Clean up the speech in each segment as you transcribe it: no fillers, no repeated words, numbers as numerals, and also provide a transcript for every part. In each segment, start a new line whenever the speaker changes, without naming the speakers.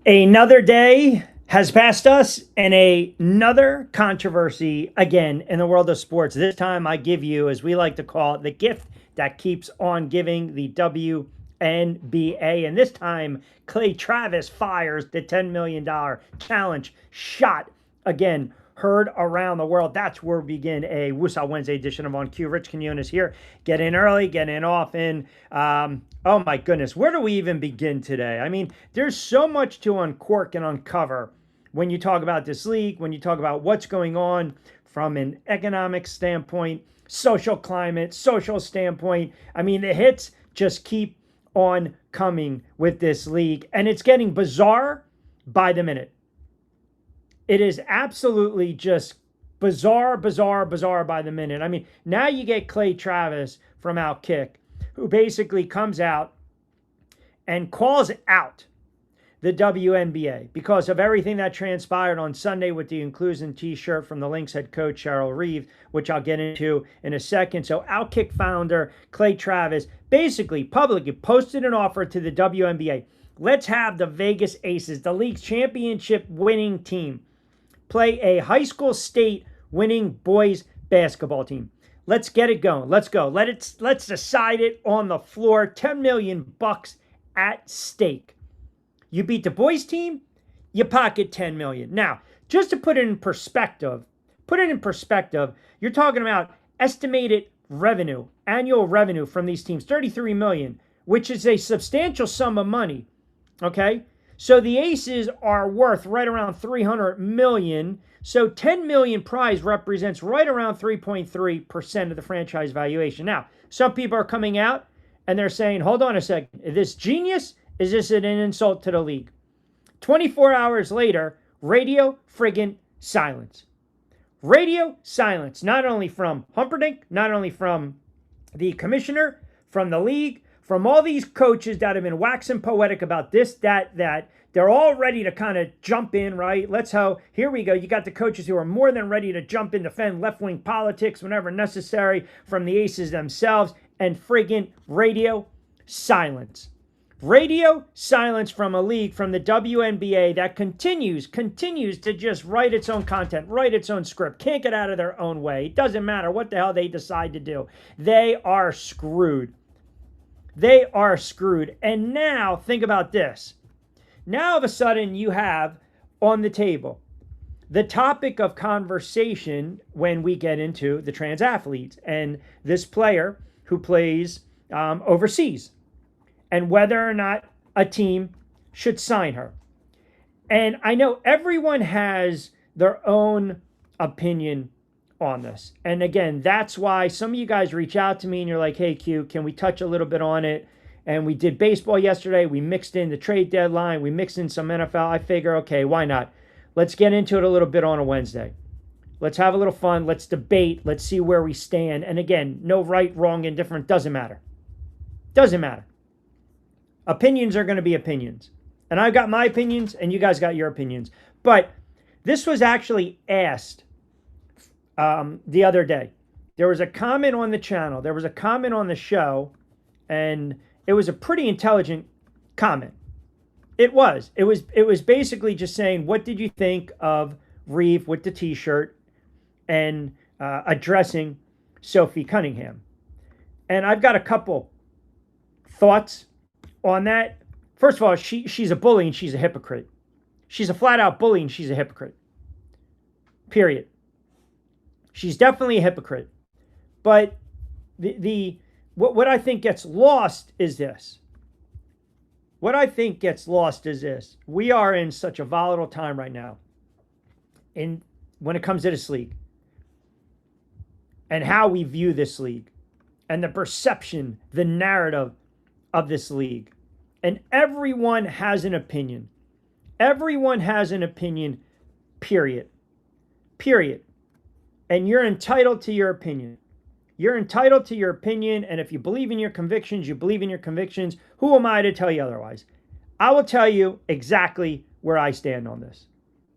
Another day has passed us and another controversy again in the world of sports. This time I give you, as we like to call it, the gift that keeps on giving, the WNBA. And this time, Clay Travis fires the $10 million challenge shot again. Heard around the world. That's where we begin a Woosah Wednesday edition of On Cue. Rich Quinones here. Get in early, get in often. Oh my goodness, where do we even begin today? I mean, there's so much to uncork and uncover when you talk about this league, when you talk about what's going on from an economic standpoint, social climate, social standpoint. I mean, the hits just keep on coming with this league, and it's getting bizarre by the minute. It is absolutely just bizarre by the minute. I mean, now you get Clay Travis from OutKick, who basically comes out and calls out the WNBA because of everything that transpired on Sunday with the inclusion t-shirt from the Lynx head coach Cheryl Reeve, which I'll get into in a second. So OutKick founder Clay Travis basically publicly posted an offer to the WNBA. Let's have the Vegas Aces, the league's championship winning team, play a high school state winning boys basketball team. Let's get it going. Let's go. Let's decide it on the floor. $10 million at stake. You beat the boys team, you pocket $10 million. Now, just to put it in perspective, you're talking about estimated revenue, annual revenue from these teams, $33 million, which is a substantial sum of money. Okay? So the Aces are worth right around $300 million. So $10 million prize represents right around 3.3% of the franchise valuation. Now, some people are coming out and they're saying, hold on a second, is this genius? Is this an insult to the league? 24 hours later, radio friggin' silence. Radio silence, not only from Humperdinck, not only from the commissioner, from the league, from all these coaches that have been waxing poetic about this, that. They're all ready to kind of jump in, right? Here we go. You got the coaches who are more than ready to jump in, defend left-wing politics whenever necessary from the Aces themselves, and friggin' radio silence. Radio silence from a league, from the WNBA, that continues to just write its own content, write its own script, can't get out of their own way. It doesn't matter what the hell they decide to do. They are screwed. They are screwed. And now, think about this. Now, all of a sudden, you have on the table the topic of conversation when we get into the trans athletes and this player who plays overseas and whether or not a team should sign her. And I know everyone has their own opinion on this. And again, that's why some of you guys reach out to me and you're like, hey, Q, can we touch a little bit on it? And we did baseball yesterday. We mixed in the trade deadline. We mixed in some NFL. I figure, okay, why not? Let's get into it a little bit on a Wednesday. Let's have a little fun. Let's debate. Let's see where we stand. And again, no right, wrong, indifferent. Doesn't matter. Doesn't matter. Opinions are going to be opinions. And I've got my opinions, and you guys got your opinions. But this was actually asked the other day. There was a comment on the channel. There was a comment on the show, and it was a pretty intelligent comment. It was basically just saying, what did you think of Reeve with the t-shirt and addressing Sophie Cunningham? And I've got a couple thoughts on that. First of all, she's a bully and she's a hypocrite. She's a flat out bully and she's a hypocrite. Period. She's definitely a hypocrite. But what I think gets lost is this. What I think gets lost is this. We are in such a volatile time right now when it comes to this league and how we view this league and the perception, the narrative of this league. And everyone has an opinion. Everyone has an opinion, period. Period. And you're entitled to your opinion. You're entitled to your opinion, and if you believe in your convictions, you believe in your convictions. Who am I to tell you otherwise? I will tell you exactly where I stand on this.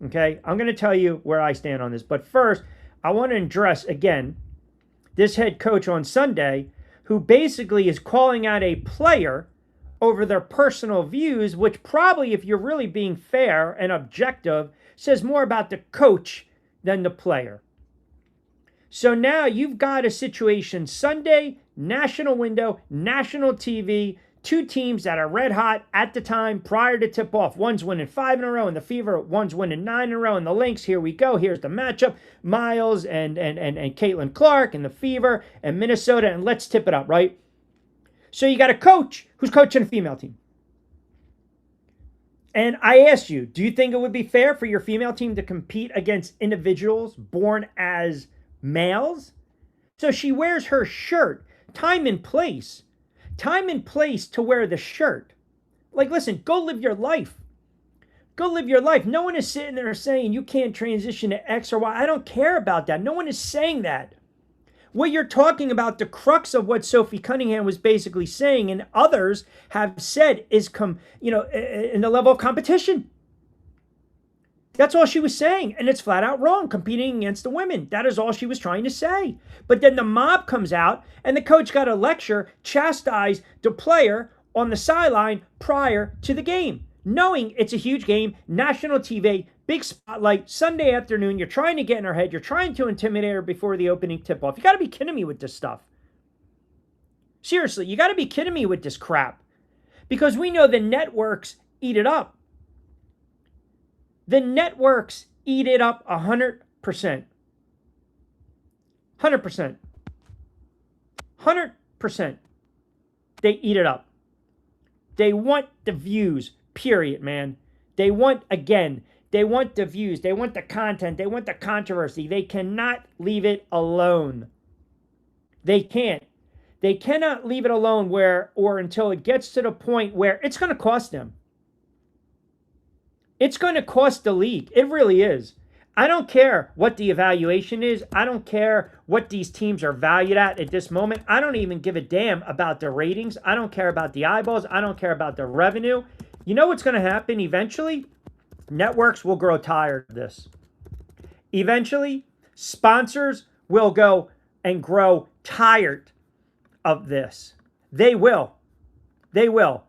Okay? I'm going to tell you where I stand on this. But first, I want to address, again, this head coach on Sunday who basically is calling out a player over their personal views, which probably, if you're really being fair and objective, says more about the coach than the player. So now you've got a situation Sunday, national window, national TV, two teams that are red hot at the time prior to tip-off. One's winning 5 in a row in the Fever. One's winning 9 in a row in the Lynx. Here we go. Here's the matchup. Miles and Caitlin Clark and the Fever and Minnesota. And let's tip it up, right? So you got a coach who's coaching a female team. And I asked you, do you think it would be fair for your female team to compete against individuals born as males? So she wears her shirt, time and place to wear the shirt. Like, listen, go live your life. Go live your life. No one is sitting there saying you can't transition to X or Y. I don't care about that. No one is saying that. What you're talking about, the crux of what Sophie Cunningham was basically saying, and others have said, is in the level of competition. That's all she was saying, and it's flat out wrong, competing against the women. That is all she was trying to say. But then the mob comes out, and the coach got a lecture, chastise the player on the sideline prior to the game, knowing it's a huge game, national TV, big spotlight, Sunday afternoon. You're trying to get in her head. You're trying to intimidate her before the opening tip-off. You got to be kidding me with this stuff. Seriously, you got to be kidding me with this crap. Because we know the networks eat it up. The networks eat it up 100%. 100%. 100%. They eat it up. They want the views, period, man. They want the views. They want the content. They want the controversy. They cannot leave it alone. They can't. They cannot leave it alone until it gets to the point where it's going to cost them. It's going to cost the league. It really is. I don't care what the evaluation is. I don't care what these teams are valued at this moment. I don't even give a damn about the ratings. I don't care about the eyeballs. I don't care about the revenue. You know what's going to happen eventually? Networks will grow tired of this. Eventually, sponsors will go and grow tired of this. They will. They will.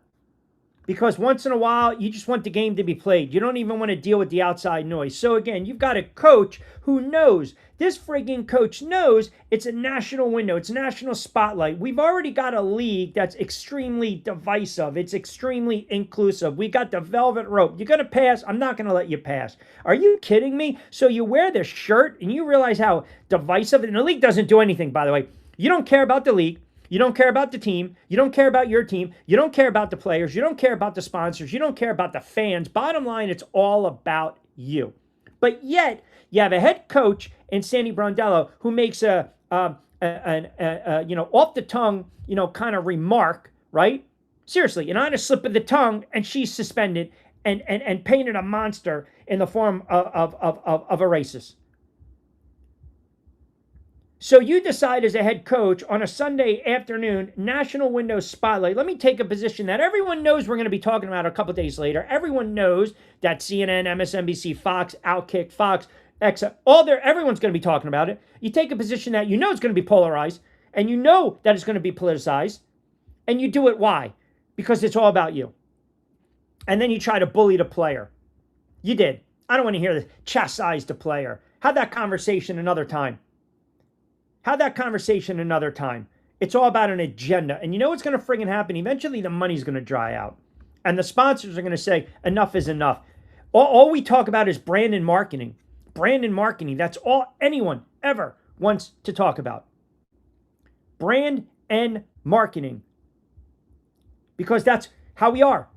Because once in a while, you just want the game to be played. You don't even want to deal with the outside noise. So again, you've got a coach who knows, this frigging coach knows it's a national window. It's a national spotlight. We've already got a league that's extremely divisive. It's extremely inclusive. We got the velvet rope. You're going to pass. I'm not going to let you pass. Are you kidding me? So you wear this shirt and you realize how divisive, and the league doesn't do anything, by the way. You don't care about the league. You don't care about the team. You don't care about your team. You don't care about the players. You don't care about the sponsors. You don't care about the fans. Bottom line, it's all about you. But yet, you have a head coach in Sandy Brondello who makes a off the tongue, kind of remark, right? Seriously, on a slip of the tongue, and she's suspended and painted a monster in the form of a racist. So you decide as a head coach on a Sunday afternoon, national window spotlight, let me take a position that everyone knows we're going to be talking about a couple days later. Everyone knows that CNN, MSNBC, Fox, OutKick, Fox, X, everyone's going to be talking about it. You take a position that you know is going to be polarized, and you know that it's going to be politicized, and you do it. Why? Because it's all about you. And then you try to bully the player. You did. I don't want to hear this. Chastise the player. Have that conversation another time. Have that conversation another time. It's all about an agenda. And you know what's going to friggin' happen? Eventually, the money's going to dry out. And the sponsors are going to say, enough is enough. All we talk about is brand and marketing. Brand and marketing. That's all anyone ever wants to talk about. Brand and marketing. Because that's how we are.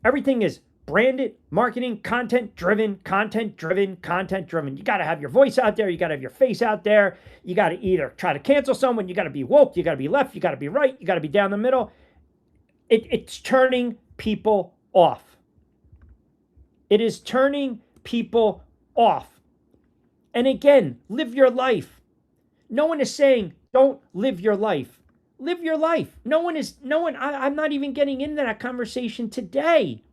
Everything is branded, marketing, content-driven, content-driven, content-driven. You got to have your voice out there. You got to have your face out there. You got to either try to cancel someone. You got to be woke. You got to be left. You got to be right. You got to be down the middle. It's turning people off. It is turning people off. And again, live your life. No one is saying don't live your life. Live your life. I'm not even getting into that conversation today.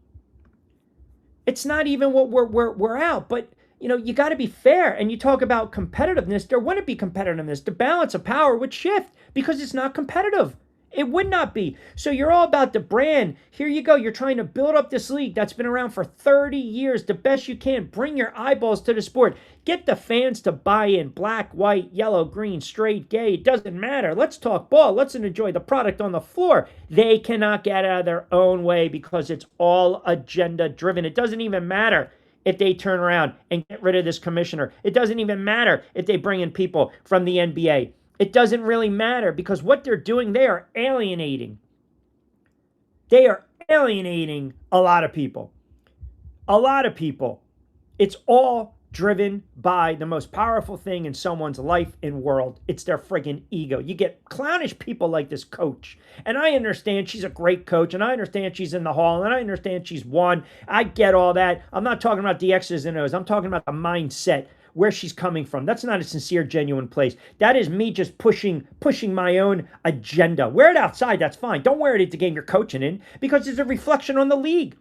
It's not even what we're out, but you got to be fair. And you talk about competitiveness. There wouldn't be competitiveness. The balance of power would shift because it's not competitive. It would not be. So you're all about the brand. Here you go. You're trying to build up this league that's been around for 30 years the best you can. Bring your eyeballs to the sport. Get the fans to buy in. Black, white, yellow, green, straight, gay. It doesn't matter. Let's talk ball. Let's enjoy the product on the floor. They cannot get out of their own way because it's all agenda driven. It doesn't even matter if they turn around and get rid of this commissioner. It doesn't even matter if they bring in people from the NBA. It doesn't really matter because what they're doing, they are alienating. They are alienating a lot of people. A lot of people. It's all driven by the most powerful thing in someone's life and world. It's their friggin' ego. You get clownish people like this coach. And I understand she's a great coach, and I understand she's in the hall, and I understand she's won. I get all that. I'm not talking about the X's and O's. I'm talking about the mindset, where she's coming from. That's not a sincere, genuine place. That is me just pushing my own agenda. Wear it outside, that's fine. Don't wear it at the game you're coaching in because it's a reflection on the league.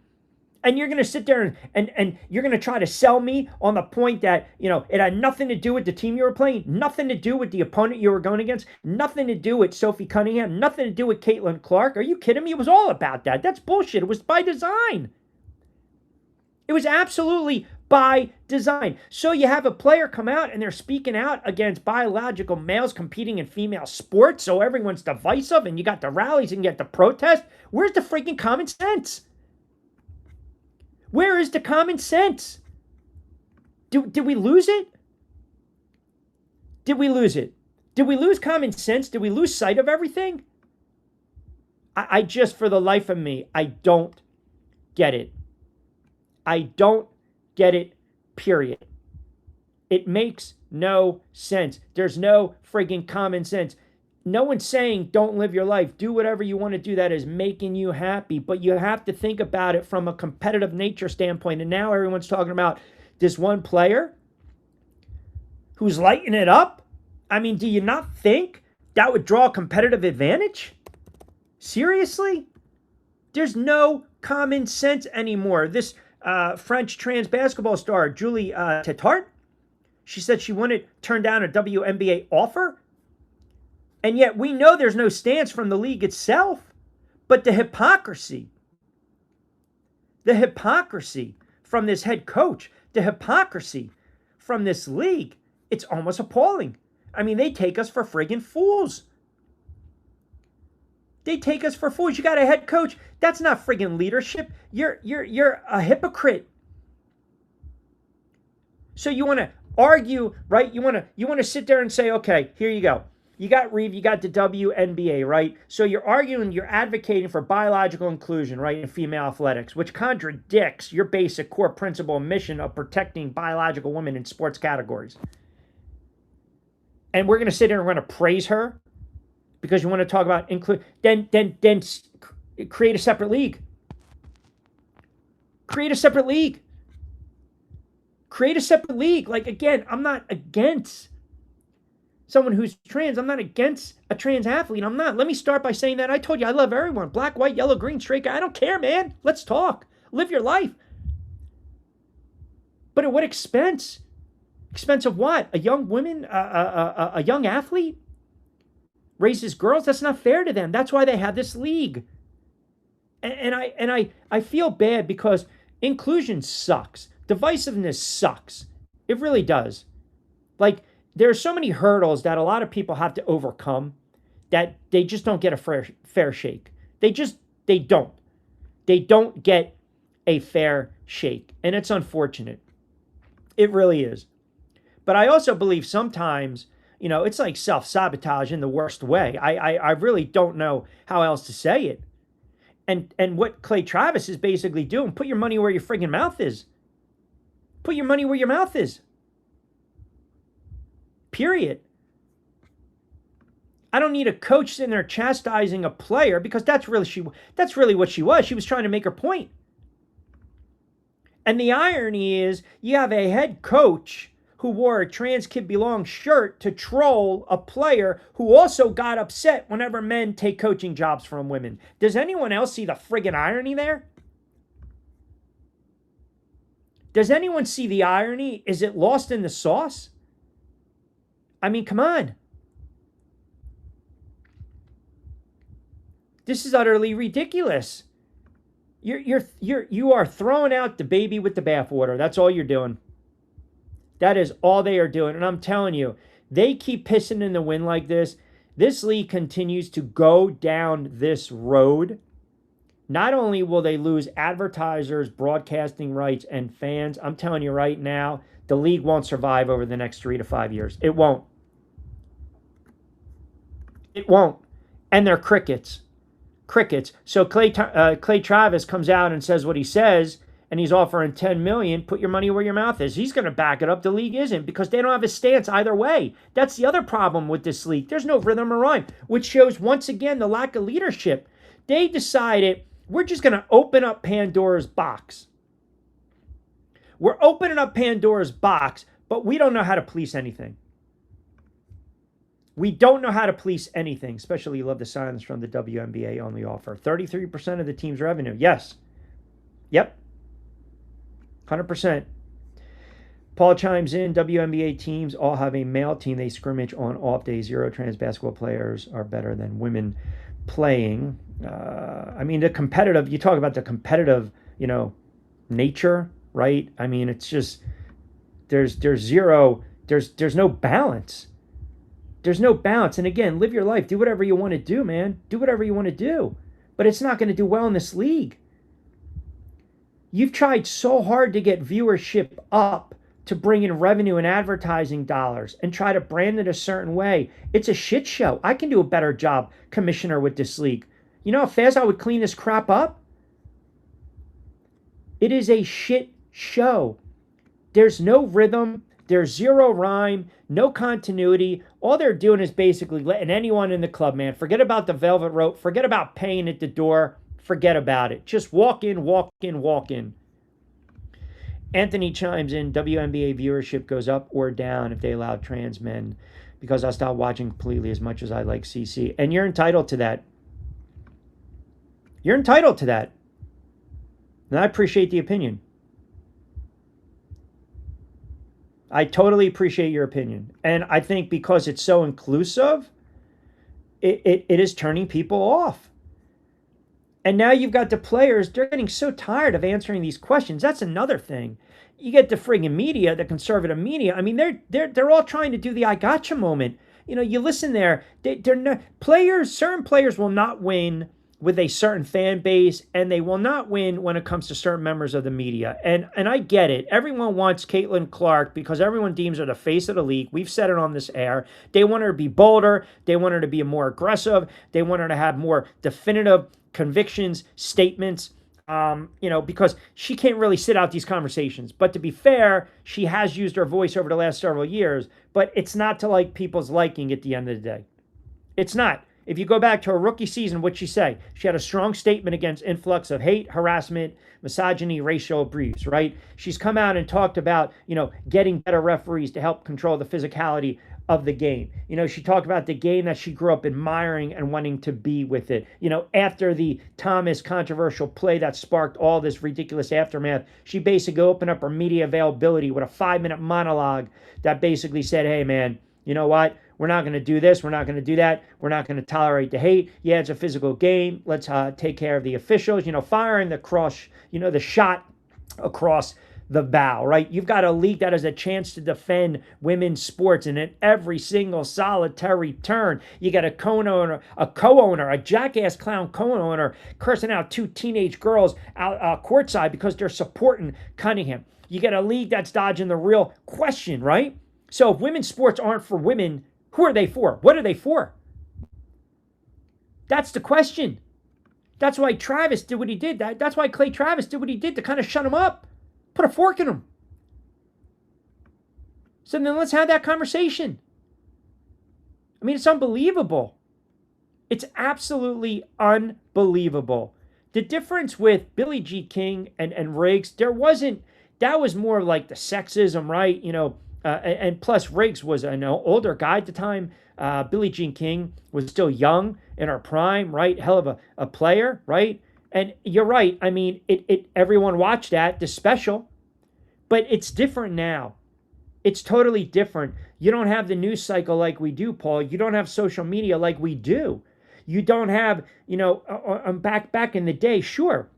And you're going to sit there and you're going to try to sell me on the point that, it had nothing to do with the team you were playing, nothing to do with the opponent you were going against, nothing to do with Sophie Cunningham, nothing to do with Caitlin Clark. Are you kidding me? It was all about that. That's bullshit. It was by design. It was absolutely by design. So you have a player come out and they're speaking out against biological males competing in female sports, so everyone's divisive, and you got the rallies and you get the protest. Where's the freaking common sense? Where is the common sense? Did we lose it? Did we lose it? Did we lose common sense? Did we lose sight of everything? I just, for the life of me, I don't get it. I don't get it, period. It makes no sense. There's no friggin' common sense. No one's saying don't live your life. Do whatever you want to do that is making you happy. But you have to think about it from a competitive nature standpoint. And now everyone's talking about this one player who's lighting it up. I mean, do you not think that would draw a competitive advantage? Seriously? There's no common sense anymore. This French trans basketball star, Julie Tetart, she said she wouldn't turn down a WNBA offer. And yet we know there's no stance from the league itself. But the hypocrisy from this head coach, the hypocrisy from this league, it's almost appalling. I mean, they take us for friggin' fools. They take us for fools. You got a head coach. That's not friggin' leadership. You're a hypocrite. So you want to argue, right? You want to sit there and say, okay, here you go. You got Reeve, you got the WNBA, right? So you're arguing, you're advocating for biological inclusion, right, in female athletics, which contradicts your basic core principle and mission of protecting biological women in sports categories. And we're going to sit here and we're going to praise her because you want to talk about then create a separate league. Create a separate league. Create a separate league. Like, again, I'm not against someone who's trans. I'm not against a trans athlete. I'm not. Let me start by saying that. I told you I love everyone. Black, white, yellow, green, straight guy. I don't care, man. Let's talk. Live your life. But at what expense? Expense of what? A young woman, a young athlete raises girls? That's not fair to them. That's why they have this league. And I feel bad because inclusion sucks. Divisiveness sucks. It really does. Like, there are so many hurdles that a lot of people have to overcome that they just don't get a fair shake. They don't. They don't get a fair shake. And it's unfortunate. It really is. But I also believe sometimes, it's like self-sabotage in the worst way. I really don't know how else to say it. And what Clay Travis is basically doing, put your money where your friggin' mouth is. Put your money where your mouth is. Period. I don't need a coach sitting there chastising a player because that's really what she was. She was trying to make her point. And the irony is you have a head coach who wore a Trans Kid Belong shirt to troll a player who also got upset whenever men take coaching jobs from women. Does anyone else see the friggin' irony there? Does anyone see the irony? Is it lost in the sauce? I mean, come on. This is utterly ridiculous. You are throwing out the baby with the bathwater. That's all you're doing. That is all they are doing. And I'm telling you, they keep pissing in the wind like this. This league continues to go down this road. Not only will they lose advertisers, broadcasting rights, and fans, I'm telling you right now, the league won't survive over the next 3 to 5 years. It won't. It won't. And they're crickets. Crickets. So Clay Travis comes out and says what he says, and he's offering $10 million. Put your money where your mouth is. He's going to back it up. The league isn't, because they don't have a stance either way. That's the other problem with this league. There's no rhythm or rhyme, which shows once again the lack of leadership. They decided, we're just going to open up Pandora's box. We're opening up Pandora's box, but we don't know how to police anything. We don't know how to police anything, especially you love the silence from the WNBA on the offer. 33% of the team's revenue. Yes. Yep. 100%. Paul chimes in, WNBA teams all have a male team. They scrimmage on off days. 0 trans basketball players are better than women playing. I mean, the competitive, you talk about the competitive, nature, right? I mean, it's just, there's no balance. There's no balance. And again, live your life. Do whatever you want to do, man. Do whatever you want to do. But it's not going to do well in this league. You've tried so hard to get viewership up, to bring in revenue and advertising dollars and try to brand it a certain way. It's a shit show. I can do a better job, commissioner, with this league. You know how fast I would clean this crap up? It is a shit show. There's no rhythm. There's zero rhyme, no continuity. All they're doing is basically letting anyone in the club, man, forget about the velvet rope, forget about paying at the door, forget about it. Just walk in, walk in, walk in. Anthony chimes in, WNBA viewership goes up or down if they allow trans men, because I'll stop watching completely as much as I like CC. And you're entitled to that. You're entitled to that. And I appreciate the opinion. I totally appreciate your opinion. And I think because it's so inclusive, it is turning people off. And now you've got the players, they're getting so tired of answering these questions. That's another thing. You get the friggin' media, the conservative media. I mean, they're all trying to do the I gotcha moment. You listen there, they're not, certain players will not win with a certain fan base, and they will not win when it comes to certain members of the media. And I get it. Everyone wants Caitlin Clark because everyone deems her the face of the league. We've said it on this air. They want her to be bolder. They want her to be more aggressive. They want her to have more definitive convictions, statements, because she can't really sit out these conversations. But to be fair, she has used her voice over the last several years, but it's not to like people's liking at the end of the day. It's not. If you go back to her rookie season, what'd she say? She had a strong statement against influx of hate, harassment, misogyny, racial abuse, right? She's come out and talked about, getting better referees to help control the physicality of the game. She talked about the game that she grew up admiring and wanting to be with it. After the Thomas controversial play that sparked all this ridiculous aftermath, she basically opened up her media availability with a 5-minute monologue that basically said, hey, man, you know what? We're not going to do this. We're not going to do that. We're not going to tolerate the hate. Yeah, it's a physical game. Let's take care of the officials. Firing the cross, the shot across the bow, right? You've got a league that has a chance to defend women's sports, and in every single solitary turn, you got a co-owner, a jackass clown co-owner cursing out 2 teenage girls out courtside because they're supporting Cunningham. You get a league that's dodging the real question, right? So if women's sports aren't for women, who are they for? What are they for? That's the question. That's why Travis did what he did. That's why Clay Travis did what he did, to kind of shut him up. Put a fork in him. So then let's have that conversation. I mean, it's unbelievable. It's absolutely unbelievable. The difference with Billie Jean King and Riggs, that was more like the sexism, right? And plus Riggs was an older guy at the time. Billie Jean King was still young in her prime, right? Hell of a player, right? And you're right. I mean, everyone watched the special, but it's different now. It's totally different. You don't have the news cycle like we do, Paul. You don't have social media like we do. You don't have, back in the day, sure,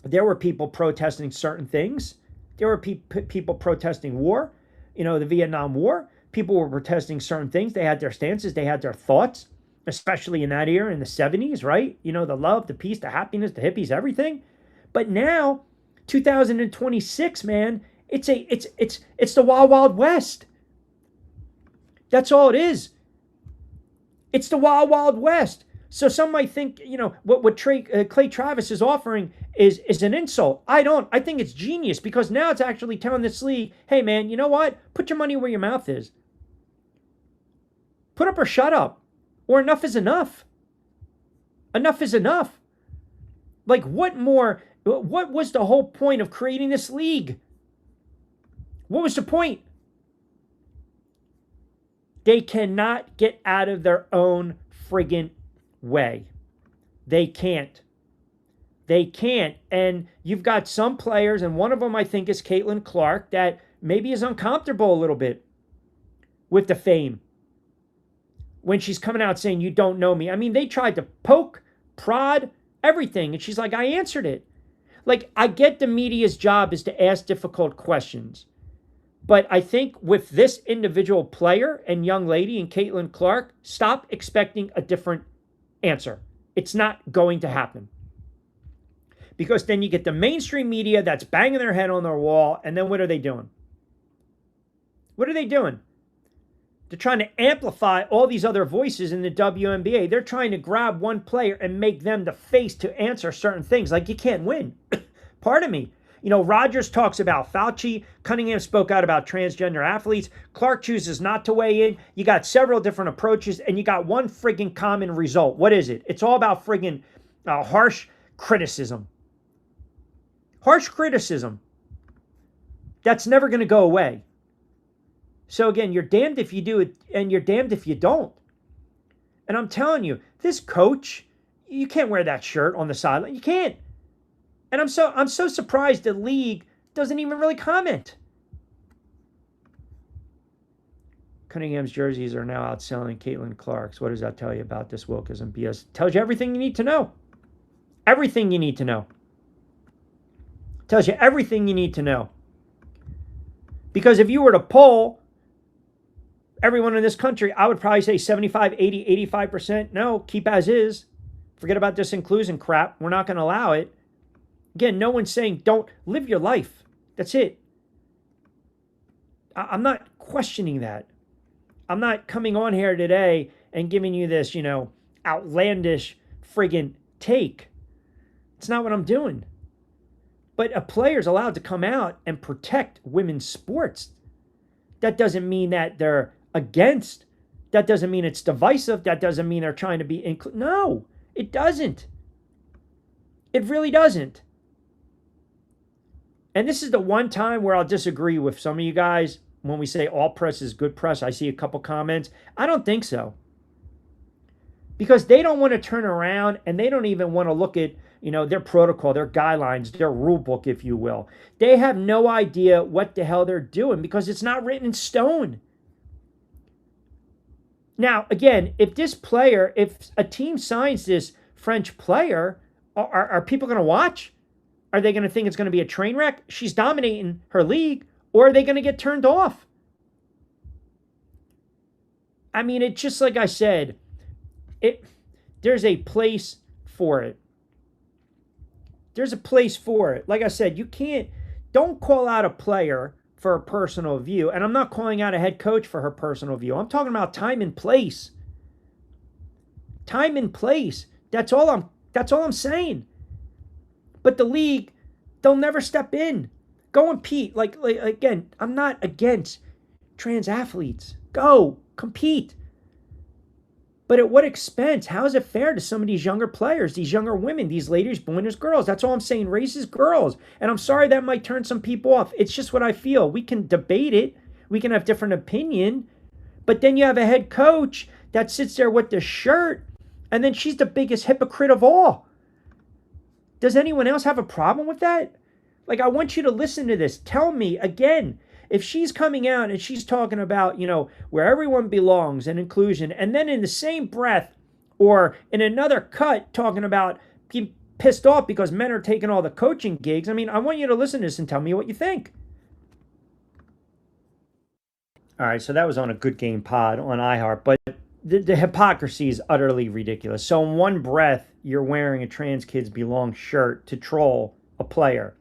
there were people protesting certain things. There were people protesting war, the Vietnam War. People were protesting certain things. They had their stances. They had their thoughts, especially in that era in the 70s, right? The love, the peace, the happiness, the hippies, everything. But now, 2026, man, it's the Wild Wild West. That's all it is. It's the Wild Wild West. So some might think, what Clay Travis is offering is an insult. I don't. I think it's genius, because now it's actually telling this league, hey, man, you know what? Put your money where your mouth is. Put up or shut up. Or enough is enough. Enough is enough. Like, what was the whole point of creating this league? What was the point? They cannot get out of their own friggin' way. They can't. They can't. And you've got some players, and one of them I think is Caitlin Clark, that maybe is uncomfortable a little bit with the fame. When she's coming out saying, you don't know me. I mean, they tried to poke, prod, everything. And she's like, I answered it. Like, I get the media's job is to ask difficult questions. But I think with this individual player and young lady and Caitlin Clark, stop expecting a different answer. It's not going to happen. Because then you get the mainstream media that's banging their head on their wall, and then what are they doing? What are they doing? They're trying to amplify all these other voices in the WNBA. They're trying to grab one player and make them the face to answer certain things. Like, you can't win. Pardon me. Rogers talks about Fauci. Cunningham spoke out about transgender athletes. Clark chooses not to weigh in. You got several different approaches, and you got one friggin' common result. What is it? It's all about friggin' harsh criticism. Harsh criticism. That's never going to go away. So again, you're damned if you do it, and you're damned if you don't. And I'm telling you, this coach, you can't wear that shirt on the sideline. You can't. And I'm so surprised the league doesn't even really comment. Cunningham's jerseys are now outselling Caitlin Clark's. What does that tell you about this Wilkinson BS? Tells you everything you need to know. Everything you need to know. Tells you everything you need to know. Because if you were to poll everyone in this country, I would probably say 75, 80, 85%. No, keep as is. Forget about this inclusion crap. We're not going to allow it. Again, no one's saying don't live your life. That's it. I'm not questioning that. I'm not coming on here today and giving you this, outlandish friggin' take. It's not what I'm doing. But a player's allowed to come out and protect women's sports. That doesn't mean that they're against. That doesn't mean it's divisive. That doesn't mean they're trying to be no, it doesn't. It really doesn't. And this is the one time where I'll disagree with some of you guys when we say all press is good press. I see a couple comments. I don't think so. Because they don't want to turn around, and they don't even want to look at, their protocol, their guidelines, their rule book, if you will. They have no idea what the hell they're doing because it's not written in stone. Now, again, if a team signs this French player, are people going to watch? Are they going to think it's going to be a train wreck? She's dominating her league, or are they going to get turned off? I mean, it's just like I said, there's a place for it. There's a place for it. Like I said, don't call out a player for a personal view. And I'm not calling out a head coach for her personal view. I'm talking about time and place. Time and place. That's all I'm saying. But the league, they'll never step in. Go and compete. Like again, I'm not against trans athletes. Go compete. But at what expense? How is it fair to some of these younger players, these younger women, these ladies born as girls? That's all I'm saying. Raises girls. And I'm sorry that might turn some people off. It's just what I feel. We can debate it. We can have different opinion. But then you have a head coach that sits there with the shirt, and then she's the biggest hypocrite of all. Does anyone else have a problem with that? Like, I want you to listen to this. Tell me, again, if she's coming out and she's talking about, where everyone belongs and inclusion, and then in the same breath Or in another cut, talking about being pissed off because men are taking all the coaching gigs. I mean, I want you to listen to this and tell me what you think. All right, so that was on a Good Game Pod on iHeart, but the hypocrisy is utterly ridiculous. So in one breath, you're wearing a trans kids belong shirt to troll a player.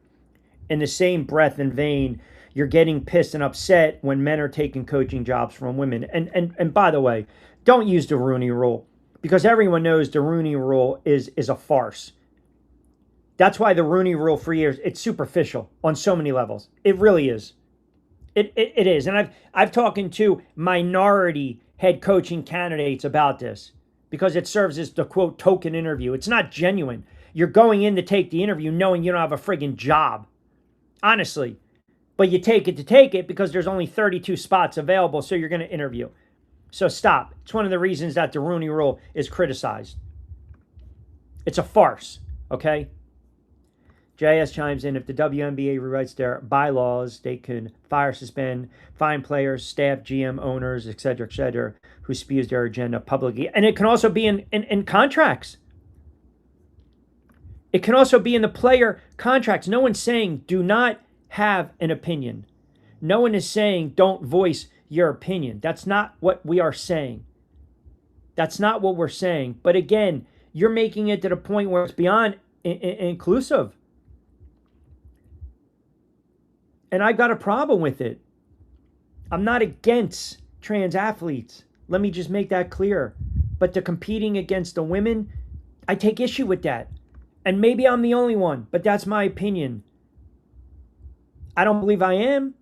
In the same breath and vein, you're getting pissed and upset when men are taking coaching jobs from women. And by the way, don't use the Rooney Rule, because everyone knows the Rooney Rule is a farce. That's why the Rooney Rule for years, it's superficial on so many levels. It really is. It is. And I've talked to minority head coaching candidates about this, because it serves as the quote token interview. It's not genuine. You're going in to take the interview knowing you don't have a friggin' job. Honestly. But you take it to take it because there's only 32 spots available, so you're going to interview. So stop. It's one of the reasons that the Rooney Rule is criticized. It's a farce, okay? JS chimes in, if the WNBA rewrites their bylaws, they can fire, suspend, fine players, staff, GM, owners, etc., who spews their agenda publicly. And it can also be in contracts. It can also be in the player contracts. No one's saying do not have an opinion. No one is saying don't voice your opinion. That's not what we are saying. That's not what we're saying. But again, you're making it to the point where it's beyond inclusive. And I got a problem with it. I'm not against trans athletes. Let me just make that clear. But the competing against the women, I take issue with that. And maybe I'm the only one, but that's my opinion. I don't believe I am.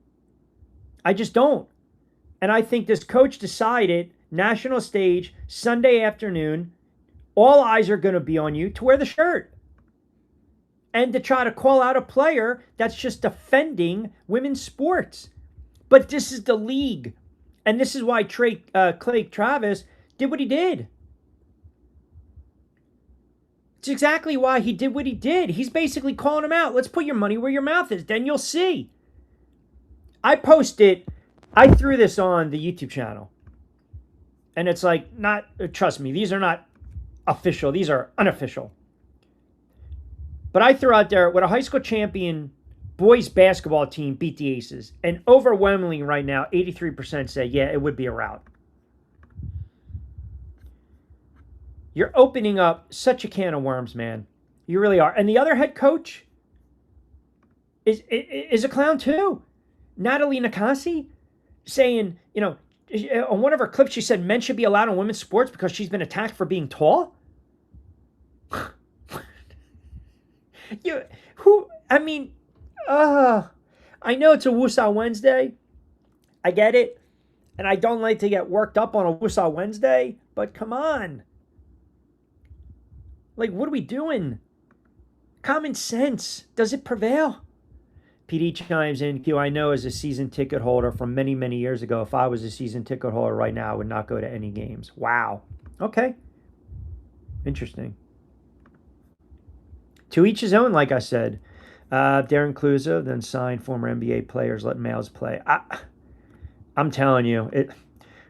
I just don't. And I think this coach decided, national stage, Sunday afternoon, all eyes are going to be on you to wear the shirt. And to try to call out a player that's just defending women's sports. But this is the league. And this is why Clay Travis did what he did. It's exactly why he did what he did. He's basically calling him out. Let's put your money where your mouth is. Then you'll see. I threw this on the YouTube channel. And it's like, trust me, these are not official. These are unofficial. But I threw out there, would a high school champion boys basketball team beat the Aces? And overwhelmingly right now, 83% say, yeah, it would be a rout. You're opening up such a can of worms, man. You really are. And the other head coach is a clown too. Natalie Nakasi saying, on one of her clips, she said men should be allowed in women's sports because she's been attacked for being tall. I know it's a Woosah Wednesday. I get it. And I don't like to get worked up on a Woosah Wednesday, but come on. Like, what are we doing? Common sense. Does it prevail? PD chimes in, Q, I know as a season ticket holder from many, many years ago, if I was a season ticket holder right now, I would not go to any games. Wow. Okay. Interesting. To each his own, like I said. They're inclusive, then sign former NBA players, let males play. I'm telling you,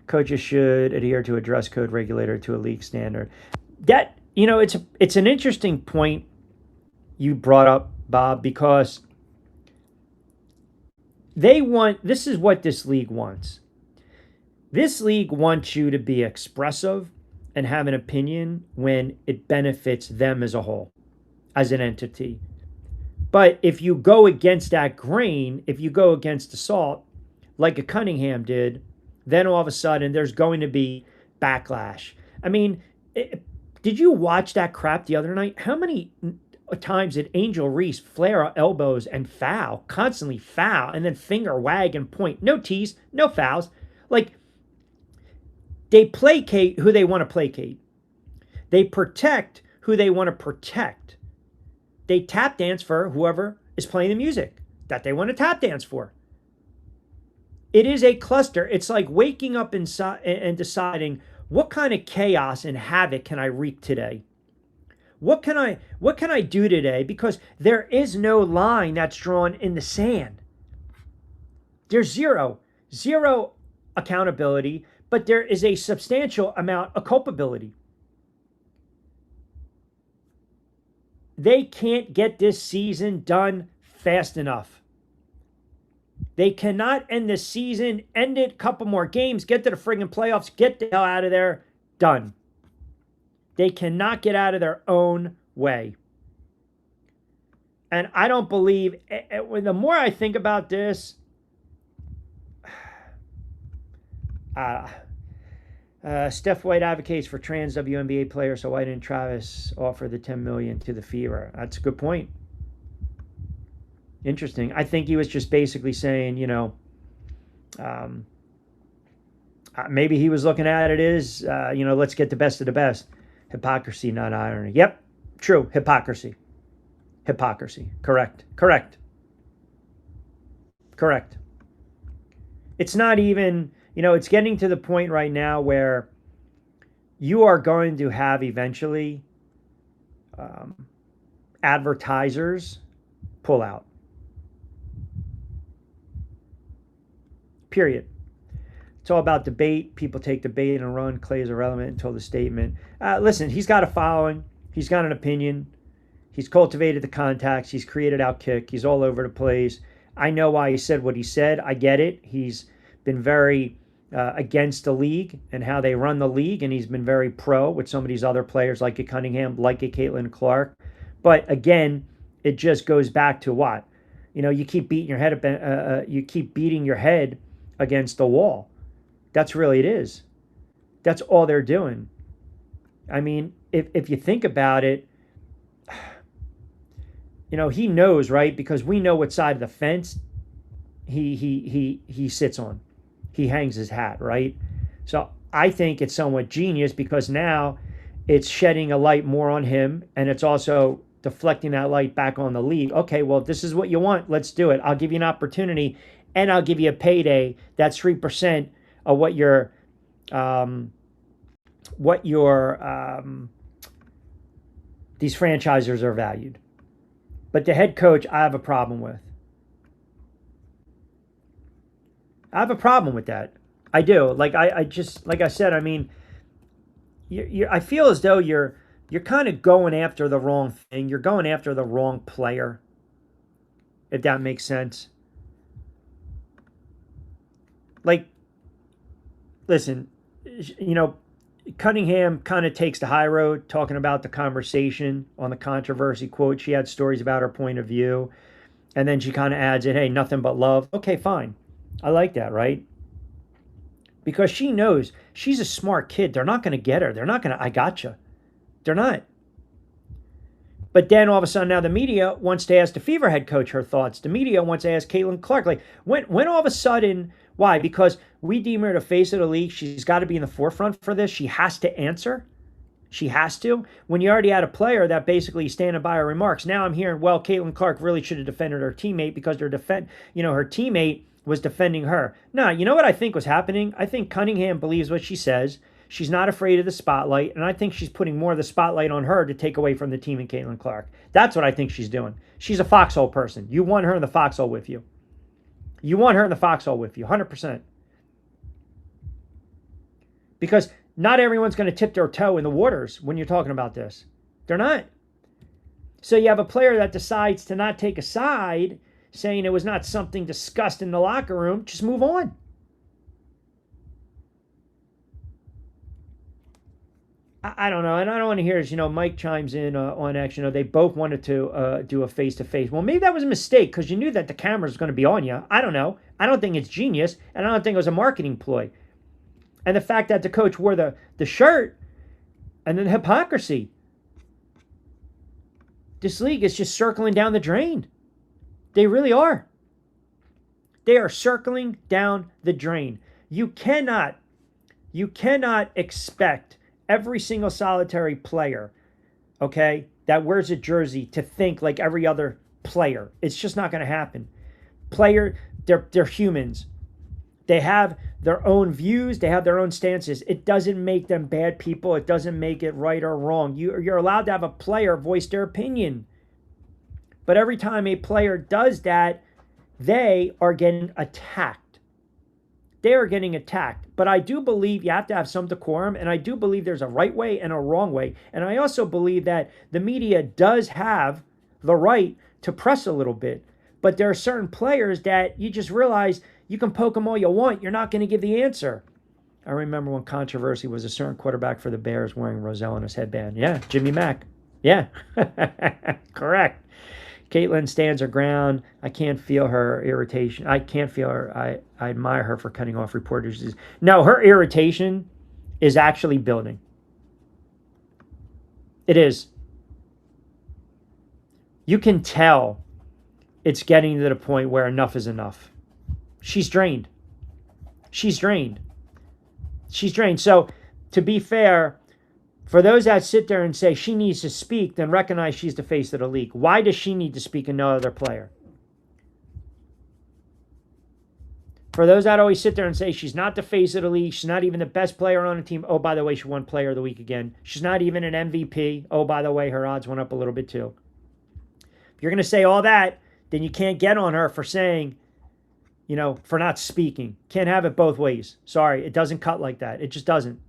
coaches should adhere to a dress code regulator to a league standard. That, it's an interesting point you brought up, Bob, because this is what this league wants. This league wants you to be expressive and have an opinion when it benefits them as a whole, as an entity. But if you go against that grain, if you go against the salt, like a Cunningham did, then all of a sudden there's going to be backlash. I mean, did you watch that crap the other night? How many times did Angel Reese flare her elbows and foul, constantly foul, and then finger wag and point? No tease, no fouls. Like, they placate who they want to placate. They protect who they want to protect. They tap dance for whoever is playing the music that they want to tap dance for. It is a cluster. It's like waking up inside and deciding, what kind of chaos and havoc can I wreak today? What can I do today? Because there is no line that's drawn in the sand. There's zero accountability, but there is a substantial amount of culpability. They can't get this season done fast enough. They cannot end this season, end it, couple more games, get to the friggin' playoffs, get the hell out of there, done. They cannot get out of their own way. And I don't believe, the more I think about this, Steph White advocates for trans WNBA players, so why didn't Travis offer the $10 million to the Fever? That's a good point. Interesting. I think he was just basically saying, maybe he was looking at it as, let's get the best of the best. Hypocrisy, not irony. Yep, true. Hypocrisy. Correct. It's not even, it's getting to the point right now where you are going to have eventually advertisers pull out. Period. It's all about debate. People take debate and run. Clay is irrelevant until the statement. Listen, he's got a following. He's got an opinion. He's cultivated the contacts. He's created OutKick. He's all over the place. I know why he said what he said. I get it. He's been very against the league and how they run the league, and he's been very pro with some of these other players like a Cunningham, like a Caitlin Clark. But again, it just goes back to what? You keep beating your head up. You keep beating your head against the wall. That's really it is. That's all they're doing. I mean, if you think about it, he knows, right? Because we know what side of the fence he sits on. He hangs his hat, right? So I think it's somewhat genius because now it's shedding a light more on him, and it's also deflecting that light back on the league. Okay, well, if this is what you want, let's do it. I'll give you an opportunity, and I'll give you a payday. That's 3% of what your these franchisers are valued. But the head coach, I have a problem with. I have a problem with that. I do. Like I said, I mean, I feel as though you're kind of going after the wrong thing. You're going after the wrong player, if that makes sense. Like, listen, Cunningham kind of takes the high road talking about the conversation on the controversy quote. She had stories about her point of view. And then she kind of adds it, hey, nothing but love. Okay, fine. I like that, right? Because she knows she's a smart kid. They're not going to get her. They're not going to, I gotcha. They're not. But then all of a sudden now the media wants to ask the Fever head coach her thoughts. The media wants to ask Caitlin Clark. Like, when all of a sudden, why? Because we deem her the face of the league. She's got to be in the forefront for this. She has to answer. She has to. When you already had a player that basically standing by her remarks. Now I'm hearing, well, Caitlin Clark really should have defended her teammate because her teammate was defending her. No, you know what I think was happening? I think Cunningham believes what she says. She's not afraid of the spotlight, and I think she's putting more of the spotlight on her to take away from the team and Caitlin Clark. That's what I think she's doing. She's a foxhole person. You want her in the foxhole with you. 100%. Because not everyone's going to tip their toe in the waters when you're talking about this. They're not. So you have a player that decides to not take a side, saying it was not something discussed in the locker room. Just move on. I don't know. And I don't want to hear, as Mike chimes in on X, they both wanted to do a face-to-face. Well, maybe that was a mistake because you knew that the camera was going to be on you. I don't know. I don't think it's genius, and I don't think it was a marketing ploy. And the fact that the coach wore the shirt, and then hypocrisy. This league is just circling down the drain. They really are. They are circling down the drain. You cannot expect every single solitary player, okay, that wears a jersey to think like every other player. It's just not going to happen. They're humans. They have their own views. They have their own stances. It doesn't make them bad people. It doesn't make it right or wrong. You're allowed to have a player voice their opinion. But every time a player does that, they are getting attacked. they are getting attacked. But I do believe you have to have some decorum, and I do believe there's a right way and a wrong way. And I also believe that the media does have the right to press a little bit. But there are certain players that you just realize you can poke them all you want. You're not going to give the answer. I remember when controversy was a certain quarterback for the Bears wearing Roselle in his headband. Yeah, Jimmy Mack. Yeah, correct. Caitlin stands her ground. I can't feel her irritation. I can't feel her. I admire her for cutting off reporters. No, her irritation is actually building. It is. You can tell it's getting to the point where enough is enough. She's drained. She's drained. She's drained. So, to be fair, for those that sit there and say she needs to speak, then recognize she's the face of the league. Why does she need to speak and no other player? For those that always sit there and say she's not the face of the league, she's not even the best player on the team. Oh, by the way, she won Player of the Week again. She's not even an MVP. Oh, by the way, her odds went up a little bit too. If you're going to say all that, then you can't get on her for saying, for not speaking. Can't have it both ways. Sorry, it doesn't cut like that. It just doesn't.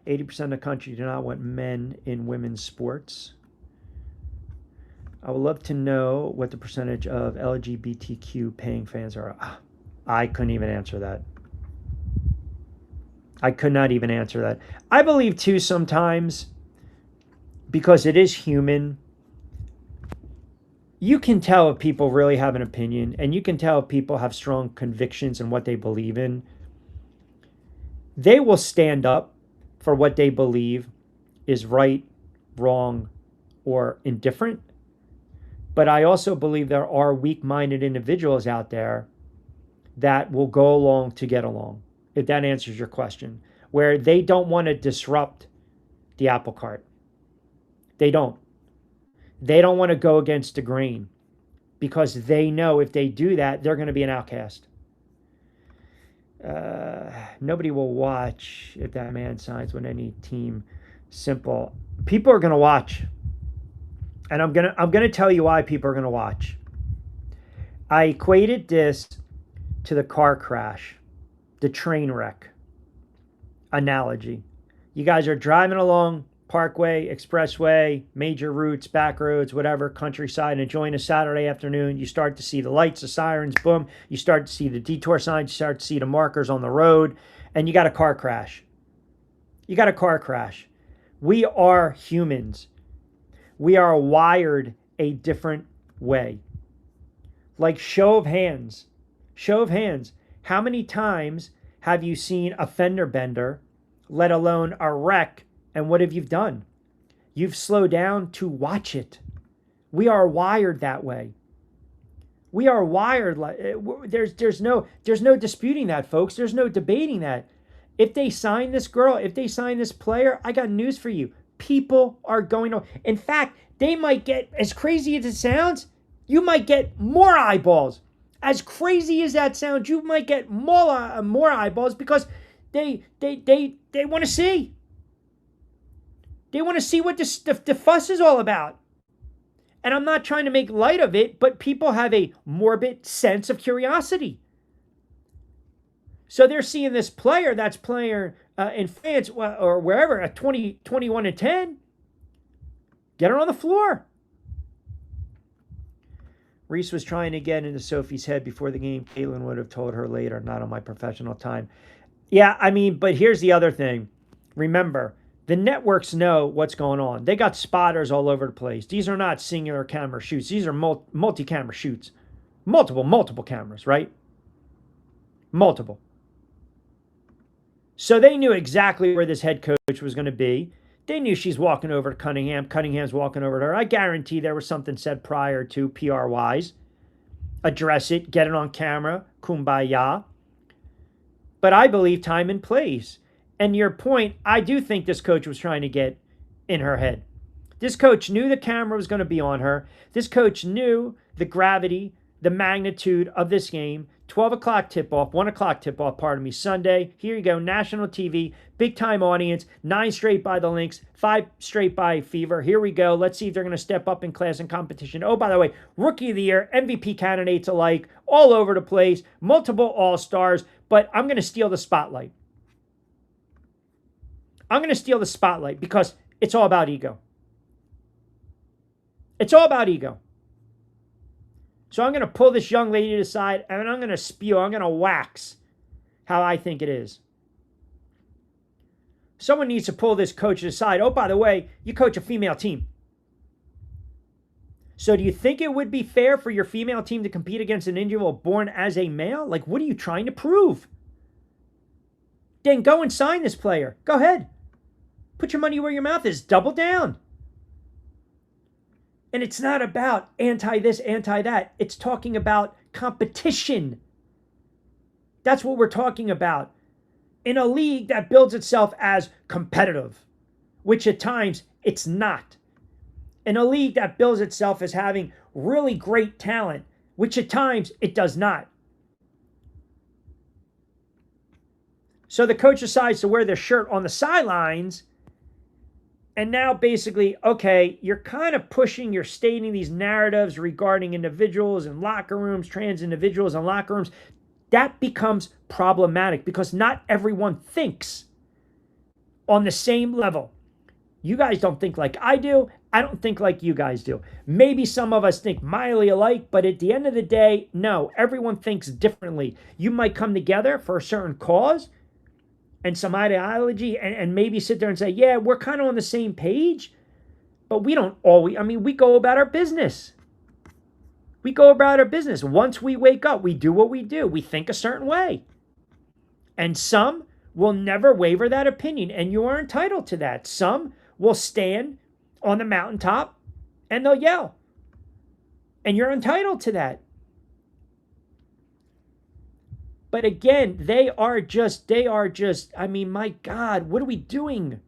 80% of the country do not want men in women's sports. I would love to know what the percentage of LGBTQ paying fans are. I couldn't even answer that. I could not even answer that. I believe, too, sometimes, because it is human, you can tell if people really have an opinion, and you can tell if people have strong convictions in what they believe in. They will stand up for what they believe is right, wrong, or indifferent. But I also believe there are weak-minded individuals out there that will go along to get along, if that answers your question, where they don't want to disrupt the apple cart. They don't. They don't want to go against the grain because they know if they do that, they're going to be an outcast. Nobody will watch if that man signs with any team. Simple. People are going to watch. And I'm going to tell you why people are going to watch. I equated this to the car crash, the train wreck analogy. You guys are driving along Parkway, Expressway, major routes, back roads, whatever, countryside, enjoying a Saturday afternoon. You start to see the lights, the sirens, boom. You start to see the detour signs, you start to see the markers on the road, and you got a car crash. You got a car crash. We are humans. We are wired a different way. Like show of hands. Show of hands. How many times have you seen a fender bender, let alone a wreck, and what have you done? You've slowed down to watch it. We are wired that way. We are wired like there's no disputing that, folks. There's no debating that. If they sign this girl, if they sign this player, I got news for you. People are going to. In fact, they might get, as crazy as it sounds, you might get more eyeballs. As crazy as that sounds, you might get more eyeballs because they want to see. They want to see what the fuss is all about. And I'm not trying to make light of it, but people have a morbid sense of curiosity. So they're seeing this player that's playing in France or wherever at 21 and 10. Get her on the floor. Reese was trying to get into Sophie's head before the game. Caitlin would have told her later, not on my professional time. Yeah, I mean, but here's the other thing. Remember, the networks know what's going on. They got spotters all over the place. These are not singular camera shoots. These are multi-camera shoots. Multiple cameras, right? Multiple. So they knew exactly where this head coach was going to be. They knew she's walking over to Cunningham. Cunningham's walking over to her. I guarantee there was something said prior to PR-wise. Address it. Get it on camera. Kumbaya. But I believe time and place. And your point, I do think this coach was trying to get in her head. This coach knew the camera was going to be on her. This coach knew the gravity, the magnitude of this game. 12 o'clock tip-off, 1 o'clock tip-off, Sunday. Here you go, national TV, big-time audience, 9 straight by the Lynx, 5 straight by Fever. Here we go. Let's see if they're going to step up in class and competition. Oh, by the way, Rookie of the Year, MVP candidates alike, all over the place, multiple All-Stars, but I'm going to steal the spotlight. I'm going to steal the spotlight because it's all about ego. It's all about ego. So I'm going to pull this young lady aside and I'm going to spew, I'm going to wax how I think it is. Someone needs to pull this coach aside. Oh, by the way, you coach a female team. So do you think it would be fair for your female team to compete against an individual born as a male? Like, what are you trying to prove? Then go and sign this player. Go ahead. Put your money where your mouth is. Double down. And it's not about anti this, anti that. It's talking about competition. That's what we're talking about. In a league that builds itself as competitive, which at times it's not. In a league that builds itself as having really great talent, which at times it does not. So the coach decides to wear their shirt on the sidelines. And now basically, okay, you're kind of pushing, you're stating these narratives regarding individuals in locker rooms, trans individuals in locker rooms. That becomes problematic because not everyone thinks on the same level. You guys don't think like I do. I don't think like you guys do. Maybe some of us think mildly alike, but at the end of the day, no, everyone thinks differently. You might come together for a certain cause and some ideology and maybe sit there and say, yeah, we're kind of on the same page, but we don't always, we go about our business. We go about our business. Once we wake up, we do what we do. We think a certain way. And some will never waver that opinion, and you are entitled to that. Some will stand on the mountaintop and they'll yell. And you're entitled to that. But again, they are just, my God, what are we doing?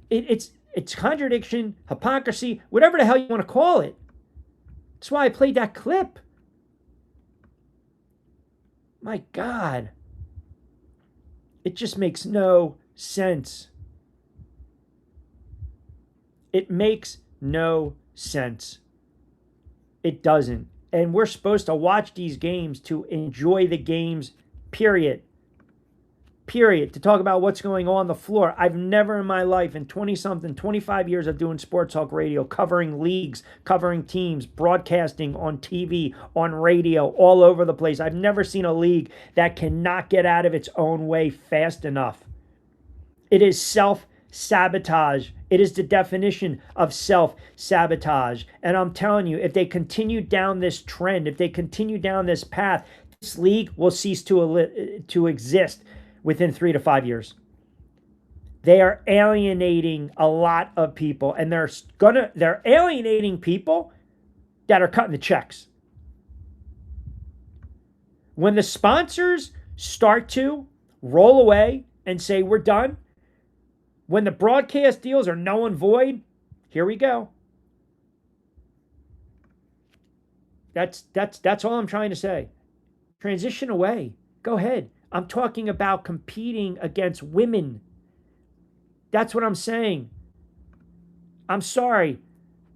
It's contradiction, hypocrisy, whatever the hell you want to call it. That's why I played that clip. My God. It just makes no sense. It makes no sense. It doesn't. And we're supposed to watch these games to enjoy the games, period. Period. To talk about what's going on the floor. I've never in my life, in 25 years of doing sports talk radio, covering leagues, covering teams, broadcasting on TV, on radio, all over the place. I've never seen a league that cannot get out of its own way fast enough. It is self-sabotage. It is the definition of self-sabotage. And I'm telling you, if they continue down this trend, if they continue down this path, this league will cease to exist within 3 to 5 years. They are alienating a lot of people, and they're alienating people that are cutting the checks. When the sponsors start to roll away and say we're done, when the broadcast deals are null and void, here we go. That's all I'm trying to say. Transition away. Go ahead. I'm talking about competing against women. That's what I'm saying. I'm sorry.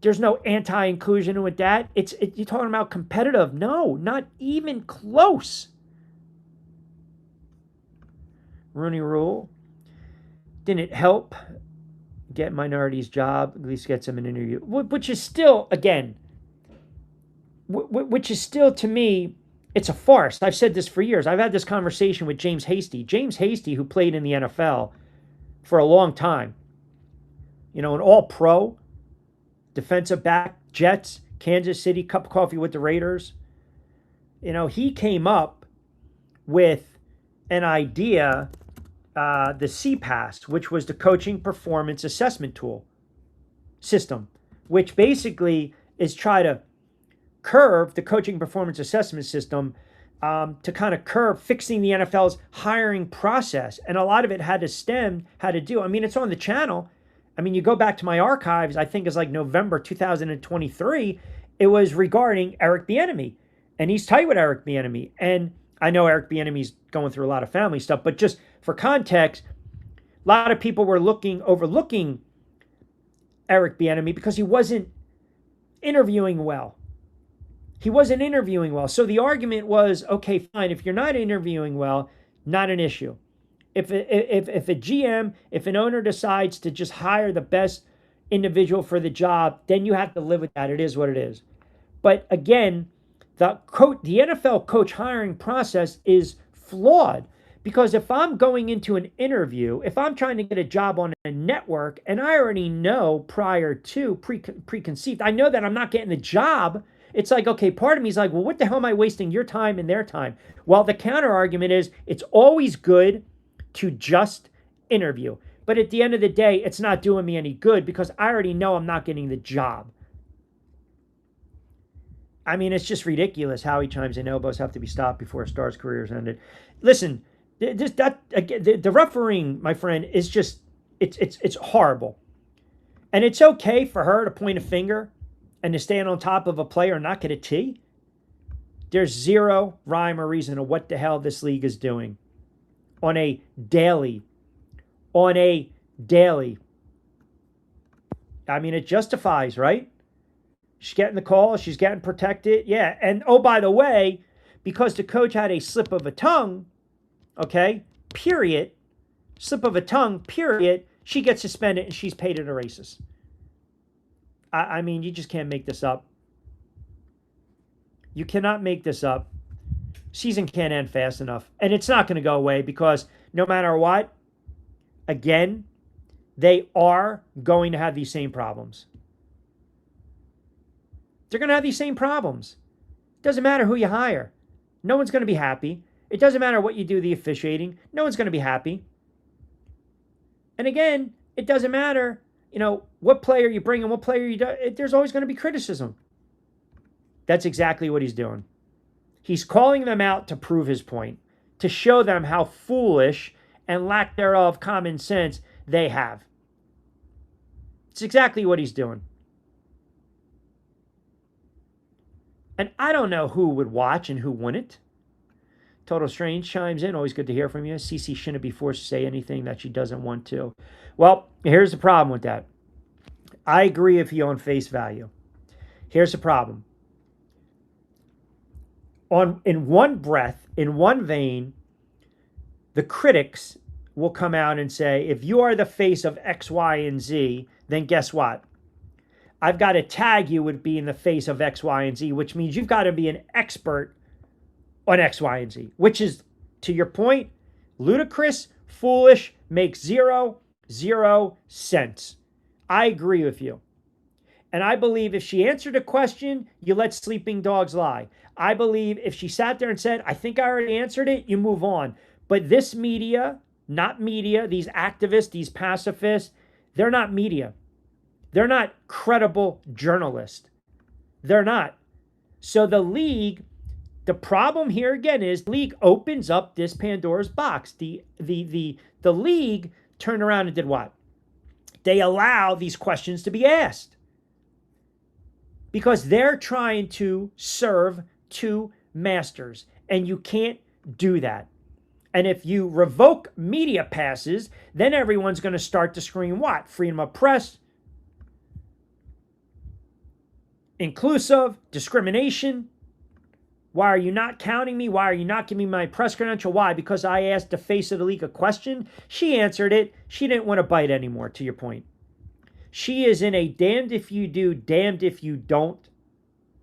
There's no anti-inclusion with that. You're talking about competitive. No, not even close. Rooney Rule. Didn't help get minorities job, at least get them an interview. Which is still, again, which is still to me, it's a farce. I've said this for years. I've had this conversation with James Hasty. James Hasty, who played in the NFL for a long time. An all-pro, defensive back, Jets, Kansas City, cup of coffee with the Raiders. He came up with an idea, the CPAS, which was the Coaching Performance Assessment Tool system, which basically is try to curve the coaching performance assessment system to kind of curve fixing the NFL's hiring process. And a lot of it had to do, it's on the channel. You go back to my archives, I think it's like November 2023. It was regarding Eric Bieniemy, and he's tight with Eric Bieniemy. And I know Eric Bieniemy's going through a lot of family stuff, but just for context, a lot of people were overlooking Eric Bieniemy because he wasn't interviewing well. He wasn't interviewing well. So the argument was, okay, fine. If you're not interviewing well, not an issue. If a GM, if an owner decides to just hire the best individual for the job, then you have to live with that. It is what it is. But again, the NFL coach hiring process is flawed, because if I'm going into an interview, if I'm trying to get a job on a network and I already know prior to preconceived, I know that I'm not getting the job. It's like, okay, part of me is like, well, what the hell am I wasting your time and their time? Well, the counter argument is it's always good to just interview. But at the end of the day, it's not doing me any good because I already know I'm not getting the job. I mean, it's just ridiculous how he chimes in. Elbows have to be stopped before a star's career is ended. Listen, the refereeing, my friend, is just it's horrible, and it's okay for her to point a finger and to stand on top of a player and not get a tee. There's zero rhyme or reason to what the hell this league is doing on a daily. I mean, it justifies, right? She's getting the call. She's getting protected. Yeah. And oh, by the way, because the coach had a slip of a tongue, okay, period, slip of a tongue, period, she gets suspended and she's paid at a racist. I mean, you just can't make this up. You cannot make this up. Season can't end fast enough. And it's not going to go away because no matter what, again, they are going to have these same problems. They're going to have these same problems. It doesn't matter who you hire. No one's going to be happy. It doesn't matter what you do the officiating. No one's going to be happy. And again, it doesn't matter, what player you bring and what player you don't. There's always going to be criticism. That's exactly what he's doing. He's calling them out to prove his point, to show them how foolish and lack thereof common sense they have. It's exactly what he's doing. And I don't know who would watch and who wouldn't. Total Strange chimes in. Always good to hear from you. Cece shouldn't be forced to say anything that she doesn't want to. Well, here's the problem with that. I agree if you on face value. Here's the problem. In one breath, in one vein, the critics will come out and say, if you are the face of X, Y, and Z, then guess what? I've got to tag you with being the face of X, Y, and Z, which means you've got to be an expert on X, Y, and Z, which is, to your point, ludicrous, foolish, makes zero sense. I agree with you. And I believe if she answered a question, you let sleeping dogs lie. I believe if she sat there and said, I think I already answered it, you move on. But this media, not media, these activists, these pacifists, they're not media. They're not credible journalists. They're not. So the league, the problem here again is the league opens up this Pandora's box. The league turned around and did what? They allow these questions to be asked because they're trying to serve two masters, and you can't do that. And if you revoke media passes, then everyone's going to start to scream what? Freedom of press, inclusive, discrimination. Why are you not counting me? Why are you not giving me my press credential? Why? Because I asked the face of the league a question. She answered it. She didn't want to bite anymore, to your point. She is in a damned if you do, damned if you don't,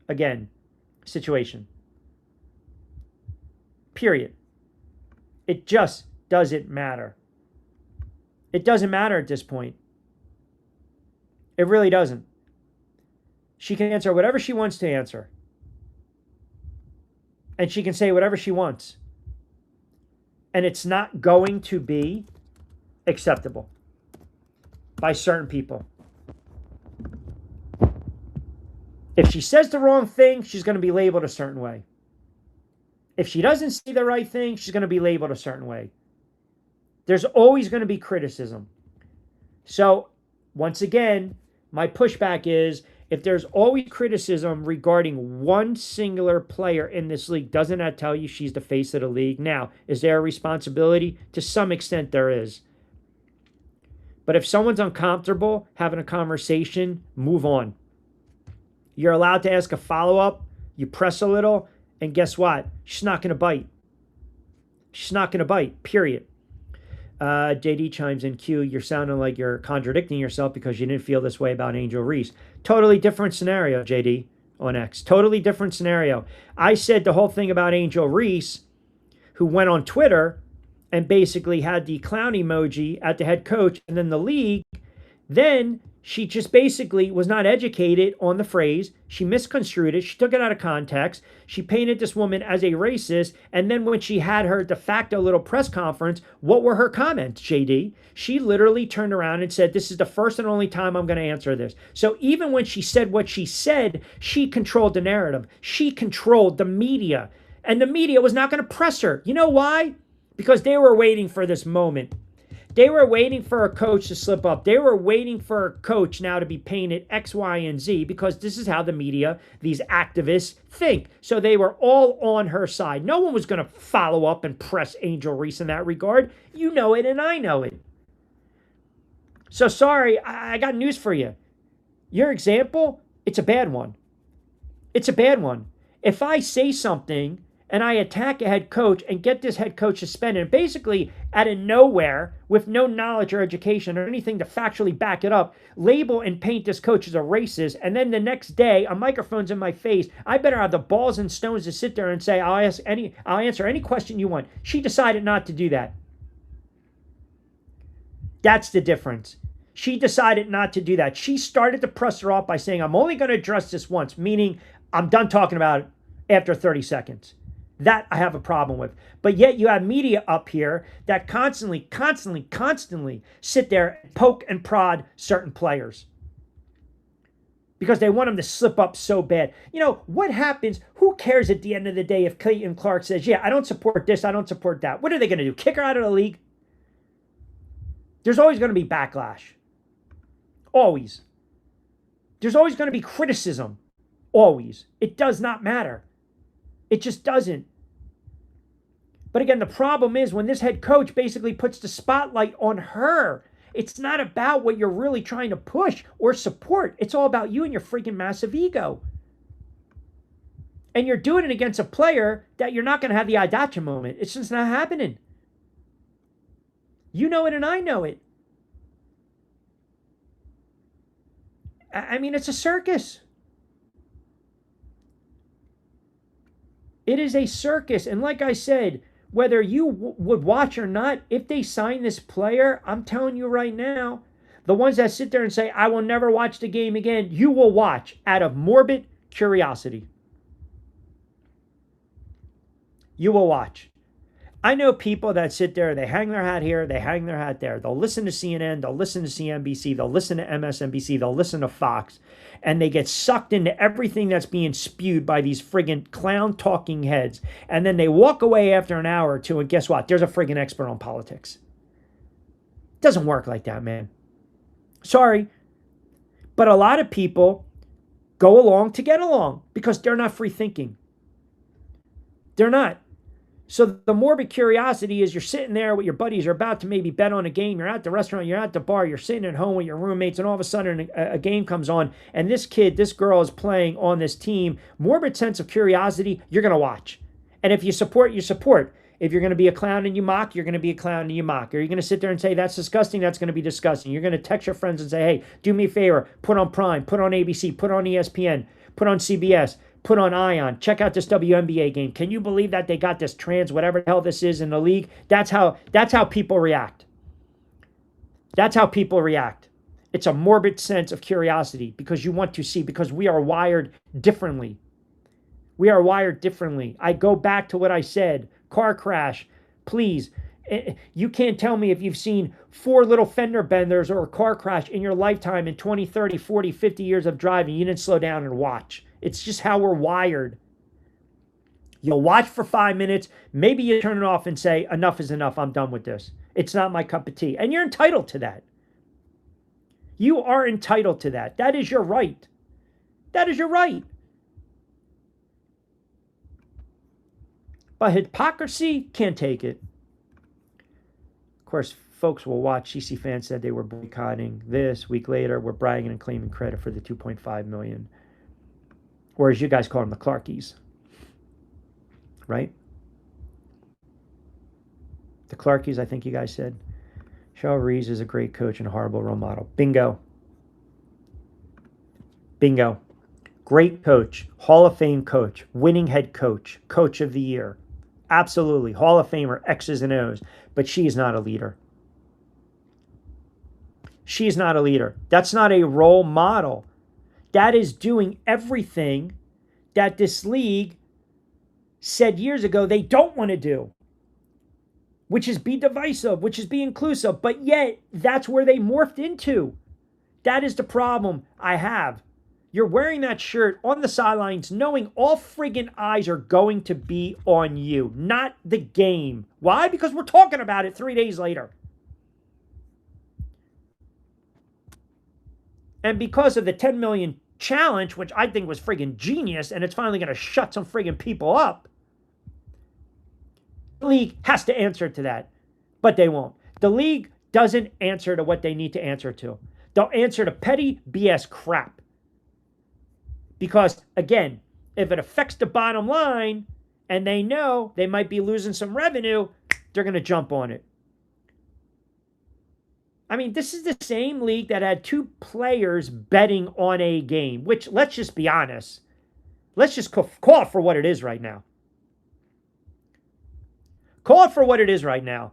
again, situation. Period. It just doesn't matter. It doesn't matter at this point. It really doesn't. She can answer whatever she wants to answer. And she can say whatever she wants. And it's not going to be acceptable by certain people. If she says the wrong thing, she's going to be labeled a certain way. If she doesn't say the right thing, she's going to be labeled a certain way. There's always going to be criticism. So, once again, my pushback is, if there's always criticism regarding one singular player in this league, doesn't that tell you she's the face of the league? Now, is there a responsibility? To some extent, there is. But if someone's uncomfortable having a conversation, move on. You're allowed to ask a follow-up. You press a little, and guess what? She's not going to bite. She's not going to bite, period. JD chimes in, Q, you're sounding like you're contradicting yourself because you didn't feel this way about Angel Reese. Totally different scenario, JD, on X. Totally different scenario. I said the whole thing about Angel Reese, who went on Twitter and basically had the clown emoji at the head coach and then the league. Then she just basically was not educated on the phrase. She misconstrued it. She took it out of context. She painted this woman as a racist. And then when she had her de facto little press conference, what were her comments, JD? She literally turned around and said, this is the first and only time I'm going to answer this. So even when she said what she said, she controlled the narrative. She controlled the media. And the media was not going to press her. You know why? Because they were waiting for this moment. They were waiting for a coach to slip up. They were waiting for a coach now to be painted X, Y, and Z because this is how the media, these activists, think. So they were all on her side. No one was going to follow up and press Angel Reese in that regard. You know it and I know it. So sorry, I got news for you. Your example, it's a bad one. It's a bad one. If I say something and I attack a head coach and get this head coach suspended, and basically out of nowhere, with no knowledge or education or anything to factually back it up, label and paint this coach as a racist, and then the next day, a microphone's in my face, I better have the balls and stones to sit there and say, I'll answer any question you want. She decided not to do that. That's the difference. She decided not to do that. She started to press her off by saying, I'm only going to address this once, meaning I'm done talking about it after 30 seconds. That I have a problem with. But yet you have media up here that constantly sit there and poke and prod certain players because they want them to slip up so bad. You know, what happens? Who cares at the end of the day if Caitlin Clark says, yeah, I don't support this, I don't support that. What are they going to do? Kick her out of the league? There's always going to be backlash. Always. There's always going to be criticism. Always. It does not matter. It just doesn't. But again, the problem is when this head coach basically puts the spotlight on her, it's not about what you're really trying to push or support. It's all about you and your freaking massive ego. And you're doing it against a player that you're not going to have the Idacha moment. It's just not happening. You know it and I know it. I mean, it's a circus. It is a circus. And like I said, whether you would watch or not, if they sign this player, I'm telling you right now, the ones that sit there and say, I will never watch the game again, you will watch out of morbid curiosity. You will watch. I know people that sit there, they hang their hat here, they hang their hat there. They'll listen to CNN, they'll listen to CNBC, they'll listen to MSNBC, they'll listen to Fox, and they get sucked into everything that's being spewed by these friggin' clown talking heads. And then they walk away after an hour or two, and guess what? There's a friggin' expert on politics. It doesn't work like that, man. Sorry. But a lot of people go along to get along because they're not free thinking. They're not. So the morbid curiosity is you're sitting there with your buddies, you're about to maybe bet on a game, you're at the restaurant, you're at the bar, you're sitting at home with your roommates, and all of a sudden a game comes on, and this kid, this girl is playing on this team. Morbid sense of curiosity, you're going to watch. And if you support, you support. If you're going to be a clown and you mock, you're going to be a clown and you mock. Or you're going to sit there and say, that's disgusting, that's going to be disgusting. You're going to text your friends and say, hey, do me a favor, put on Prime, put on ABC, put on ESPN, put on CBS, put on Ion, check out this WNBA game. Can you believe that they got this trans, whatever the hell this is in the league? That's how people react. That's how people react. It's a morbid sense of curiosity because you want to see, because we are wired differently. We are wired differently. I go back to what I said. Car crash, please. You can't tell me if you've seen 4 little fender benders or a car crash in your lifetime in 20, 30, 40, 50 years of driving. You didn't slow down and watch. It's just how we're wired. You'll watch for 5 minutes. Maybe you turn it off and say, enough is enough. I'm done with this. It's not my cup of tea. And you're entitled to that. You are entitled to that. That is your right. That is your right. But hypocrisy, can't take it. Of course, folks will watch. CC fans said they were boycotting this. Week later, we're bragging and claiming credit for the $2.5 million. Or as you guys call them, the Clarkies. Right? The Clarkies, I think you guys said. Cheryl Reeve is a great coach and a horrible role model. Bingo. Bingo. Great coach. Hall of Fame coach. Winning head coach. Coach of the year. Absolutely. Hall of Famer, X's and O's. But she is not a leader. She's not a leader. That's not a role model. That is doing everything that this league said years ago they don't want to do, which is be divisive, which is be inclusive. But yet, that's where they morphed into. That is the problem I have. You're wearing that shirt on the sidelines knowing all friggin' eyes are going to be on you, not the game. Why? Because we're talking about it 3 days later. And because of the 10 million challenge, which I think was friggin' genius, and it's finally going to shut some friggin' people up, the league has to answer to that, but they won't. The league doesn't answer to what they need to answer to. They'll answer to petty BS crap. Because, again, if it affects the bottom line and they know they might be losing some revenue, they're going to jump on it. I mean, this is the same league that had 2 players betting on a game, which, let's just be honest, let's just call it for what it is right now. Call it for what it is right now.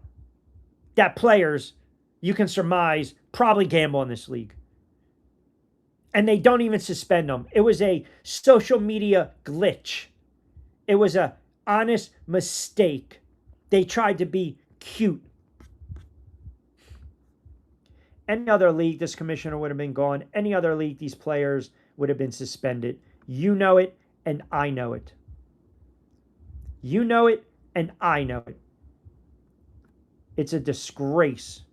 That players, you can surmise, probably gamble in this league. And they don't even suspend them. It was a social media glitch. It was an honest mistake. They tried to be cute. Any other league, this commissioner would have been gone. Any other league, these players would have been suspended. You know it, and I know it. You know it, and I know it. It's a disgrace.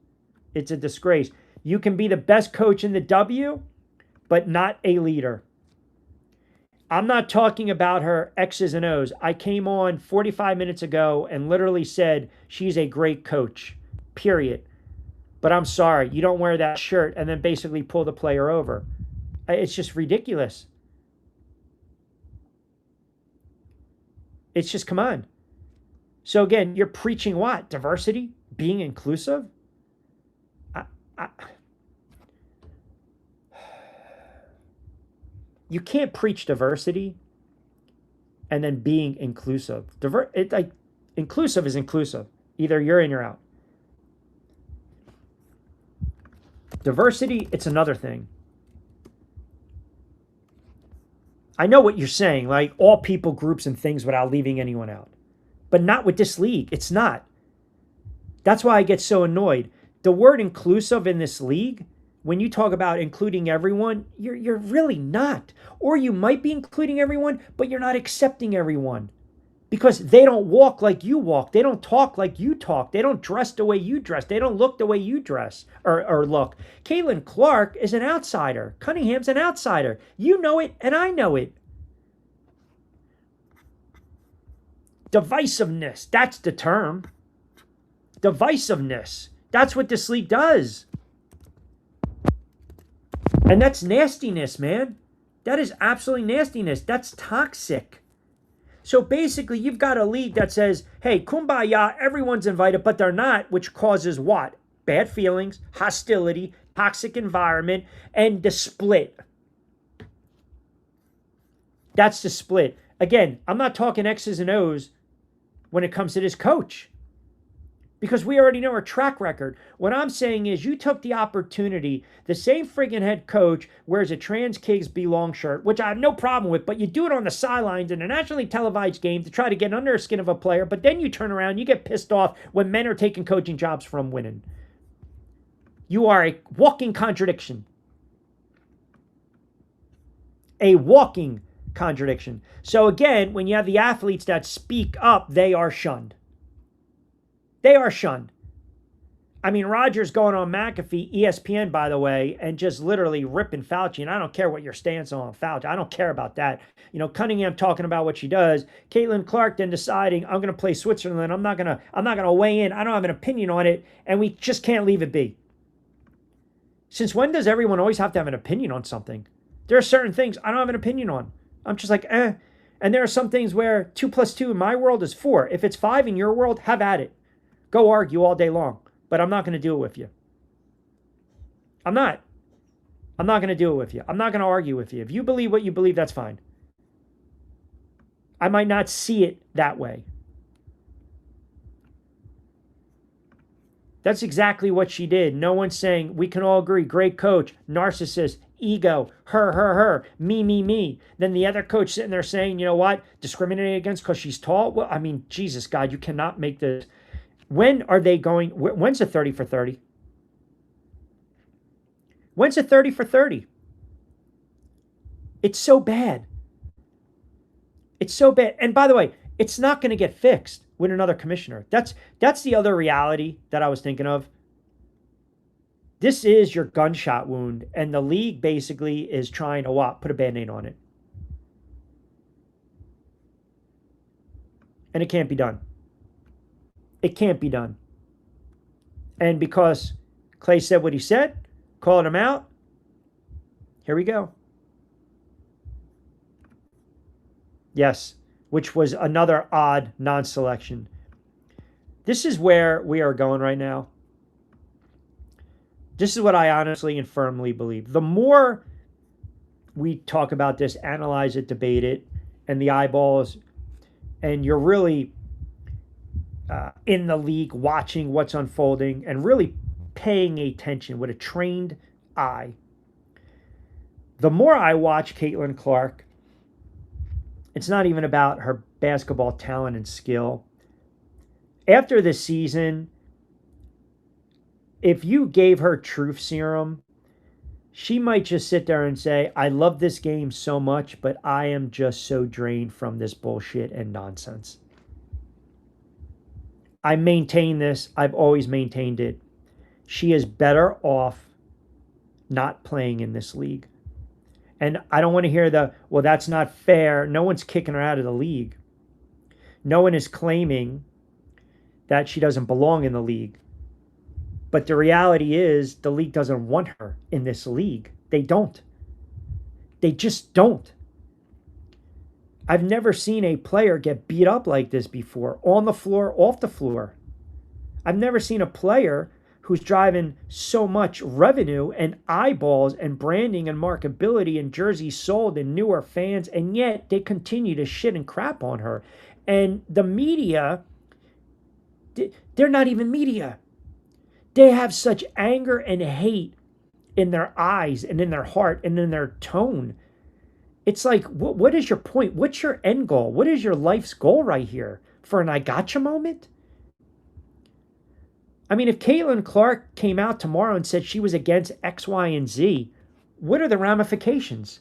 It's a disgrace. You can be the best coach in the W, but not a leader. I'm not talking about her X's and O's. I came on 45 minutes ago and literally said she's a great coach, period. But I'm sorry, you don't wear that shirt and then basically pull the player over. It's just ridiculous. It's just, come on. So again, you're preaching what? Diversity? Being inclusive? You can't preach diversity and then being inclusive. Inclusive is inclusive. Either you're in or out. Diversity, it's another thing. I know what you're saying, like all people, groups, and things without leaving anyone out. But not with this league. It's not. That's why I get so annoyed. The word inclusive in this league, when you talk about including everyone, you're really not. Or you might be including everyone, but you're not accepting everyone. Because they don't walk like you walk. They don't talk like you talk. They don't dress the way you dress. They don't look the way you dress or look. Caitlin Clark is an outsider. Cunningham's an outsider. You know it, and I know it. Divisiveness, that's the term. Divisiveness. That's what this league does. And that's nastiness, man. That is absolutely nastiness. That's toxic. So basically, you've got a league that says, hey, kumbaya, everyone's invited, but they're not, which causes what? Bad feelings, hostility, toxic environment, and the split. That's the split. Again, I'm not talking X's and O's when it comes to this coach, because we already know her track record. What I'm saying is you took the opportunity, the same friggin' head coach wears a trans kids belong shirt, which I have no problem with, but you do it on the sidelines in a nationally televised game to try to get under the skin of a player, but then you turn around, you get pissed off when men are taking coaching jobs from winning. You are a walking contradiction. A walking contradiction. So again, when you have the athletes that speak up, they are shunned. They are shunned. I mean, Rogers going on McAfee, ESPN, by the way, and just literally ripping Fauci. And I don't care what your stance on Fauci. I don't care about that. You know, Cunningham talking about what she does. Caitlin Clark then deciding, I'm going to play Switzerland. I'm not going to weigh in. I don't have an opinion on it. And we just can't leave it be. Since when does everyone always have to have an opinion on something? There are certain things I don't have an opinion on. I'm just like, eh. And there are some things where 2 plus 2 in my world is 4. If it's 5 in your world, have at it. Go argue all day long. But I'm not going to do it with you. I'm not. I'm not going to do it with you. I'm not going to argue with you. If you believe what you believe, that's fine. I might not see it that way. That's exactly what she did. No one's saying, we can all agree, great coach, narcissist, ego, her, me. Then the other coach sitting there saying, you know what, discriminating against because she's tall. Well, I mean, Jesus, God, you cannot make this. When are they going, when's a 30 for 30? When's a 30 for 30? It's so bad. It's so bad. And by the way, it's not going to get fixed with another commissioner. That's the other reality that I was thinking of. This is your gunshot wound, and the league basically is trying to what? Put a Band-Aid on it. And it can't be done. It can't be done. And because Clay said what he said, calling him out, here we go. Yes, which was another odd non-selection. This is where we are going right now. This is what I honestly and firmly believe. The more we talk about this, analyze it, debate it, and the eyeballs, and you're really in the league watching what's unfolding and really paying attention with a trained eye. The more I watch Caitlin Clark, it's not even about her basketball talent and skill. After this season, if you gave her truth serum, she might just sit there and say, I love this game so much, but I am just so drained from this bullshit and nonsense. I maintain this. I've always maintained it. She is better off not playing in this league. And I don't want to hear well, that's not fair. No one's kicking her out of the league. No one is claiming that she doesn't belong in the league. But the reality is the league doesn't want her in this league. They don't. They just don't. I've never seen a player get beat up like this before, on the floor, off the floor. I've never seen a player who's driving so much revenue and eyeballs and branding and marketability and jerseys sold and newer fans, and yet they continue to shit and crap on her. And the media, they're not even media. They have such anger and hate in their eyes and in their heart and in their tone. It's like, what is your point? What's your end goal? What is your life's goal right here? For an I gotcha moment? I mean, if Caitlin Clark came out tomorrow and said she was against X, Y, and Z, what are the ramifications?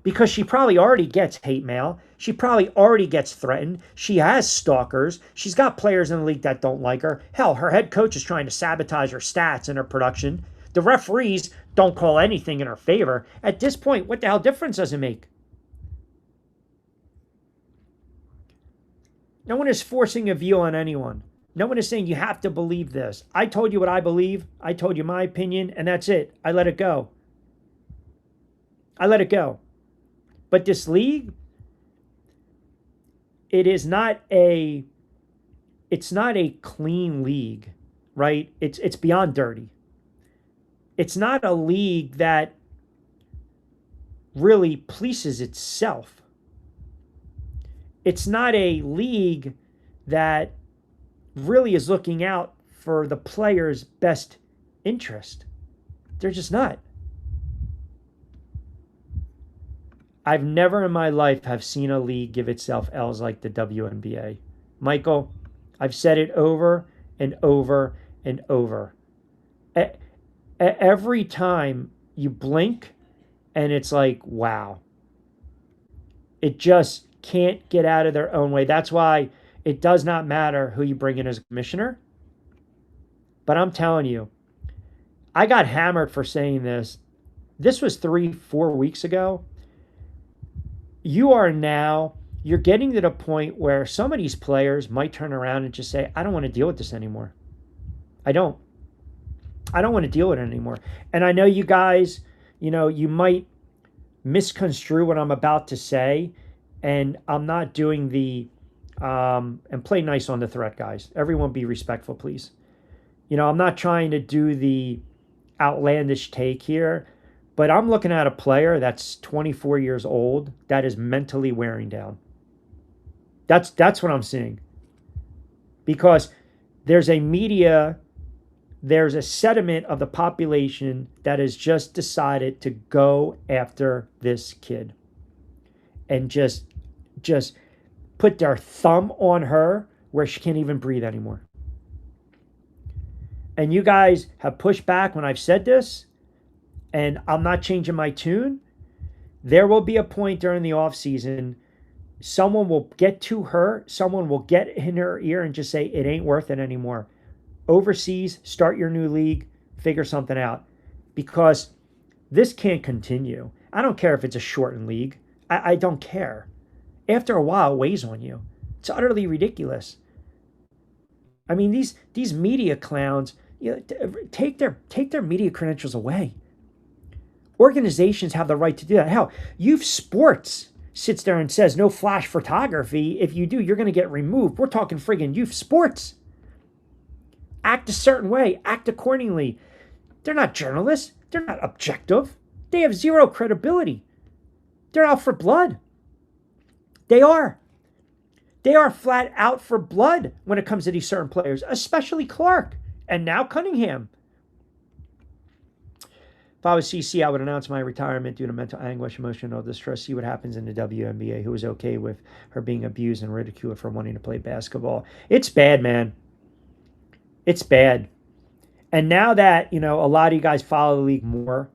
Because she probably already gets hate mail. She probably already gets threatened. She has stalkers. She's got players in the league that don't like her. Hell, her head coach is trying to sabotage her stats and her production. The referees don't call anything in her favor. At this point, what the hell difference does it make? No one is forcing a view on anyone. No one is saying you have to believe this. I told you what I believe. I told you my opinion, and that's it. I let it go. I let it go. But this league, it's not a clean league, right? It's beyond dirty. It's not a league that really pleases itself. It's not a league that really is looking out for the player's best interest. They're just not. I've never in my life have seen a league give itself L's like the WNBA. Michael, I've said it over and over and over. Every time you blink and it's like, wow. It just can't get out of their own way. That's why it does not matter who you bring in as a commissioner. But I'm telling you, I got hammered for saying this. This was 3-4 weeks ago. You're getting to the point where some of these players might turn around and just say, I don't want to deal with this anymore. I don't want to deal with it anymore. And I know you guys, you might misconstrue what I'm about to say, and I'm not doing the and play nice on the threat, guys. Everyone be respectful, please. I'm not trying to do the outlandish take here, but I'm looking at a player that's 24 years old that is mentally wearing down. That's what I'm seeing. Because there's a sediment of the population that has just decided to go after this kid and just put their thumb on her where she can't even breathe anymore. And you guys have pushed back when I've said this, and I'm not changing my tune. There will be a point during the off season, someone will get to her, someone will get in her ear and just say, it ain't worth it anymore. Overseas, start your new league, figure something out. Because this can't continue. I don't care if it's a shortened league. I don't care. After a while, it weighs on you. It's utterly ridiculous. I mean, these media clowns, take their media credentials away. Organizations have the right to do that. Hell, Youth Sports sits there and says no flash photography. If you do, you're going to get removed. We're talking friggin' Youth Sports. Act a certain way. Act accordingly. They're not journalists. They're not objective. They have zero credibility. They're out for blood. They are. They are flat out for blood when it comes to these certain players, especially Clark and now Cunningham. If I was CC, I would announce my retirement due to mental anguish, emotional distress. See what happens in the WNBA. Who was okay with her being abused and ridiculed for wanting to play basketball? It's bad, man. It's bad. And now that, a lot of you guys follow the league more,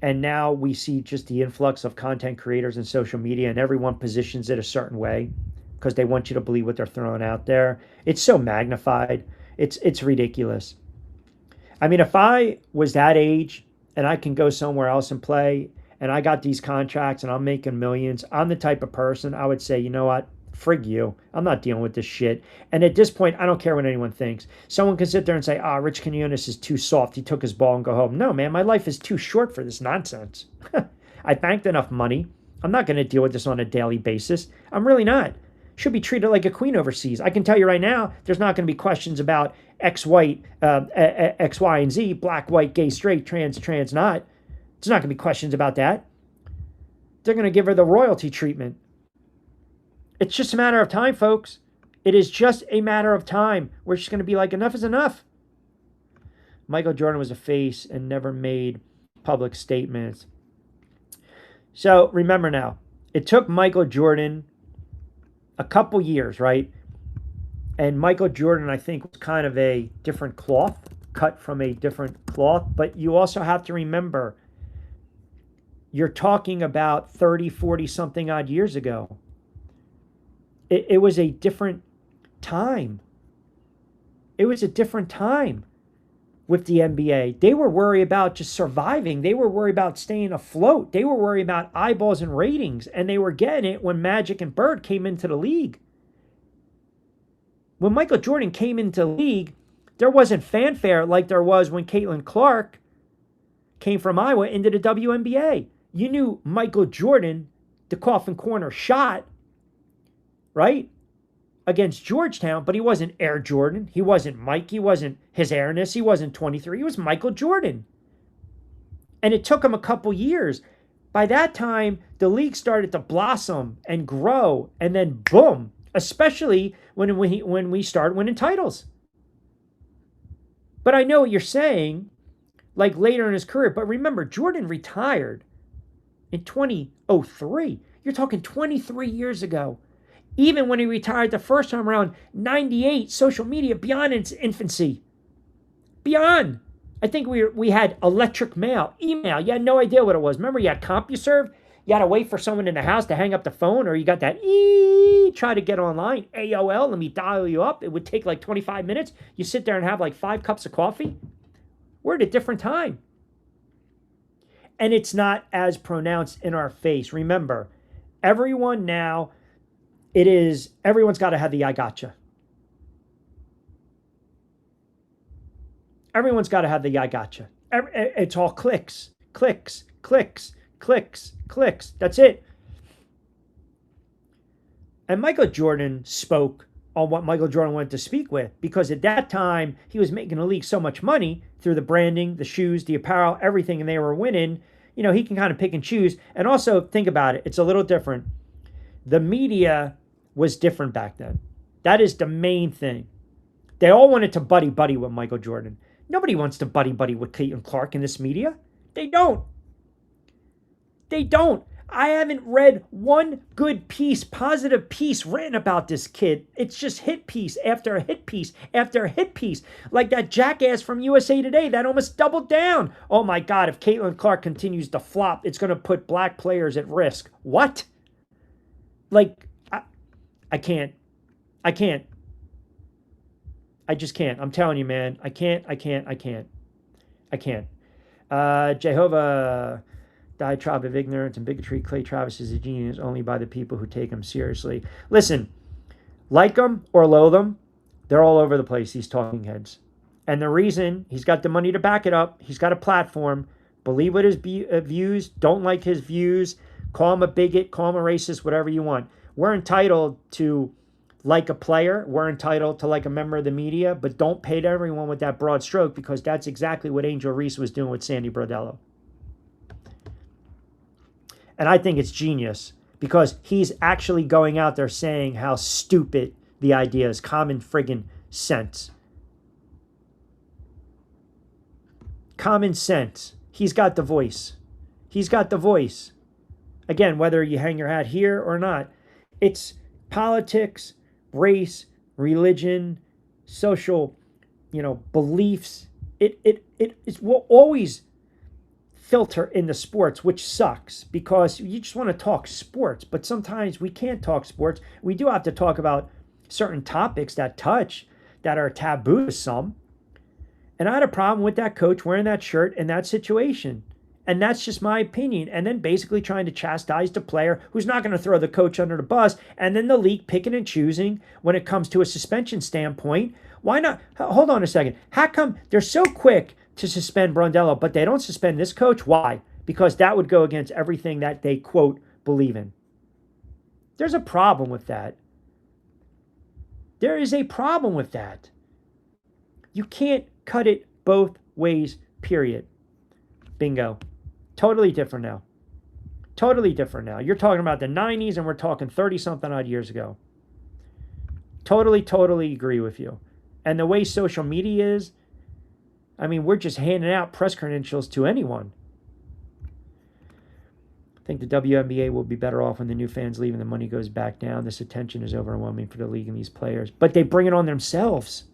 and now we see just the influx of content creators and social media, and everyone positions it a certain way because they want you to believe what they're throwing out there. It's so magnified. It's ridiculous. I mean, if I was that age and I can go somewhere else and play, and I got these contracts and I'm making millions, I'm the type of person I would say, you know what? Frig you. I'm not dealing with this shit. And at this point, I don't care what anyone thinks. Someone can sit there and say, Rich Quinones is too soft. He took his ball and go home. No, man, my life is too short for this nonsense. I banked enough money. I'm not going to deal with this on a daily basis. I'm really not. Should be treated like a queen overseas. I can tell you right now, there's not going to be questions about X, white, X, Y, and Z, black, white, gay, straight, trans, not. There's not going to be questions about that. They're going to give her the royalty treatment. It's just a matter of time, folks. It is just a matter of time. We're just going to be like, enough is enough. Michael Jordan was a face and never made public statements. So remember now, it took Michael Jordan a couple years, right? And Michael Jordan, I think, was kind of a different cloth, cut from a different cloth. But you also have to remember, you're talking about 30, 40 something odd years ago. It was a different time. It was a different time with the NBA. They were worried about just surviving. They were worried about staying afloat. They were worried about eyeballs and ratings, and they were getting it when Magic and Bird came into the league. When Michael Jordan came into the league, there wasn't fanfare like there was when Caitlin Clark came from Iowa into the WNBA. You knew Michael Jordan, the coffin corner shot, right, against Georgetown, but he wasn't Air Jordan. He wasn't Mike. He wasn't his airness. He wasn't 23. He was Michael Jordan. And it took him a couple years. By that time, the league started to blossom and grow, and then boom, especially when we started winning titles. But I know what you're saying, like later in his career. But remember, Jordan retired in 2003. You're talking 23 years ago. Even when he retired the first time around, 98, social media beyond its infancy. Beyond. I think we had electric mail, email. You had no idea what it was. Remember, you had CompuServe. You had to wait for someone in the house to hang up the phone, or you got that try to get online. AOL, let me dial you up. It would take like 25 minutes. You sit there and have like 5 cups of coffee. We're at a different time. And it's not as pronounced in our face. Remember, everyone now, everyone's got to have the I gotcha. Everyone's got to have the I gotcha. It's all clicks, clicks, clicks, clicks, clicks. That's it. And Michael Jordan spoke on what Michael Jordan wanted to speak with, because at that time he was making the league so much money through the branding, the shoes, the apparel, everything, and they were winning. You know, he can kind of pick and choose. And also think about it. It's a little different. The media was different back then. That is the main thing. They all wanted to buddy with Michael Jordan. Nobody wants to buddy with Caitlin Clark in this media. They don't. They don't. I haven't read one good piece, positive piece written about this kid. It's just hit piece after a hit piece after a hit piece. Like that jackass from USA Today that almost doubled down. Oh my God, if Caitlin Clark continues to flop, it's going to put black players at risk. What? Like, I can't. I just can't. I'm telling you, man. I can't. Jehovah, diatribe of ignorance and bigotry. Clay Travis is a genius only by the people who take him seriously. Listen, like them or loathe them, they're all over the place, these talking heads. And the reason, he's got the money to back it up. He's got a platform. Believe what his views. Don't like his views. Call him a bigot. Call him a racist. Whatever you want. We're entitled to like a player. We're entitled to like a member of the media. But don't paint everyone with that broad stroke, because that's exactly what Angel Reese was doing with Sandy Brodello. And I think it's genius, because he's actually going out there saying how stupid the idea is. Common friggin' sense. Common sense. He's got the voice. He's got the voice. Again, whether you hang your hat here or not, it's politics, race, religion, social, beliefs. It will always filter into sports, which sucks, because you just want to talk sports, but sometimes we can't talk sports. We do have to talk about certain topics that are taboo to some. And I had a problem with that coach wearing that shirt in that situation. And that's just my opinion. And then basically trying to chastise the player who's not going to throw the coach under the bus. And then the league picking and choosing when it comes to a suspension standpoint. Why not? Hold on a second. How come they're so quick to suspend Brondello, but they don't suspend this coach? Why? Because that would go against everything that they, quote, believe in. There's a problem with that. There is a problem with that. You can't cut it both ways, period. Bingo. Totally different now. Totally different now. You're talking about the 90s and we're talking 30-something odd years ago. Totally agree with you. And the way social media is, I mean, we're just handing out press credentials to anyone. I think the WNBA will be better off when the new fans leave and the money goes back down. This attention is overwhelming for the league and these players. But they bring it on themselves.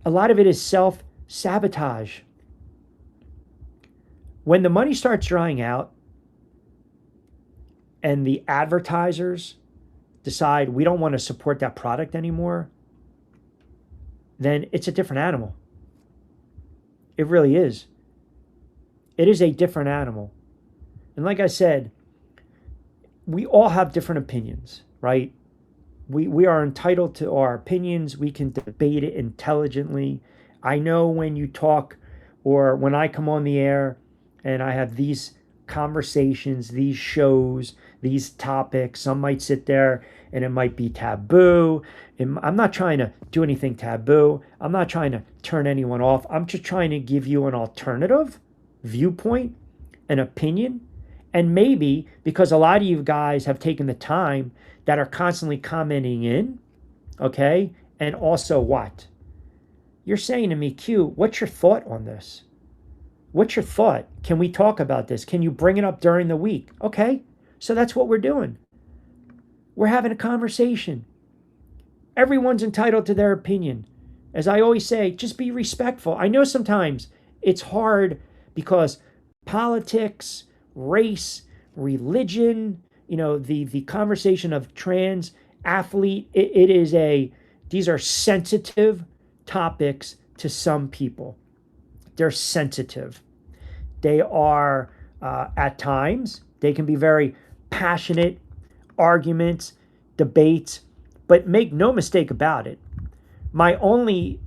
A lot of it is self-sabotage. When the money starts drying out and the advertisers decide we don't want to support that product anymore, then it's a different animal. It really is. It is a different animal. And like I said, we all have different opinions, right? We are entitled to our opinions. We can debate it intelligently. I know when you talk, or when I come on the air and I have these conversations, these shows, these topics, some might sit there and it might be taboo. And I'm not trying to do anything taboo. I'm not trying to turn anyone off. I'm just trying to give you an alternative viewpoint, an opinion. And maybe because a lot of you guys have taken the time that are constantly commenting in, okay? And also what? You're saying to me, Q, what's your thought on this? What's your thought? Can we talk about this? Can you bring it up during the week? Okay, so that's what we're doing. We're having a conversation. Everyone's entitled to their opinion. As I always say, just be respectful. I know sometimes it's hard because politics, race, religion, the conversation of trans athlete, these are sensitive topics to some people. They're sensitive. They are, at times, they can be very passionate arguments, debates, but make no mistake about it. My only,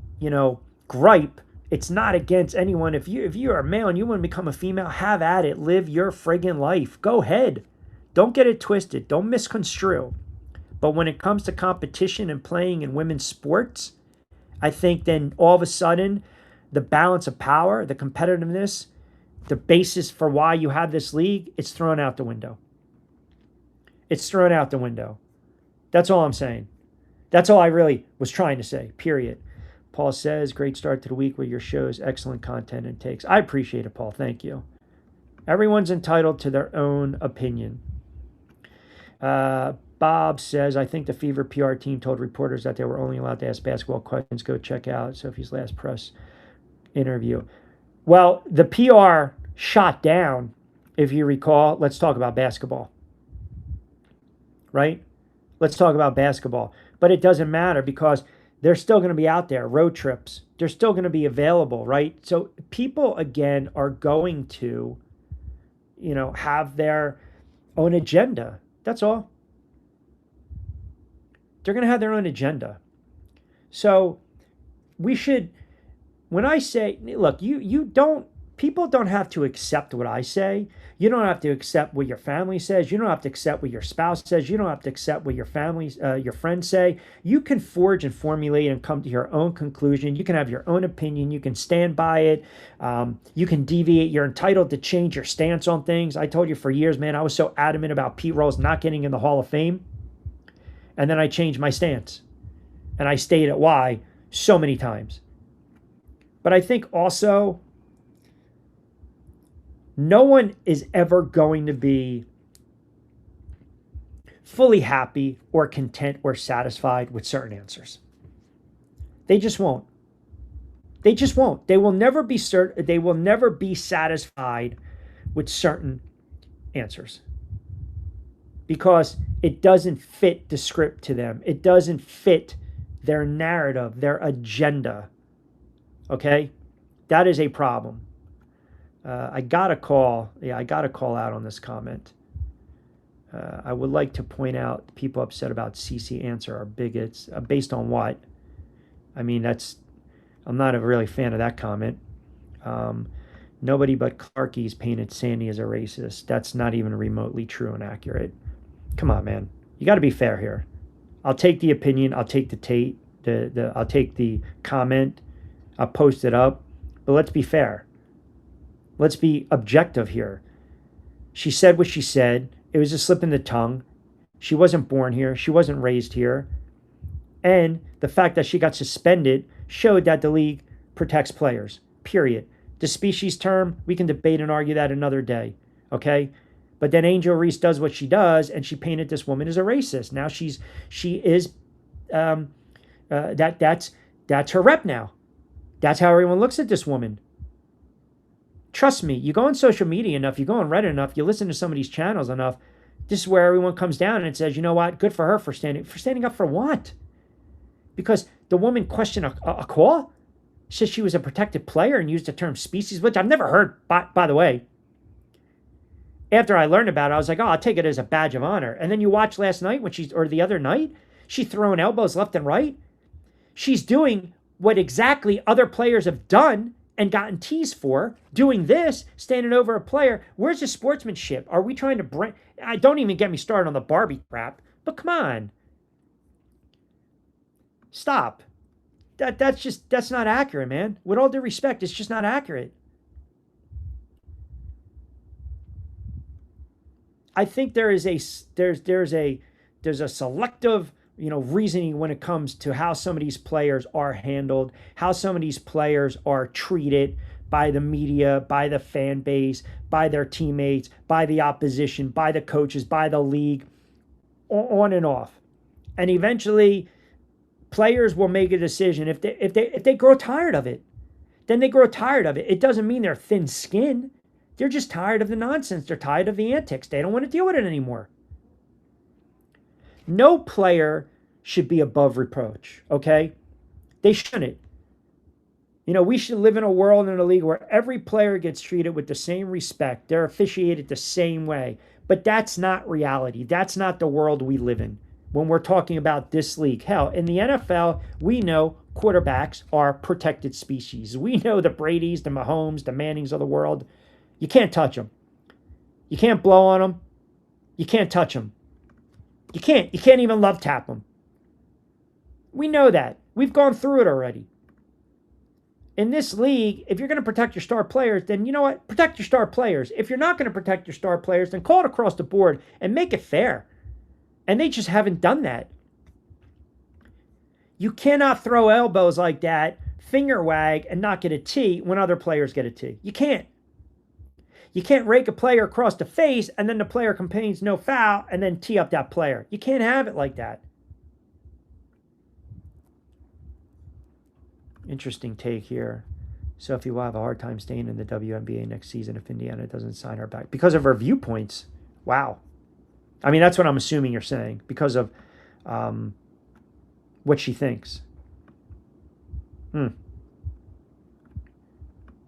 gripe It's not against anyone. If you are a male and you want to become a female, have at it. Live your friggin' life. Go ahead. Don't get it twisted. Don't misconstrue. But when it comes to competition and playing in women's sports, I think then all of a sudden the balance of power, the competitiveness, the basis for why you have this league, it's thrown out the window. It's thrown out the window. That's all I'm saying. That's all I really was trying to say, period. Paul says, great start to the week with your shows, excellent content and takes. I appreciate it, Paul. Thank you. Everyone's entitled to their own opinion. Bob says, I think the Fever PR team told reporters that they were only allowed to ask basketball questions. Go check out Sophie's last press interview. Well, the PR shot down, if you recall. Let's talk about basketball. Right? Let's talk about basketball. But it doesn't matter because they're still going to be out there, road trips. They're still going to be available, right? So people, again, are going to, have their own agenda. That's all. They're going to have their own agenda. So we should, when I say, look, people don't have to accept what I say. You don't have to accept what your family says. You don't have to accept what your spouse says. You don't have to accept what your friends say. You can forge and formulate and come to your own conclusion. You can have your own opinion. You can stand by it. You can deviate. You're entitled to change your stance on things. I told you for years, man, I was so adamant about Pete Rose not getting in the Hall of Fame. And then I changed my stance. And I stated why so many times. But I think also, no one is ever going to be fully happy or content or satisfied with certain answers. They just won't. They just won't. They will never be satisfied with certain answers because it doesn't fit the script to them. It doesn't fit their narrative, their agenda. Okay? That is a problem. I got a call out on this comment. I would like to point out people upset about CC answer are bigots. Based on what? I mean, I'm not a really fan of that comment. Nobody but Clarkies painted Sandy as a racist. That's not even remotely true and accurate. Come on, man. You got to be fair here. I'll take the opinion. I'll take I'll take the comment. I'll post it up. But let's be fair. Let's be objective here. She said what she said. It was a slip in the tongue. She wasn't born here. She wasn't raised here. And the fact that she got suspended showed that the league protects players, period. The species term, we can debate and argue that another day, okay? But then Angel Reese does what she does, and she painted this woman as a racist. Now that's her rep now. That's how everyone looks at this woman. Trust me, you go on social media enough, you go on Reddit enough, you listen to some of these channels enough, this is where everyone comes down and says, you know what, good for her for standing up for what? Because the woman questioned a call, said she was a protected player and used the term species, which I've never heard, by the way. After I learned about it, I was like, oh, I'll take it as a badge of honor. And then you watch last night or the other night, she's throwing elbows left and right. She's doing what exactly other players have done and gotten teased for, doing this, standing over a player. Where's the sportsmanship? Are we trying to don't even get me started on the Barbie crap, but come on. Stop. That's not accurate, man. With all due respect, it's just not accurate. I think there's a selective, reasoning when it comes to how some of these players are handled, how some of these players are treated by the media, by the fan base, by their teammates, by the opposition, by the coaches, by the league, on and off. And eventually, players will make a decision. If they grow tired of it, then they grow tired of it. It doesn't mean they're thin-skinned. They're just tired of the nonsense. They're tired of the antics. They don't want to deal with it anymore. No player should be above reproach, okay? They shouldn't. We should live in a world and in a league where every player gets treated with the same respect. They're officiated the same way. But that's not reality. That's not the world we live in when we're talking about this league. Hell, in the NFL, we know quarterbacks are protected species. We know the Bradys, the Mahomes, the Mannings of the world. You can't touch them. You can't blow on them. You can't touch them. You can't. You can't even love tap them. We know that. We've gone through it already. In this league, if you're going to protect your star players, then you know what? Protect your star players. If you're not going to protect your star players, then call it across the board and make it fair. And they just haven't done that. You cannot throw elbows like that, finger wag, and not get a T when other players get a T. You can't. You can't rake a player across the face and then the player complains no foul and then tee up that player. You can't have it like that. Interesting take here. Sophie will have a hard time staying in the WNBA next season if Indiana doesn't sign her back. Because of her viewpoints. Wow. I mean, that's what I'm assuming you're saying. Because of what she thinks.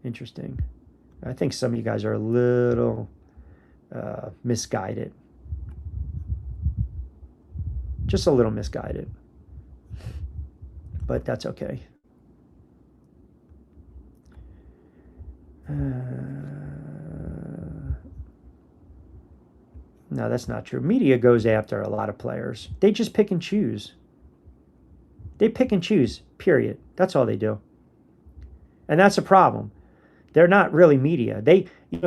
Interesting. I think some of you guys are a little misguided. Just a little misguided. But that's okay. No, that's not true. Media goes after a lot of players. They just pick and choose. They pick and choose, period. That's all they do. And that's a problem. They're not really media.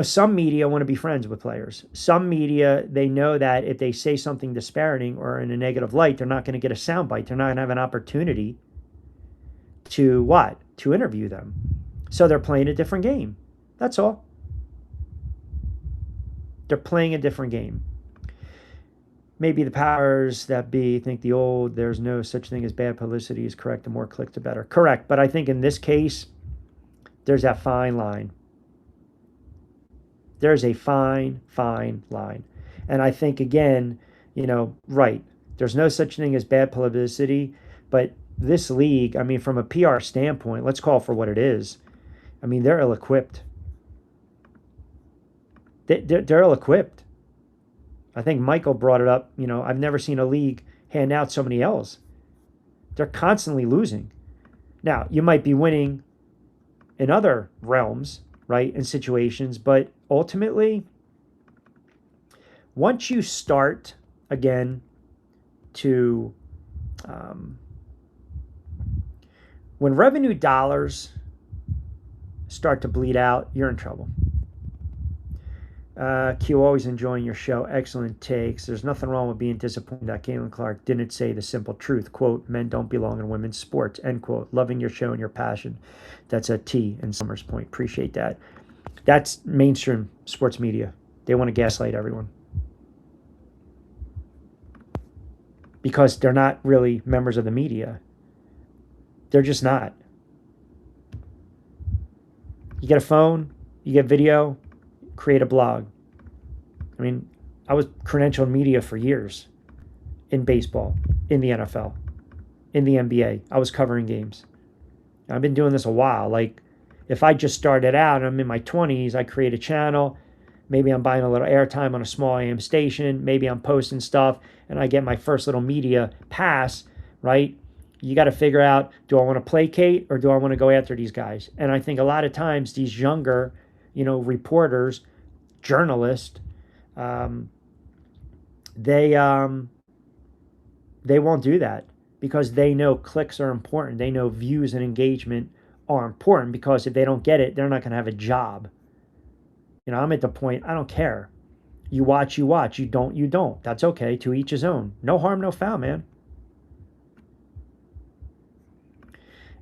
Some media want to be friends with players. Some media, they know that if they say something disparaging or in a negative light, they're not going to get a soundbite. They're not going to have an opportunity to what? To interview them. So they're playing a different game. That's all. They're playing a different game. Maybe the powers that be think the old, there's no such thing as bad publicity is correct. The more clicks, the better. Correct. But I think in this case, there's that fine line. There's a fine line. And I think, again, right. There's no such thing as bad publicity. But this league, I mean, from a PR standpoint, let's call it for what it is. I mean, they're ill-equipped. They're ill-equipped. I think Michael brought it up. I've never seen a league hand out so many L's. They're constantly losing. Now, you might be winning in other realms, right, in situations, but ultimately, once you start, again, to, when revenue dollars start to bleed out, you're in trouble. Q, always enjoying your show. Excellent takes. There's nothing wrong with being disappointed that Caitlin Clark didn't say the simple truth. Quote, men don't belong in women's sports. End quote. Loving your show and your passion. That's a T in Summers Point. Appreciate that. That's mainstream sports media. They want to gaslight everyone. Because they're not really members of the media. They're just not. You get a phone, you get video, create a blog. I mean, I was credentialed media for years in baseball, in the NFL, in the NBA. I was covering games. I've been doing this a while. Like, if I just started out and I'm in my 20s, I create a channel. Maybe I'm buying a little airtime on a small AM station. Maybe I'm posting stuff and I get my first little media pass, right? You got to figure out, do I want to placate or do I want to go after these guys? And I think a lot of times these younger, reporters, journalists, they won't do that because they know clicks are important. They know views and engagement are important because if they don't get it, they're not going to have a job. I'm at the point, I don't care. You watch, you watch. You don't, you don't. That's okay. To each his own. No harm, no foul, man.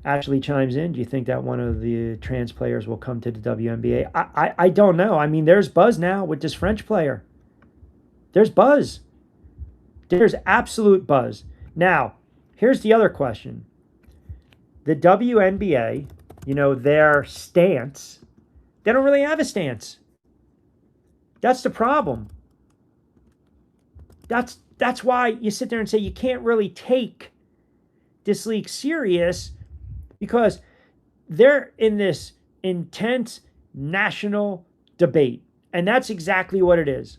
Ashley chimes in. Do you think that one of the trans players will come to the WNBA? I don't know. I mean, there's buzz now with this French player. There's buzz. There's absolute buzz. Now, here's the other question. The WNBA, their stance, they don't really have a stance. That's the problem. That's why you sit there and say you can't really take this league serious because they're in this intense national debate. And that's exactly what it is.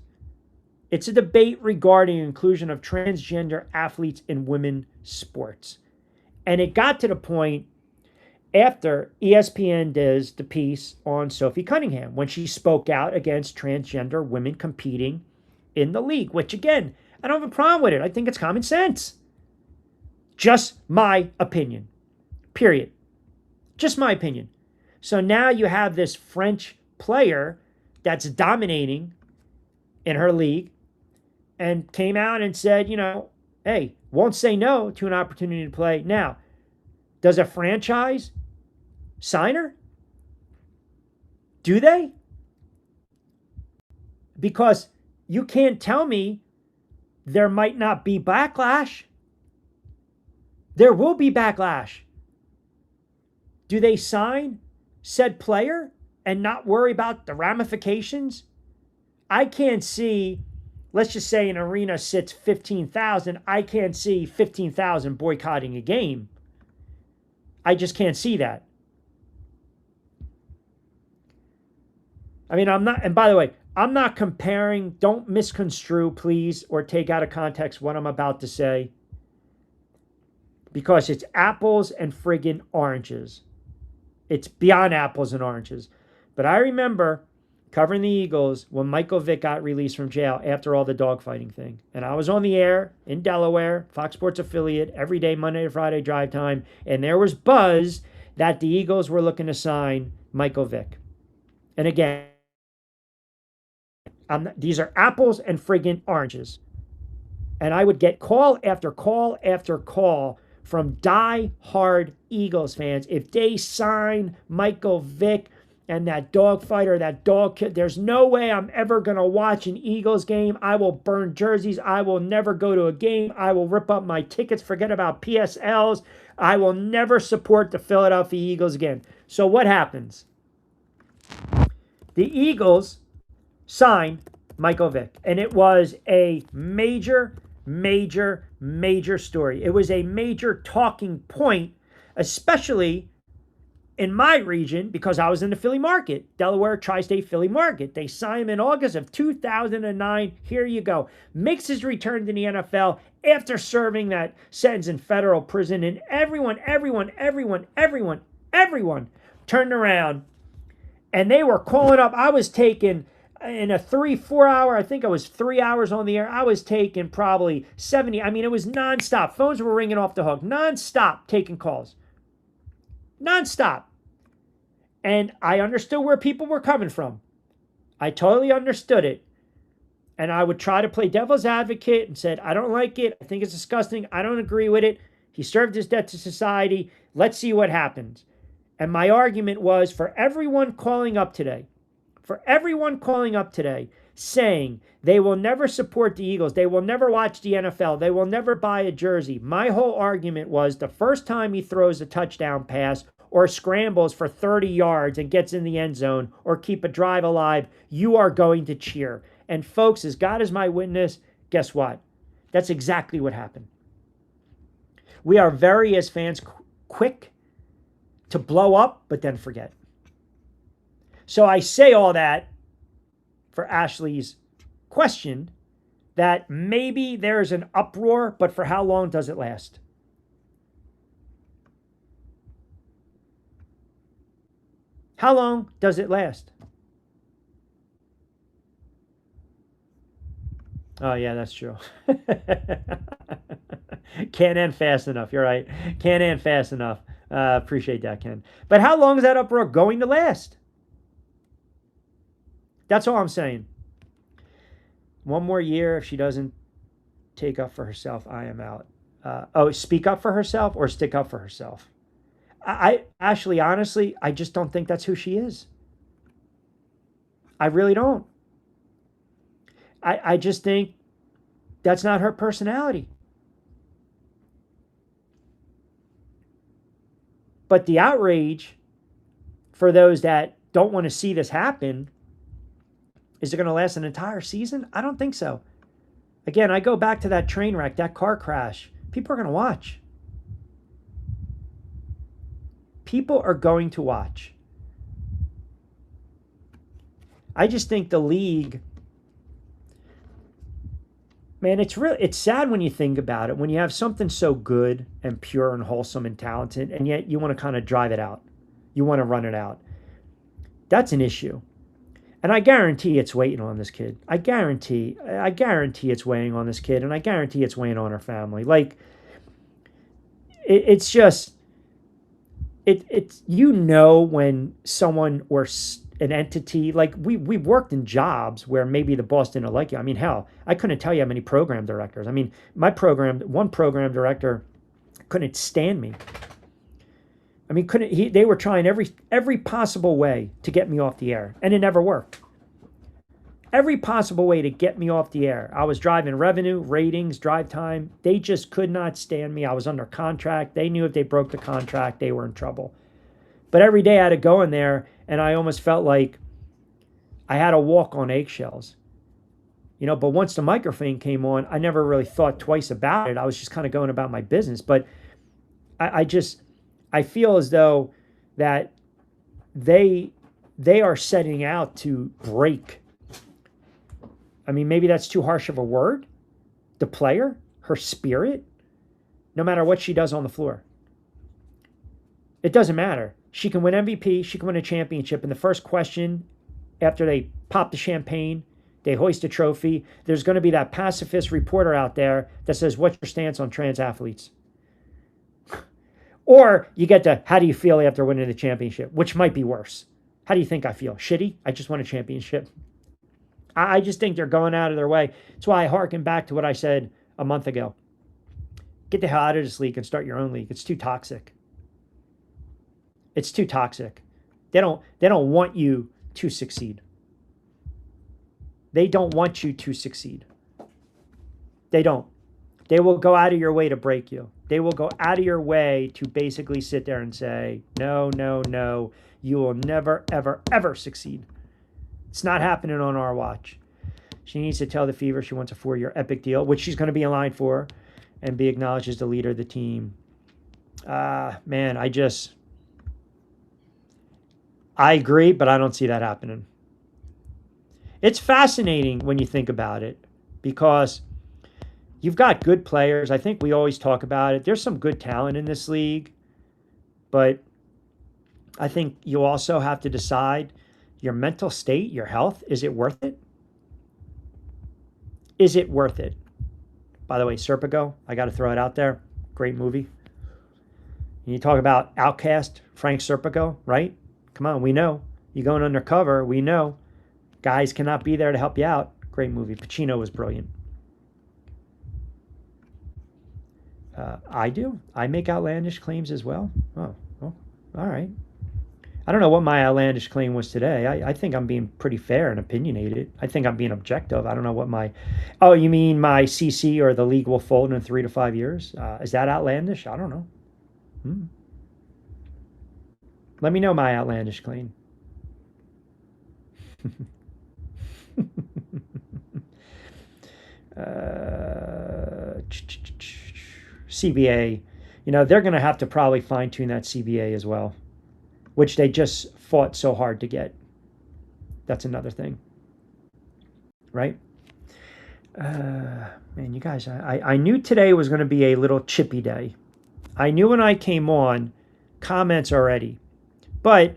It's a debate regarding inclusion of transgender athletes in women's sports. And it got to the point after ESPN does the piece on Sophie Cunningham when she spoke out against transgender women competing in the league, which again, I don't have a problem with it. I think it's common sense. Just my opinion. Period. Just my opinion. So now you have this French player that's dominating in her league and came out and said, hey, won't say no to an opportunity to play. Now, does a franchise sign her? Do they? Because you can't tell me there might not be backlash. There will be backlash. Do they sign said player and not worry about the ramifications? I can't see, let's just say an arena sits 15,000. I can't see 15,000 boycotting a game. I just can't see that. I mean, I'm not, and by the way, I'm not comparing, don't misconstrue, please, or take out of context what I'm about to say, because it's apples and friggin' oranges. It's beyond apples and oranges. But I remember covering the Eagles when Michael Vick got released from jail after all the dogfighting thing. And I was on the air in Delaware, Fox Sports affiliate, every day, Monday to Friday drive time. And there was buzz that the Eagles were looking to sign Michael Vick. And again, these are apples and friggin' oranges. And I would get call after call after call from die-hard Eagles fans. If they sign Michael Vick and that dog fighter, that dog kid, there's no way I'm ever going to watch an Eagles game. I will burn jerseys. I will never go to a game. I will rip up my tickets. Forget about PSLs. I will never support the Philadelphia Eagles again. So what happens? The Eagles signed Michael Vick, and it was a major story. It was a major talking point, especially in my region, because I was in the Philly market, Delaware, Tri-State Philly market. They signed him in August of 2009. Here you go. Makes his return to the NFL after serving that sentence in federal prison. And everyone turned around. And they were calling up. I was taking, in a 3-4 hour, I think I was 3 hours on the air. I was taking probably 70. I mean, it was nonstop. Phones were ringing off the hook. Nonstop taking calls. Nonstop. And I understood where people were coming from. I totally understood it. And I would try to play devil's advocate and said, I don't like it. I think it's disgusting. I don't agree with it. He served his debt to society. Let's see what happens. And my argument was, for everyone calling up today saying they will never support the Eagles, they will never watch the NFL, they will never buy a jersey, my whole argument was the first time he throws a touchdown pass or scrambles for 30 yards and gets in the end zone or keep a drive alive, you are going to cheer. And folks, as God is my witness, guess what? That's exactly what happened. We are very, as fans, quick to blow up, but then forget. So I say all that for Ashley's question, that maybe there's an uproar, but for how long does it last? How long does it last? Oh, yeah, that's true. Can't end fast enough. You're right. Can't end fast enough. Appreciate that, Ken. But how long is that uproar going to last? That's all I'm saying. One more year, if she doesn't take up for herself, I am out. Speak up for herself or stick up for herself? Ashley, honestly, I just don't think that's who she is. I really don't. I just think that's not her personality. But the outrage for those that don't want to see this happen, is it going to last an entire season? I don't think so. Again, I go back to that train wreck, that car crash. People are going to watch. People are going to watch. I just think the league, man, it's sad when you think about it. When you have something so good and pure and wholesome and talented, and yet you want to kind of drive it out. You want to run it out. That's an issue. And I guarantee it's waiting on this kid. I guarantee it's weighing on this kid, and I guarantee it's weighing on her family. Like, it's just, it's when someone or an entity, like we've worked in jobs where maybe the boss didn't like you. I mean, hell, I couldn't tell you how many program directors. I mean, one program director couldn't stand me. I mean, they were trying every possible way to get me off the air, and it never worked. Every possible way to get me off the air. I was driving revenue, ratings, drive time. They just could not stand me. I was under contract. They knew if they broke the contract, they were in trouble. But every day I had to go in there, and I almost felt like I had to walk on eggshells. But once the microphone came on, I never really thought twice about it. I was just kind of going about my business. But I feel as though that they are setting out to break. I mean, maybe that's too harsh of a word. The player, her spirit, no matter what she does on the floor. It doesn't matter. She can win MVP, she can win a championship. And the first question after they pop the champagne, they hoist a trophy, there's going to be that pacifist reporter out there that says, what's your stance on trans athletes? Or you get to, how do you feel after winning the championship? Which might be worse. How do you think I feel? Shitty? I just won a championship. I just think they're going out of their way. That's why I hearken back to what I said a month ago. Get the hell out of this league and start your own league. It's too toxic. It's too toxic. They don't want you to succeed. They don't want you to succeed. They don't. They will go out of your way to break you. They will go out of your way to basically sit there and say, no, no, no, you will never, ever, ever succeed. It's not happening on our watch. She needs to tell the Fever she wants a 4-year epic deal, which she's going to be in line for, and be acknowledged as the leader of the team. Man, I agree, but I don't see that happening. It's fascinating when you think about it, because you've got good players. I think we always talk about it. There's some good talent in this league, but I think you also have to decide your mental state, your health. Is it worth it? Is it worth it? By the way, Serpico, I got to throw it out there. Great movie. You talk about outcast Frank Serpico, right? Come on, we know. You're going undercover. We know. Guys cannot be there to help you out. Great movie. Pacino was brilliant. I do. I make outlandish claims as well. Oh, all right. I don't know what my outlandish claim was today. I think I'm being pretty fair and opinionated. I think I'm being objective. I don't know what my... Oh, you mean my CC or the league will fold in 3 to 5 years? Is that outlandish? I don't know. Let me know my outlandish claim. CBA, they're going to have to probably fine-tune that CBA as well, which they just fought so hard to get. That's another thing, right? Man, you guys, I knew today was going to be a little chippy day. I knew when I came on, comments already, but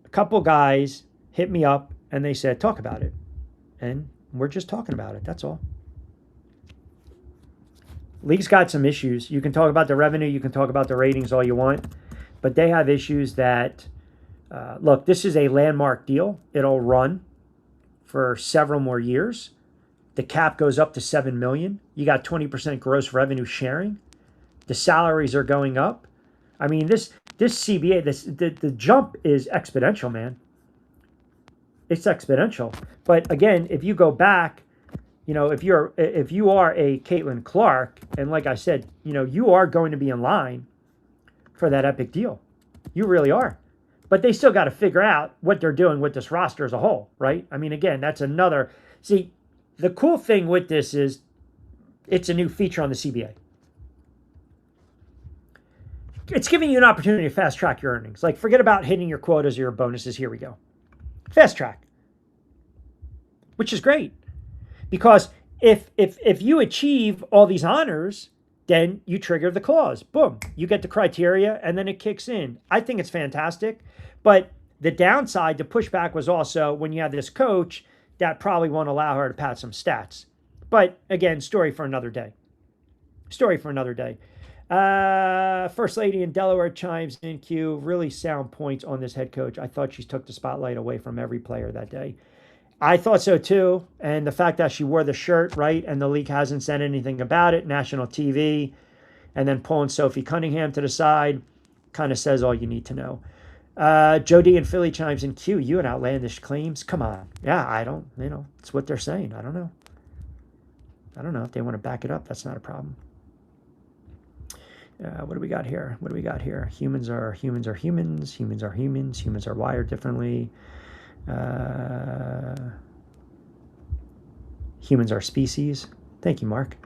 a couple guys hit me up and they said, talk about it. And we're just talking about it. That's all. League's got some issues. You can talk about the revenue. You can talk about the ratings all you want. But they have issues that, look, this is a landmark deal. It'll run for several more years. The cap goes up to $7 million. You got 20% gross revenue sharing. The salaries are going up. I mean, this CBA, the jump is exponential, man. It's exponential. But again, if you go back, if you are a Caitlin Clark, and like I said, you are going to be in line for that epic deal. You really are. But they still got to figure out what they're doing with this roster as a whole, right? I mean, again, that's another... See, the cool thing with this is it's a new feature on the CBA. It's giving you an opportunity to fast track your earnings. Like, forget about hitting your quotas or your bonuses. Here we go. Fast track. Which is great. Because if you achieve all these honors, then you trigger the clause. Boom, you get the criteria, and then it kicks in. I think it's fantastic, but the downside, the pushback was also when you have this coach that probably won't allow her to pad some stats. But again, story for another day. Story for another day. First Lady in Delaware chimes in. Q, really sound points on this head coach. I thought she took the spotlight away from every player that day. I thought so too. And the fact that she wore the shirt, right, and the league hasn't said anything about it, national TV, and then pulling Sophie Cunningham to the side, kind of says all you need to know. Jody in Philly chimes in. Q, you and outlandish claims? Come on. Yeah, I don't, it's what they're saying. I don't know. If they want to back it up, that's not a problem. What do we got here? Humans are humans. Humans are humans. Humans are wired differently. Humans are species. Thank you, Mark.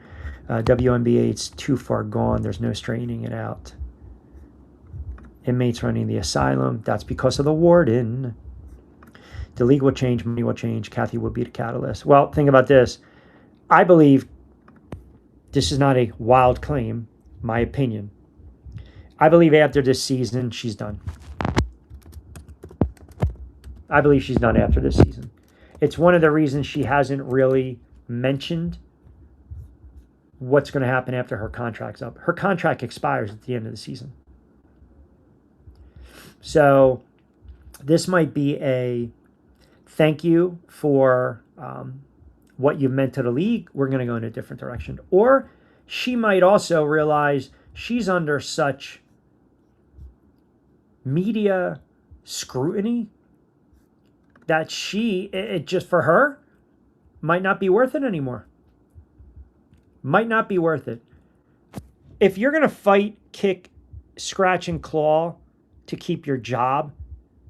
WNBA, it's too far gone. There's no straightening it out. Inmates running the asylum. That's because of the warden. The league will change. Money will change. Kathy will be the catalyst. Well, think about this. I believe this is not a wild claim. My opinion. I believe after this season, she's done. I believe she's done after this season. It's one of the reasons she hasn't really mentioned what's going to happen after her contract's up. Her contract expires at the end of the season. So this might be a thank you for what you've meant to the league. We're going to go in a different direction. Or she might also realize she's under such media scrutiny that it just for her might not be worth it anymore. Might not be worth it. If you're going to fight, kick, scratch, and claw to keep your job,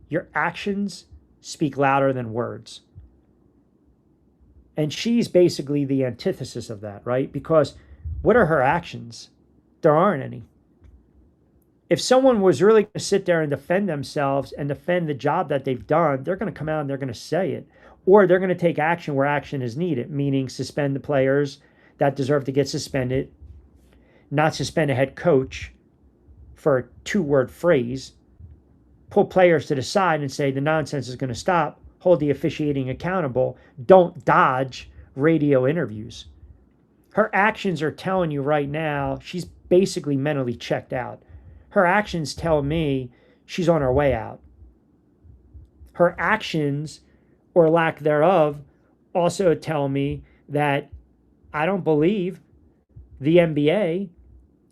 your actions speak louder than words. And she's basically the antithesis of that, right? Because what are her actions? There aren't any. If someone was really going to sit there and defend themselves and defend the job that they've done, they're going to come out and they're going to say it. Or they're going to take action where action is needed, meaning suspend the players that deserve to get suspended, not suspend a head coach for a two-word phrase, pull players to the side and say the nonsense is going to stop, hold the officiating accountable, don't dodge radio interviews. Her actions are telling you right now she's basically mentally checked out. Her actions tell me she's on her way out. Her actions, or lack thereof, also tell me that I don't believe the NBA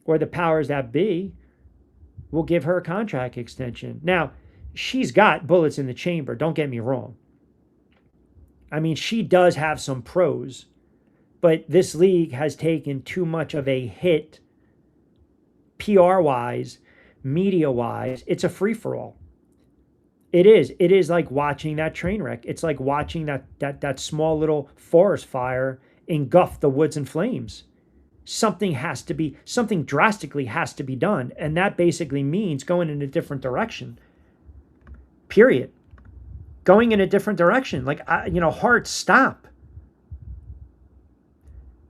or the powers that be will give her a contract extension. Now, she's got bullets in the chamber, don't get me wrong. I mean, she does have some pros, but this league has taken too much of a hit PR-wise, media-wise. It's a free-for-all. It is. It is like watching that train wreck. It's like watching that small little forest fire engulf the woods in flames. Something drastically has to be done. And that basically means going in a different direction. Period. Going in a different direction. Like, Hart, stop.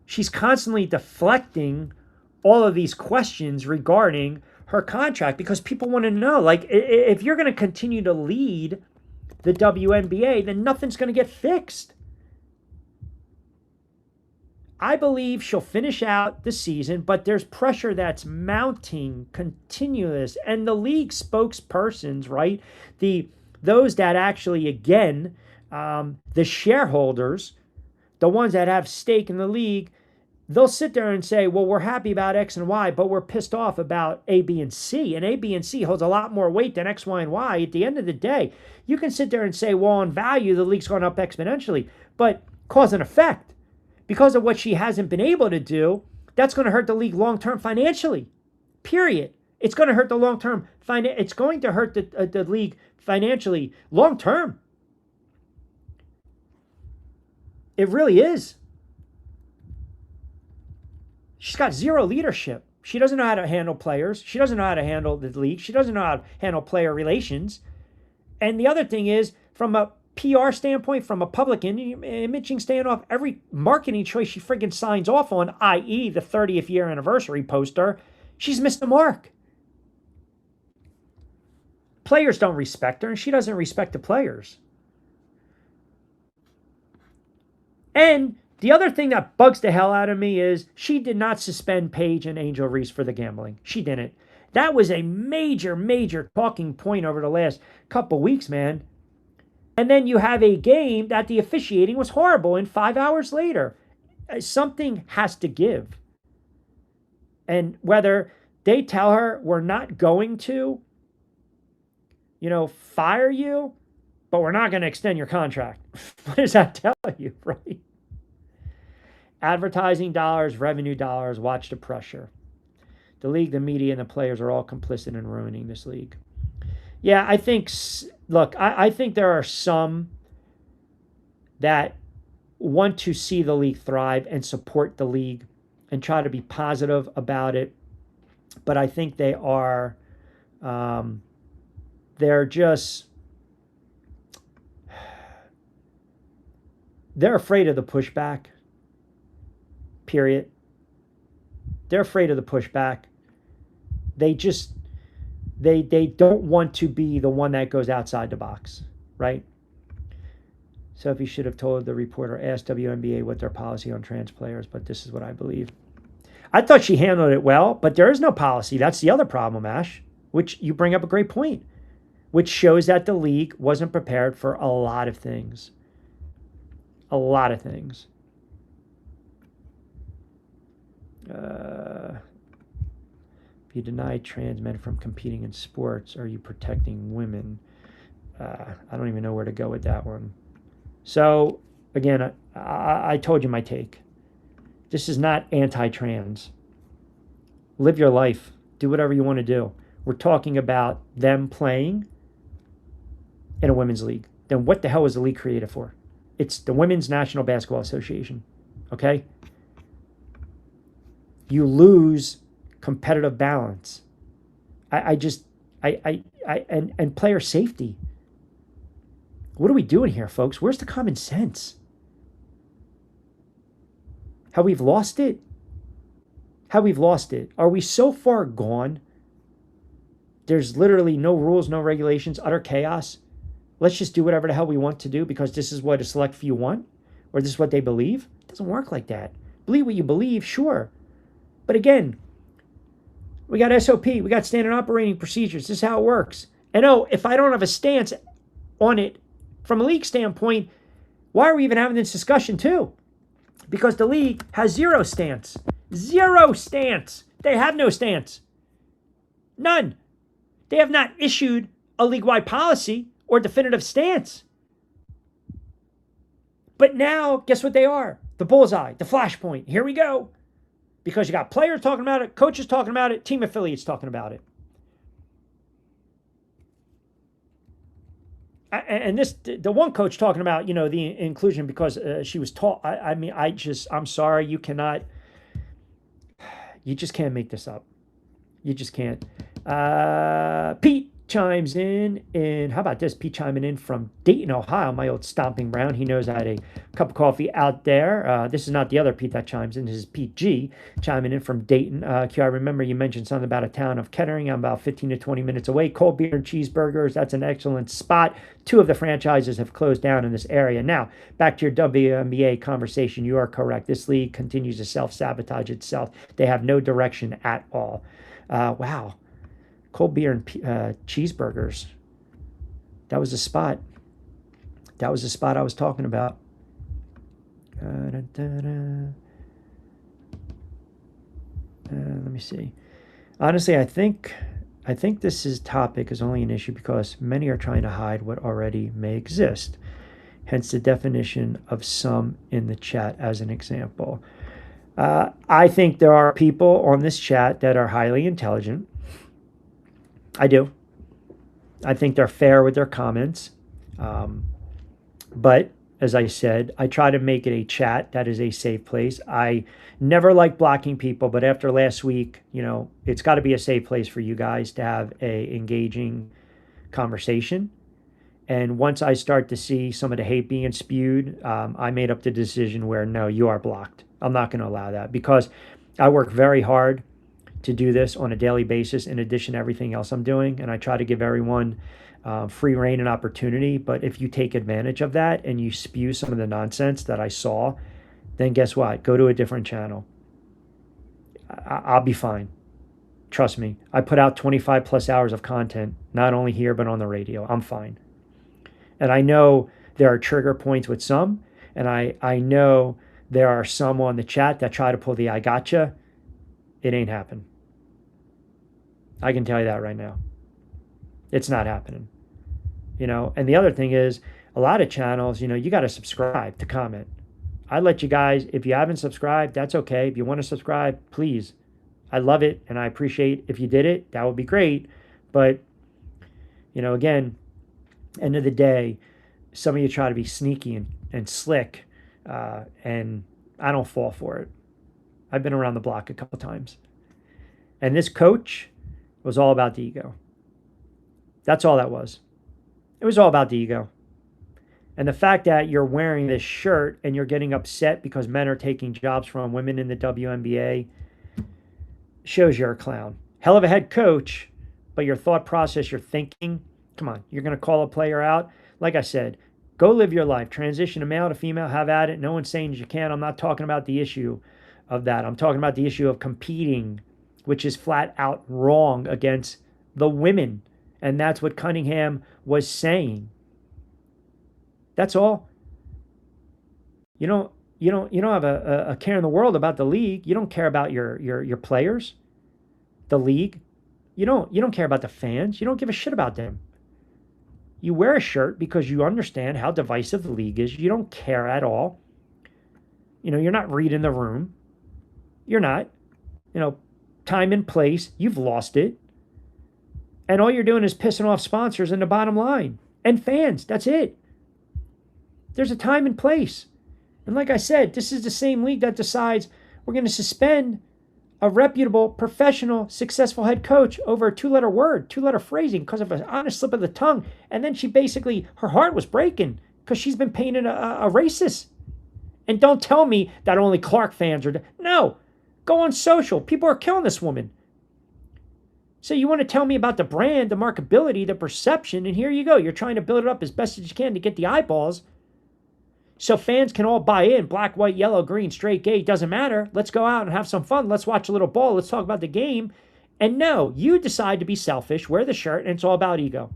She's constantly deflecting all of these questions regarding her contract because people want to know, like, if you're going to continue to lead the WNBA, then nothing's going to get fixed. I believe she'll finish out the season, but there's pressure that's mounting continuous. And the league spokespersons, right? Those that actually, again, the shareholders, the ones that have stake in the league, they'll sit there and say, well, we're happy about X and Y, but we're pissed off about A, B, and C. And A, B, and C holds a lot more weight than X, Y, and Y. At the end of the day, you can sit there and say, well, on value, the league's gone up exponentially. But cause and effect, because of what she hasn't been able to do, that's going to hurt the league long-term financially. Period. It's going to hurt the long-term. It's going to hurt the league financially long-term. It really is. She's got zero leadership. She doesn't know how to handle players. She doesn't know how to handle the league. She doesn't know how to handle player relations. And the other thing is, from a PR standpoint, from a public imaging standoff, every marketing choice she friggin' signs off on, i.e. the 30th year anniversary poster, she's missed the mark. Players don't respect her, and she doesn't respect the players. And the other thing that bugs the hell out of me is she did not suspend Paige and Angel Reese for the gambling. She didn't. That was a major, major talking point over the last couple weeks, man. And then you have a game that the officiating was horrible, and 5 hours later, something has to give. And whether they tell her we're not going to, fire you, but we're not going to extend your contract. What does that tell you, right? Advertising dollars, revenue dollars, watch the pressure. The league, the media, and the players are all complicit in ruining this league. Yeah, I think, I think there are some that want to see the league thrive and support the league and try to be positive about it. But I think they are, they're afraid of the pushback, period. They're afraid of the pushback. They don't want to be the one that goes outside the box, right? Sophie should have told the reporter, ask WNBA what their policy on trans players, but this is what I believe. I thought she handled it well, but there is no policy. That's the other problem, Ash, which you bring up a great point, which shows that the league wasn't prepared for a lot of things. A lot of things. If you deny trans men from competing in sports, are you protecting women? I don't even know where to go with that one. So, again, I told you my take. This is not anti-trans. Live your life. Do whatever you want to do. We're talking about them playing in a women's league. Then what the hell was the league created for? It's the Women's National Basketball Association. Okay? You lose competitive balance. And player safety. What are we doing here, folks? Where's the common sense? How we've lost it? How we've lost it? Are we so far gone? There's literally no rules, no regulations, utter chaos. Let's just do whatever the hell we want to do because this is what a select few want, or this is what they believe. It doesn't work like that. Believe what you believe, sure. But again, we got SOP, we got standard operating procedures. This is how it works. And if I don't have a stance on it from a league standpoint, why are we even having this discussion too? Because the league has zero stance. Zero stance. They have no stance. None. They have not issued a league-wide policy or definitive stance. But now, guess what they are? The bullseye, the flashpoint. Here we go. Because you got players talking about it, coaches talking about it, team affiliates talking about it. And the one coach talking about, the inclusion because she was taught. I'm sorry, you just can't make this up. You just can't. Pete chimes in, how about this? Pete chiming in from Dayton, Ohio, my old stomping ground. He knows I had a cup of coffee out there. This is not the other Pete that chimes in. This is Pete G chiming in from Dayton. Q, I remember you mentioned something about a town of Kettering. I'm about 15 to 20 minutes away. Cold beer and cheeseburgers. That's an excellent spot. 2 of the franchises have closed down in this area. Now, back to your WNBA conversation. You are correct. This league continues to self-sabotage itself. They have no direction at all. Wow. Cold beer and cheeseburgers. That was the spot. That was the spot I was talking about. Let me see. Honestly, I think this topic is only an issue because many are trying to hide what already may exist. Hence the definition of some in the chat as an example. I think there are people on this chat that are highly intelligent. I do. I think they're fair with their comments. But as I said, I try to make it a chat that is a safe place. I never like blocking people, but after last week, it's got to be a safe place for you guys to have a engaging conversation. And once I start to see some of the hate being spewed, I made up the decision where, no, you are blocked. I'm not going to allow that, because I work very hard to do this on a daily basis in addition to everything else I'm doing. And I try to give everyone free reign and opportunity. But if you take advantage of that and you spew some of the nonsense that I saw, then guess what? Go to a different channel. I'll be fine. Trust me. I put out 25 plus hours of content, not only here, but on the radio. I'm fine. And I know there are trigger points with some, and I know there are some on the chat that try to pull the I gotcha. It ain't happening. I can tell you that right now. It's not happening. And the other thing is, a lot of channels, you got to subscribe to comment. I let you guys, if you haven't subscribed, that's okay. If you want to subscribe, please. I love it, and I appreciate if you did it. That would be great. But, again, end of the day, some of you try to be sneaky and slick, and I don't fall for it. I've been around the block a couple times. And this coach was all about the ego. That's all that was. It was all about the ego. And the fact that you're wearing this shirt and you're getting upset because men are taking jobs from women in the WNBA shows you're a clown. Hell of a head coach, but your thought process, your thinking, come on, you're going to call a player out? Like I said, go live your life. Transition to male to female, have at it. No one's saying you can't. I'm not talking about the issue of that. I'm talking about the issue of competing, which is flat out wrong against the women. And that's what Cunningham was saying. That's all. You don't have a care in the world about the league. You don't care about your players, the league. You don't care about the fans. You don't give a shit about them. You wear a shirt because you understand how divisive the league is. You don't care at all. You're not reading the room. You're not. Time and place, you've lost it. And all you're doing is pissing off sponsors and the bottom line and fans. That's it. There's a time and place. And like I said, this is the same league that decides we're going to suspend a reputable, professional, successful head coach over a two-letter phrasing because of an honest slip of the tongue. And then she basically, her heart was breaking because she's been painted a racist. And don't tell me that only Clark fans are. No. Go on social. People are killing this woman. So you want to tell me about the brand, the markability, the perception, and here you go. You're trying to build it up as best as you can to get the eyeballs. So fans can all buy in. Black, white, yellow, green, straight, gay, doesn't matter. Let's go out and have some fun. Let's watch a little ball. Let's talk about the game. And no, you decide to be selfish, wear the shirt, and it's all about ego.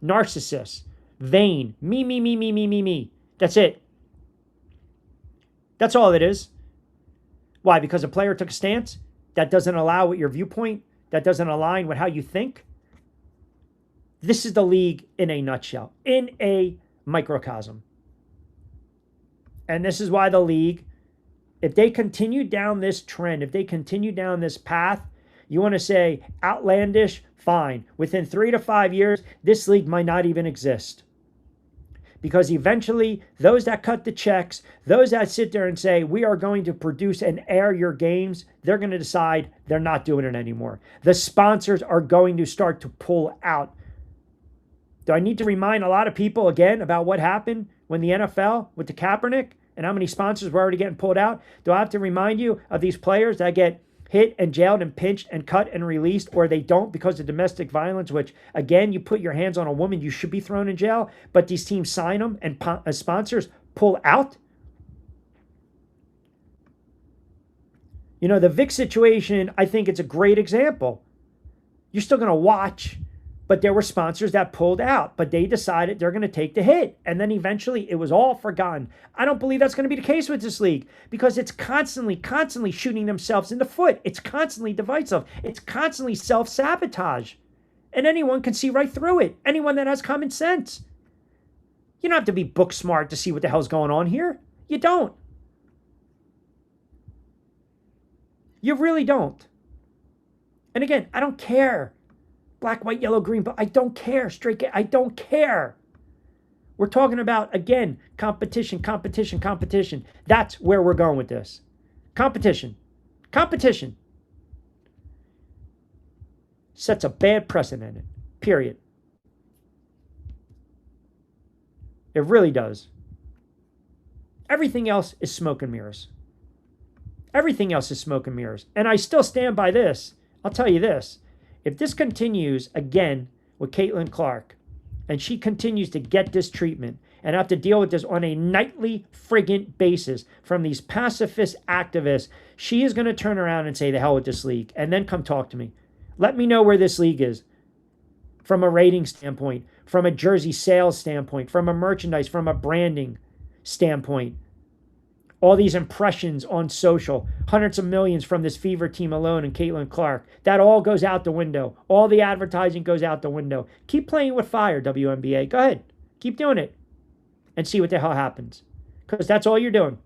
Narcissist, vain, me. That's it. That's all it is. Why? Because a player took a stance that doesn't allow with your viewpoint, that doesn't align with how you think. This is the league in a nutshell, in a microcosm. And this is why the league, if they continue down this trend, if they continue down this path, you want to say outlandish, fine. Within 3 to 5 years, this league might not even exist. Because eventually, those that cut the checks, those that sit there and say, we are going to produce and air your games, they're going to decide they're not doing it anymore. The sponsors are going to start to pull out. Do I need to remind a lot of people again about what happened when the NFL with the Kaepernick and how many sponsors were already getting pulled out? Do I have to remind you of these players that get hit and jailed and pinched and cut and released, or they don't because of domestic violence, which, again, you put your hands on a woman, you should be thrown in jail, but these teams sign them and sponsors pull out? The Vic situation, I think it's a great example. You're still going to watch, but there were sponsors that pulled out, but they decided they're going to take the hit. And then eventually it was all forgotten. I don't believe that's going to be the case with this league because it's constantly shooting themselves in the foot. It's constantly divisive. It's constantly self-sabotage. And anyone can see right through it. Anyone that has common sense. You don't have to be book smart to see what the hell's going on here. You don't. You really don't. And again, I don't care. Black, white, yellow, green, but I don't care. Straight gay, I don't care. We're talking about, again, competition. That's where we're going with this. Competition. Sets a bad precedent, period. It really does. Everything else is smoke and mirrors. Everything else is smoke and mirrors. And I still stand by this. I'll tell you this. If this continues again with Caitlin Clark, and she continues to get this treatment and have to deal with this on a nightly friggin' basis from these pacifist activists, she is going to turn around and say, the hell with this league, and then come talk to me. Let me know where this league is from a rating standpoint, from a jersey sales standpoint, from a merchandise, from a branding standpoint. All these impressions on social, hundreds of millions from this Fever team alone and Caitlin Clark. That all goes out the window. All the advertising goes out the window. Keep playing with fire, WNBA. Go ahead. Keep doing it. And see what the hell happens. Because that's all you're doing.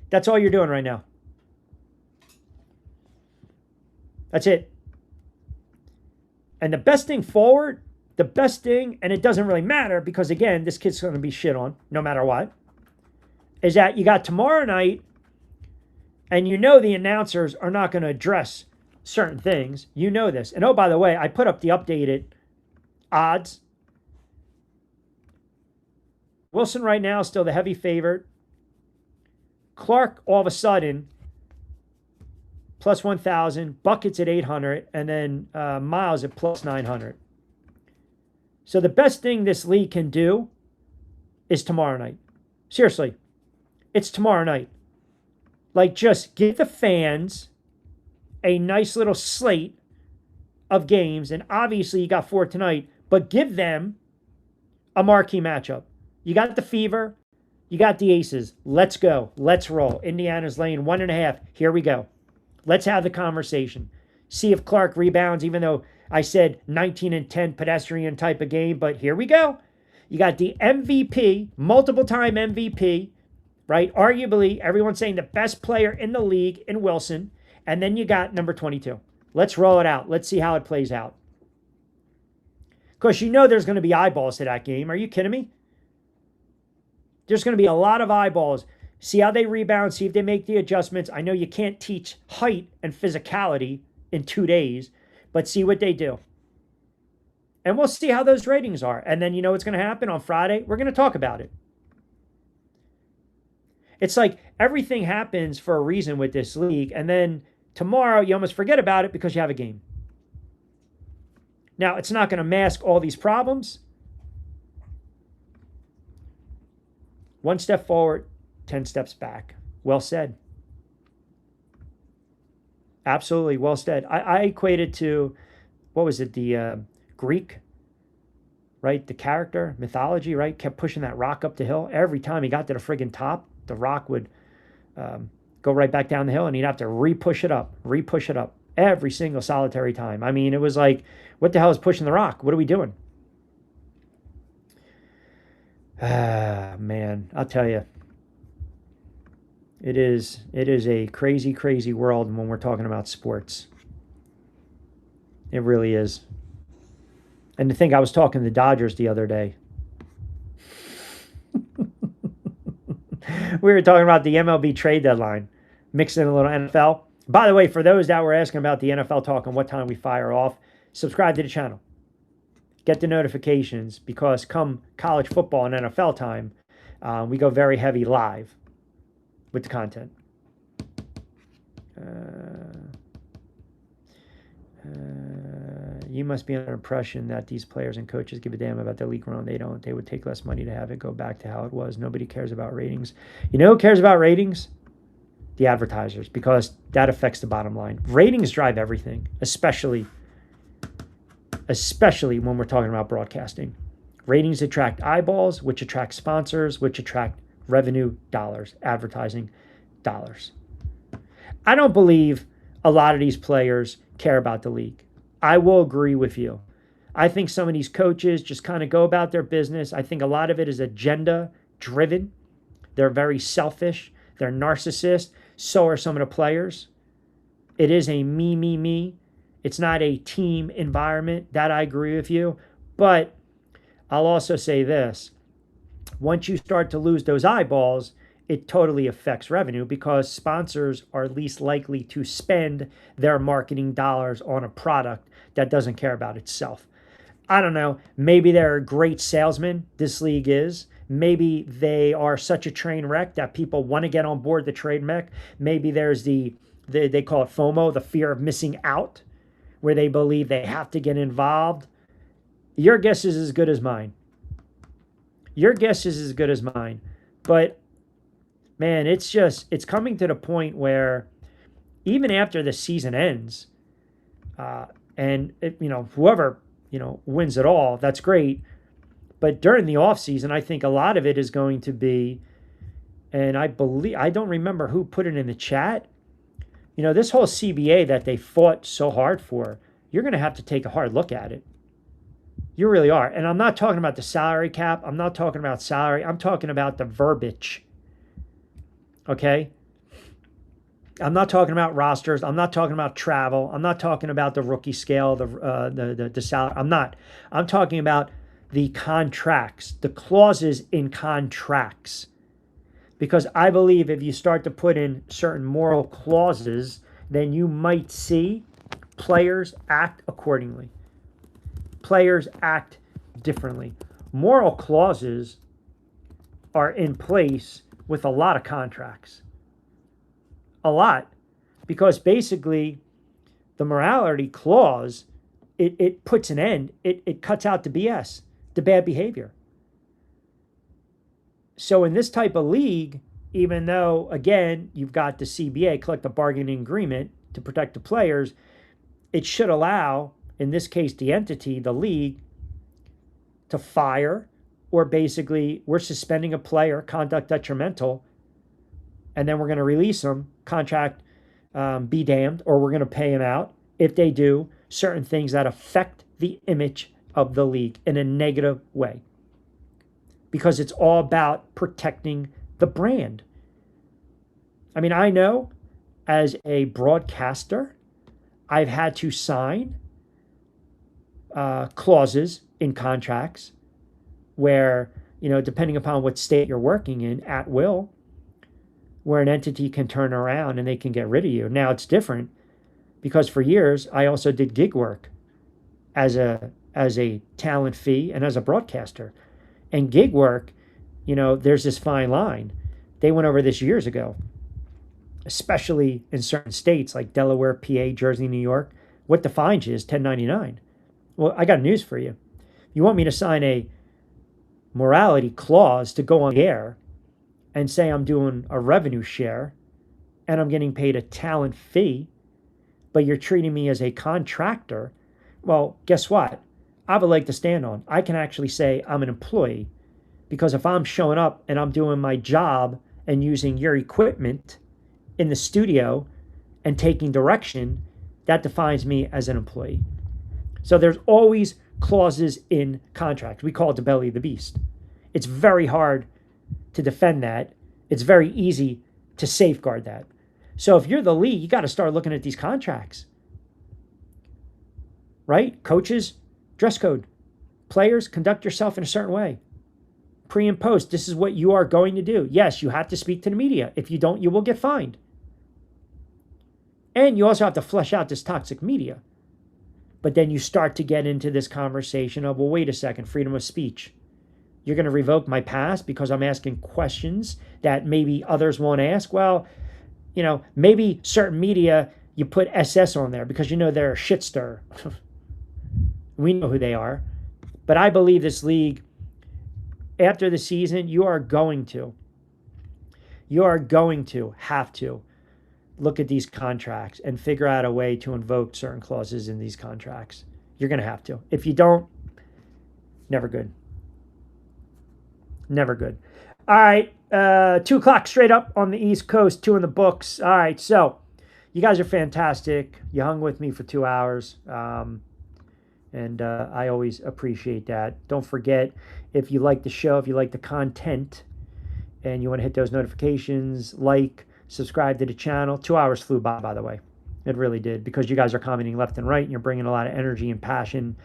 That's all you're doing right now. That's it. And the best thing forward, the best thing, and it doesn't really matter because, again, this kid's going to be shit on no matter what, is that you got tomorrow night, and you know the announcers are not going to address certain things. You know this. And oh, by the way, I put up the updated odds. Wilson right now is still the heavy favorite. Clark all of a sudden plus 1,000, Buckets at 800, and then Miles at plus 900. So the best thing this league can do is tomorrow night. Seriously, it's tomorrow night. Like, just give the fans a nice little slate of games, and obviously you got 4 tonight, but give them a marquee matchup. You got the Fever, you got the Aces. Let's go. Let's roll. Indiana's laying 1.5. Here we go. Let's have the conversation. See if Clark rebounds, even though I said 19-10 pedestrian type of game, but here we go. You got the MVP, multiple-time MVP, right? Arguably, everyone's saying the best player in the league in Wilson, and then you got number 22. Let's roll it out. Let's see how it plays out. Of course, you know there's going to be eyeballs to that game. Are you kidding me? There's going to be a lot of eyeballs. See how they rebound, see if they make the adjustments. I know you can't teach height and physicality in 2 days, but see what they do. And we'll see how those ratings are. And then you know what's going to happen on Friday? We're going to talk about it. It's like everything happens for a reason with this league. And then tomorrow you almost forget about it because you have a game. Now, it's not going to mask all these problems. 1 step forward, 10 steps back. Well said. Absolutely well said. I equate it to, what was it, the Greek, right? The character, mythology, right? Kept pushing that rock up the hill. Every time he got to the friggin' top, the rock would go right back down the hill, and he'd have to re-push it up every single solitary time. I mean, it was like, what the hell is pushing the rock? What are we doing? Ah, man, I'll tell you. It is a crazy, crazy world when we're talking about sports. It really is. And to think I was talking to the Dodgers the other day. We were talking about the MLB trade deadline, mixed in a little NFL. By the way, for those that were asking about the NFL talk and what time we fire off, subscribe to the channel. Get the notifications, because come college football and NFL time, we go very heavy live with the content. You must be under the impression that these players and coaches give a damn about their league run. They don't. They would take less money to have it go back to how it was. Nobody cares about ratings. You know who cares about ratings? The advertisers, because that affects the bottom line. Ratings drive everything, especially when we're talking about broadcasting. Ratings attract eyeballs, which attract sponsors, which attract revenue dollars, advertising dollars. I don't believe a lot of these players care about the league. I will agree with you. I think some of these coaches just kind of go about their business. I think a lot of it is agenda driven. They're very selfish. They're narcissists. So are some of the players. It is a me. It's not a team environment. That I agree with you. But I'll also say this. Once you start to lose those eyeballs, it totally affects revenue, because sponsors are least likely to spend their marketing dollars on a product that doesn't care about itself. I don't know. Maybe they're a great salesman. This league is. Maybe they are such a train wreck that people want to get on board the trade mech. Maybe there's they call it FOMO, the fear of missing out, where they believe they have to get involved. Your guess is as good as mine. Your guess is as good as mine. But man, it's coming to the point where even after the season ends, whoever wins it all, that's great. But during the offseason, I think a lot of it is going to be, and I don't remember who put it in the chat. This whole CBA that they fought so hard for, you're going to have to take a hard look at it. You really are. And I'm not talking about the salary cap. I'm not talking about salary. I'm talking about the verbiage. Okay? I'm not talking about rosters. I'm not talking about travel. I'm not talking about the rookie scale, the salary. I'm not. I'm talking about the contracts, the clauses in contracts. Because I believe if you start to put in certain moral clauses, then you might see players act accordingly. Players act differently. Moral clauses are in place with a lot of contracts. A lot. Because basically, the morality clause, it puts an end. It cuts out the BS, the bad behavior. So in this type of league, even though, again, you've got the CBA, collective bargaining agreement, to protect the players, it should allow, in this case, the entity, the league, to fire, or basically we're suspending a player, conduct detrimental, and then we're going to release them, contract be damned, or we're going to pay them out if they do certain things that affect the image of the league in a negative way. Because it's all about protecting the brand. I mean, I know as a broadcaster, I've had to sign clauses in contracts where, depending upon what state you're working in, at will, where an entity can turn around and they can get rid of you. Now it's different because for years I also did gig work as a talent fee and as a broadcaster. And gig work, there's this fine line. They went over this years ago, especially in certain states like Delaware, PA, Jersey, New York. What defines you is 1099. Well, I got news for you. You want me to sign a morality clause to go on the air and say I'm doing a revenue share and I'm getting paid a talent fee, but you're treating me as a contractor? Well, guess what? I have a leg to stand on. I can actually say I'm an employee, because if I'm showing up and I'm doing my job and using your equipment in the studio and taking direction, that defines me as an employee. So there's always clauses in contracts. We call it the belly of the beast. It's very hard to defend that. It's very easy to safeguard that. So if you're the league, you got to start looking at these contracts. Right? Coaches, dress code. Players, conduct yourself in a certain way. Pre and post, this is what you are going to do. Yes, you have to speak to the media. If you don't, you will get fined. And you also have to flesh out this toxic media. But then you start to get into this conversation of, well, wait a second, freedom of speech. You're going to revoke my pass because I'm asking questions that maybe others won't ask? Well, maybe certain media, you put SS on there because they're a shit stir. We know who they are. But I believe this league, after the season, you are going to have to look at these contracts and figure out a way to invoke certain clauses in these contracts. You're going to have to. If you don't, never good. Never good. All right. 2 o'clock straight up on the East Coast, 2 in the books. All right. So you guys are fantastic. You hung with me for 2 hours. And I always appreciate that. Don't forget, if you like the show, if you like the content, and you want to hit those notifications, subscribe to the channel. 2 hours flew by the way. It really did, because you guys are commenting left and right, and you're bringing a lot of energy and passion.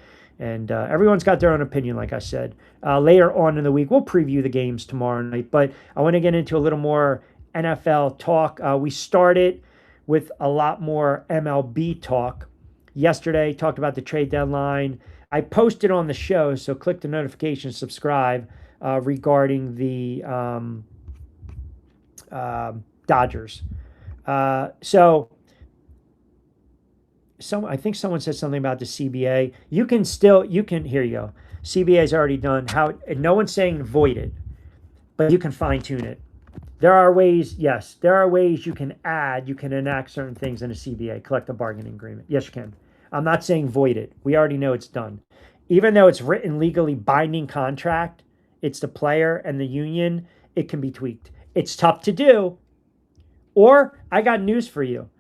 And everyone's got their own opinion, like I said. Later on in the week, we'll preview the games tomorrow night. But I want to get into a little more NFL talk. We started with a lot more MLB talk yesterday, talked about the trade deadline. I posted on the show, so click the notification, subscribe, regarding the Dodgers. So I think someone said something about the CBA. You can, here you go. CBA is already done. No one's saying void it, but you can fine tune it. There are ways, yes, there are ways you can enact certain things in a CBA, collective bargaining agreement. Yes, you can. I'm not saying void it. We already know it's done. Even though it's written legally binding contract, it's the player and the union, it can be tweaked. It's tough to do. Or I got news for you.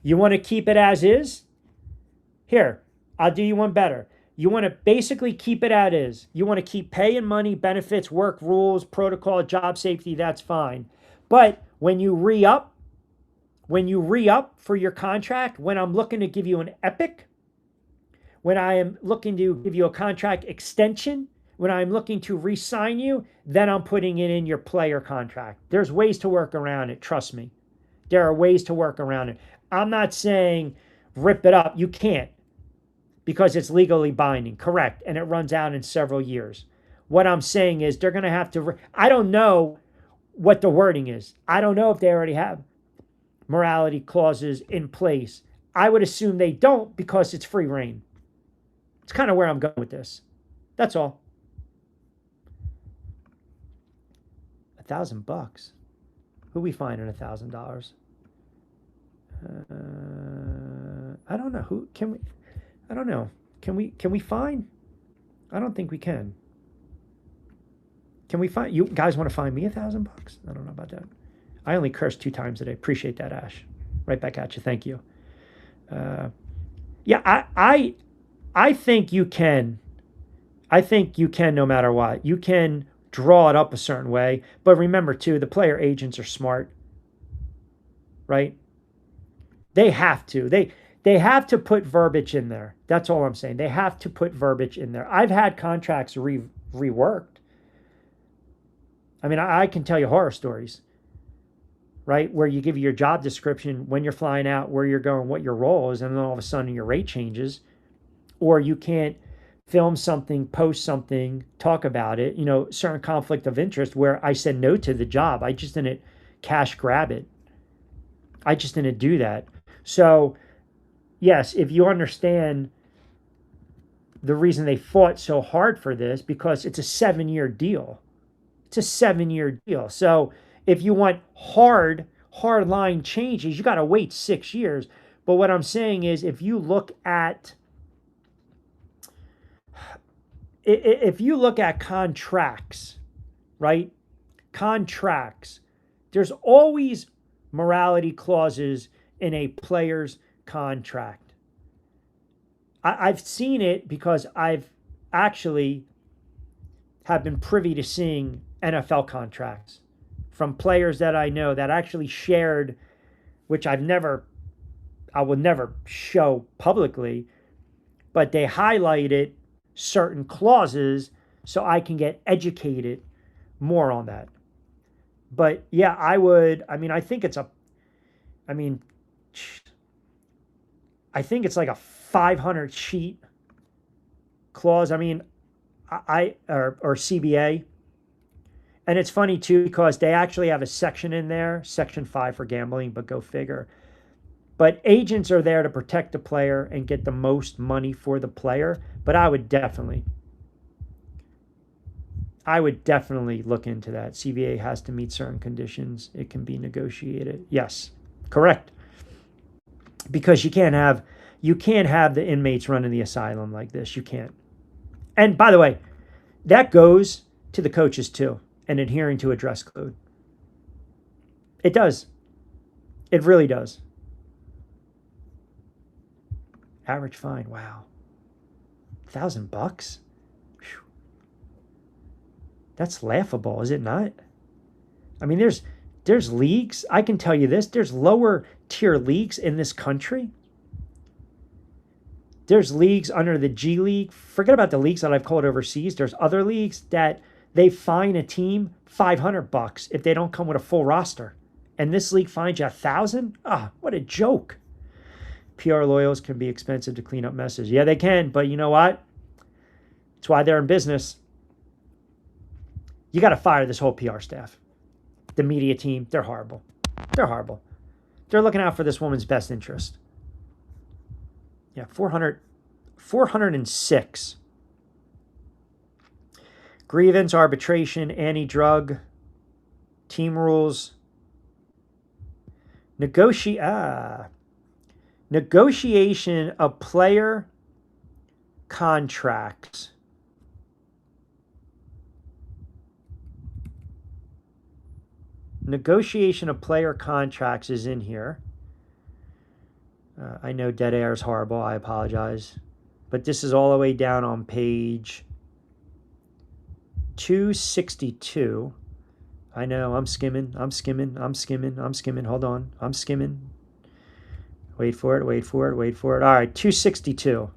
You want to keep it as is? Here, I'll do you one better. You want to basically keep it as is. You want to keep pay and money, benefits, work rules, protocol, job safety, that's fine. But when you re-up for your contract, when I'm looking to give you an epic, when I am looking to give you a contract extension, when I'm looking to re-sign you, then I'm putting it in your player contract. There's ways to work around it, trust me. There are ways to work around it. I'm not saying rip it up. You can't, because it's legally binding, correct, and it runs out in several years. What I'm saying is they're going to have to, I don't know what the wording is. I don't know if they already have morality clauses in place. I would assume they don't, because it's free reign. It's kind of where I'm going with this. That's all. $1,000. Who we finding $1,000? I don't know. Who can we? I don't know. Can we fine? I don't think we can. Can we find, you guys want to find me $1,000? I don't know about that. I only cursed 2 times today. Appreciate that, Ash. Right back at you. Thank you. Yeah, I think you can. I think you can, no matter what. You can draw it up a certain way. But remember, too, the player agents are smart. Right? They have to. They have to put verbiage in there. That's all I'm saying. They have to put verbiage in there. I've had contracts reworked. I mean, I can tell you horror stories, right? Where you give your job description, when you're flying out, where you're going, what your role is, and then all of a sudden your rate changes. Or you can't film something, post something, talk about it, certain conflict of interest where I said no to the job. I just didn't cash grab it. I just didn't do that. So, yes, if you understand the reason they fought so hard for this, because it's a 7-year deal. It's a 7-year deal. So if you want hard line changes, you got to wait 6 years. But what I'm saying is, if you look at contracts, right? Contracts, there's always morality clauses in a player's contract. I've seen it because I've actually have been privy to seeing NFL contracts from players that I know that actually shared, which I will never show publicly, but they highlighted certain clauses so I can get educated more on that. But yeah, I think it's like a 500 sheet clause. I mean, or CBA. And it's funny too, because they actually have a section in there, section 5 for gambling, but go figure. But agents are there to protect the player and get the most money for the player. But I would definitely look into that. CBA has to meet certain conditions. It can be negotiated. Yes, correct. Because you can't have the inmates running the asylum like this. You can't. And by the way, that goes to the coaches too, and adhering to a dress code. It does. It really does. Average fine. Wow. $1,000? That's laughable, is it not? I mean, there's leagues. I can tell you this. There's lower tier leagues in this country. There's leagues under the G League. Forget about the leagues that I've called overseas. There's other leagues that they fine a team $500 if they don't come with a full roster. And this league fines you $1,000? Ah, what a joke. PR loyals can be expensive to clean up messes. Yeah, they can, but you know what? It's why they're in business. You got to fire this whole PR staff. The media team, they're horrible. They're horrible. They're looking out for this woman's best interest. Yeah, 406. Grievance, arbitration, anti-drug, team rules, negotiation of player contracts. Negotiation of player contracts is in here. I know dead air is horrible. I apologize. But this is all the way down on page 262. I know, I'm skimming. Hold on. I'm skimming. Wait for it. All right, 262.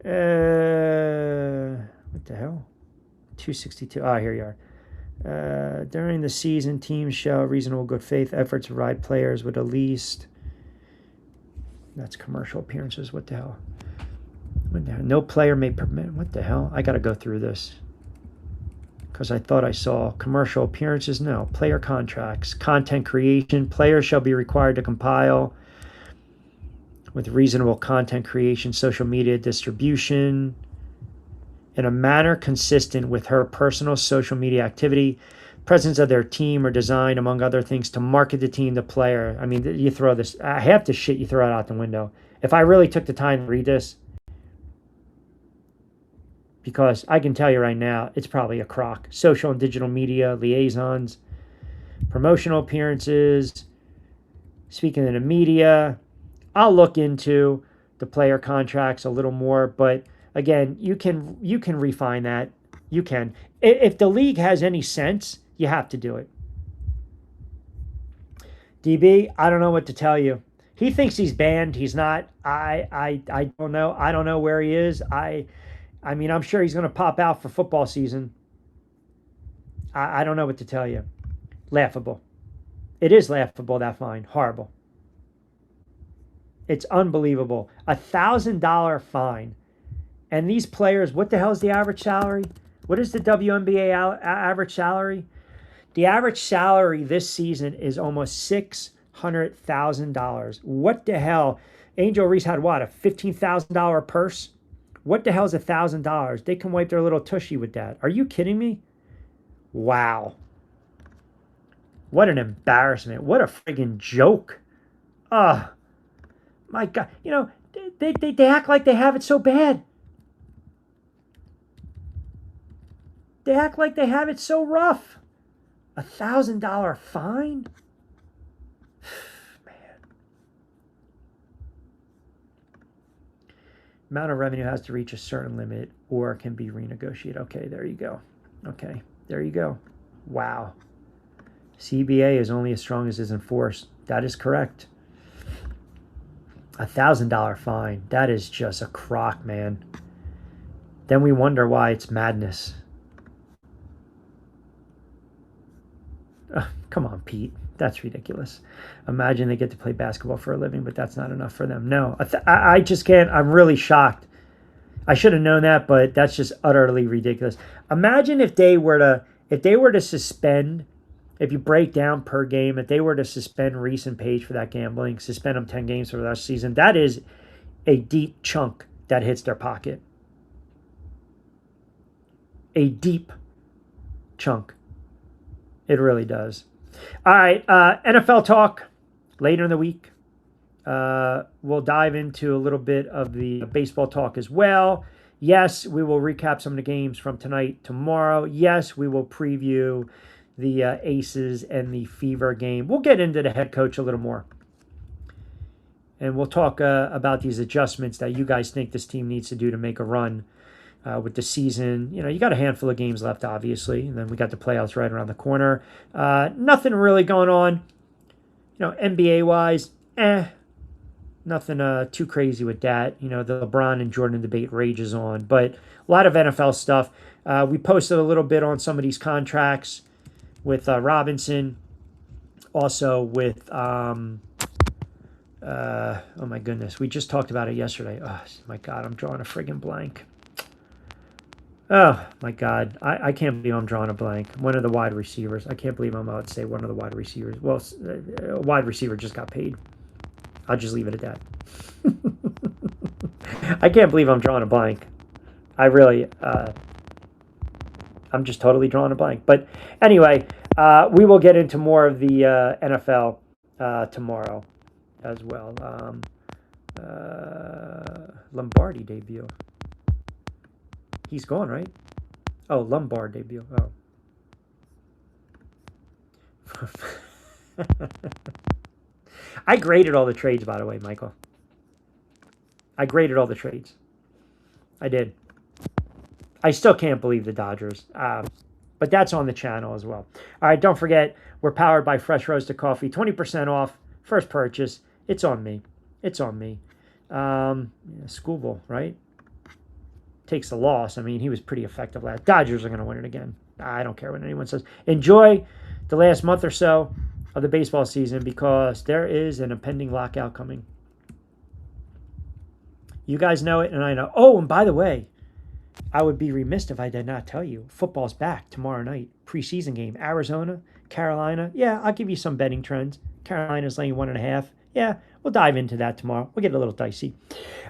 What the hell? 262. Here you are. During the season, teams show reasonable good faith efforts to provide players with at least. That's commercial appearances. What the hell? No player may permit. What the hell? I got to go through this because I thought I saw commercial appearances. No, player contracts, content creation. Players shall be required to compile with reasonable content creation, social media distribution in a manner consistent with her personal social media activity, presence of their team or designed, among other things, to market the team, the player. I mean, you throw this, half the shit you throw it out the window. If I really took the time to read this, because I can tell you right now, it's probably a crock. Social and digital media, liaisons, promotional appearances, speaking in the media. I'll look into the player contracts a little more, but again, you can refine that. You can. If the league has any sense, you have to do it. DB, I don't know what to tell you. He thinks he's banned. He's not. I don't know. I don't know where he is. I mean, I'm sure he's going to pop out for football season. I don't know what to tell you. Laughable. It is laughable, that fine. Horrible. It's unbelievable. $1,000 fine. And these players, what the hell is the average salary? What is the WNBA average salary? The average salary this season is almost $600,000. What the hell? Angel Reese had what, a $15,000 purse? What the hell is $1,000? They can wipe their little tushy with that. Are you kidding me? Wow. What an embarrassment. What a friggin' joke. My God. You know, they act like they have it so bad. They act like they have it so rough. $1,000 fine? Man. Amount of revenue has to reach a certain limit or can be renegotiated. Okay, there you go. Okay, there you go. Wow. CBA is only as strong as is enforced. That is correct. $1,000 fine. That is just a crock, man. Then we wonder why it's madness. Come on, Pete. That's ridiculous. Imagine they get to play basketball for a living, but that's not enough for them. No, I just can't. I'm really shocked. I should have known that, but that's just utterly ridiculous. Imagine if they were to suspend, if you break down per game, if they were to suspend Reese and Page for that gambling, suspend them 10 games for the rest of the season, that is a deep chunk that hits their pocket. A deep chunk. It really does. All right, NFL talk later in the week. We'll dive into a little bit of the baseball talk as well. Yes, we will recap some of the games from tonight, tomorrow. Yes, we will preview the Aces and the Fever game. We'll get into the head coach a little more. And we'll talk about these adjustments that you guys think this team needs to do to make a run with the season. You know, you got a handful of games left, obviously, and then we got the playoffs right around the corner. Nothing really going on, you know, NBA-wise, nothing too crazy with that. You know, the LeBron and Jordan debate rages on, but a lot of NFL stuff. We posted a little bit on some of these contracts with Robinson, also with oh my goodness, we just talked about it yesterday. Oh my God, I'm drawing a friggin' blank. Oh my God, I can't believe I'm drawing a blank. One of the wide receivers. I can't believe I'm about to say one of the wide receivers. Well, a wide receiver just got paid. I'll just leave it at that. I can't believe I'm drawing a blank. I really, I'm just totally drawing a blank. But anyway, we will get into more of the NFL tomorrow as well. Lombardi debut. He's gone, right? Oh, Lombard debut. Oh. I graded all the trades, by the way, Michael. I graded all the trades. I did. I still can't believe the Dodgers. But that's on the channel as well. All right, don't forget, we're powered by Fresh Roasted Coffee. 20% off, first purchase. It's on me. It's on me. Scooble, right? Takes the loss. I mean, he was pretty effective last. Dodgers are going to win it again. I don't care what anyone says. Enjoy the last month or so of the baseball season because there is an impending lockout coming. You guys know it, and I know. Oh, and by the way, I would be remiss if I did not tell you. Football's back tomorrow night. Preseason game. Arizona, Carolina. Yeah, I'll give you some betting trends. Carolina's laying 1.5. Yeah, we'll dive into that tomorrow. We'll get a little dicey.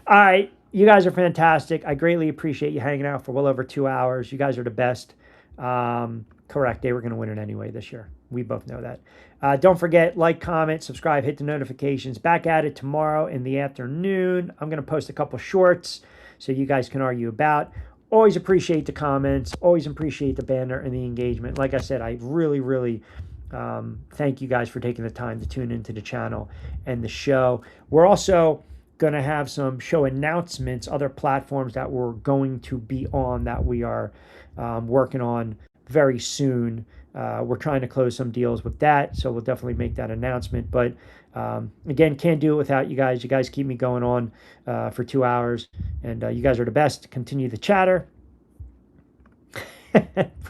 All right. You guys are fantastic. I greatly appreciate you hanging out for well over 2 hours. You guys are the best. Correct. They were going to win it anyway this year. We both know that. Don't forget, like, comment, subscribe, hit the notifications. Back at it tomorrow in the afternoon. I'm going to post a couple shorts so you guys can argue about. Always appreciate the comments. Always appreciate the banner and the engagement. Like I said, I really, really thank you guys for taking the time to tune into the channel and the show. We're also going to have some show announcements, other platforms that we're going to be on that we are working on very soon. We're trying to close some deals with that, so we'll definitely make that announcement. But again, can't do it without you guys. You guys keep me going on for 2 hours, and you guys are the best. Continue the chatter.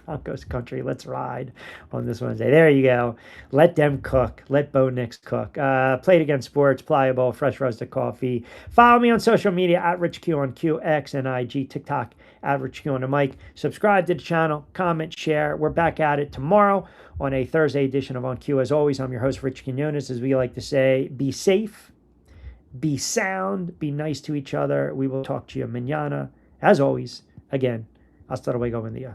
Broncos country, let's ride on this Wednesday. There you go. Let them cook. Let Bo Nix cook. Play it against sports, pliable, fresh roasted coffee. Follow me on social media at RichQ on Q, X, and IG, TikTok at RichQ on the mic. Subscribe to the channel, comment, share. We're back at it tomorrow on a Thursday edition of On Q. As always, I'm your host, Rich Quinones. As we like to say, be safe, be sound, be nice to each other. We will talk to you mañana. As always, again, hasta luego, buen día.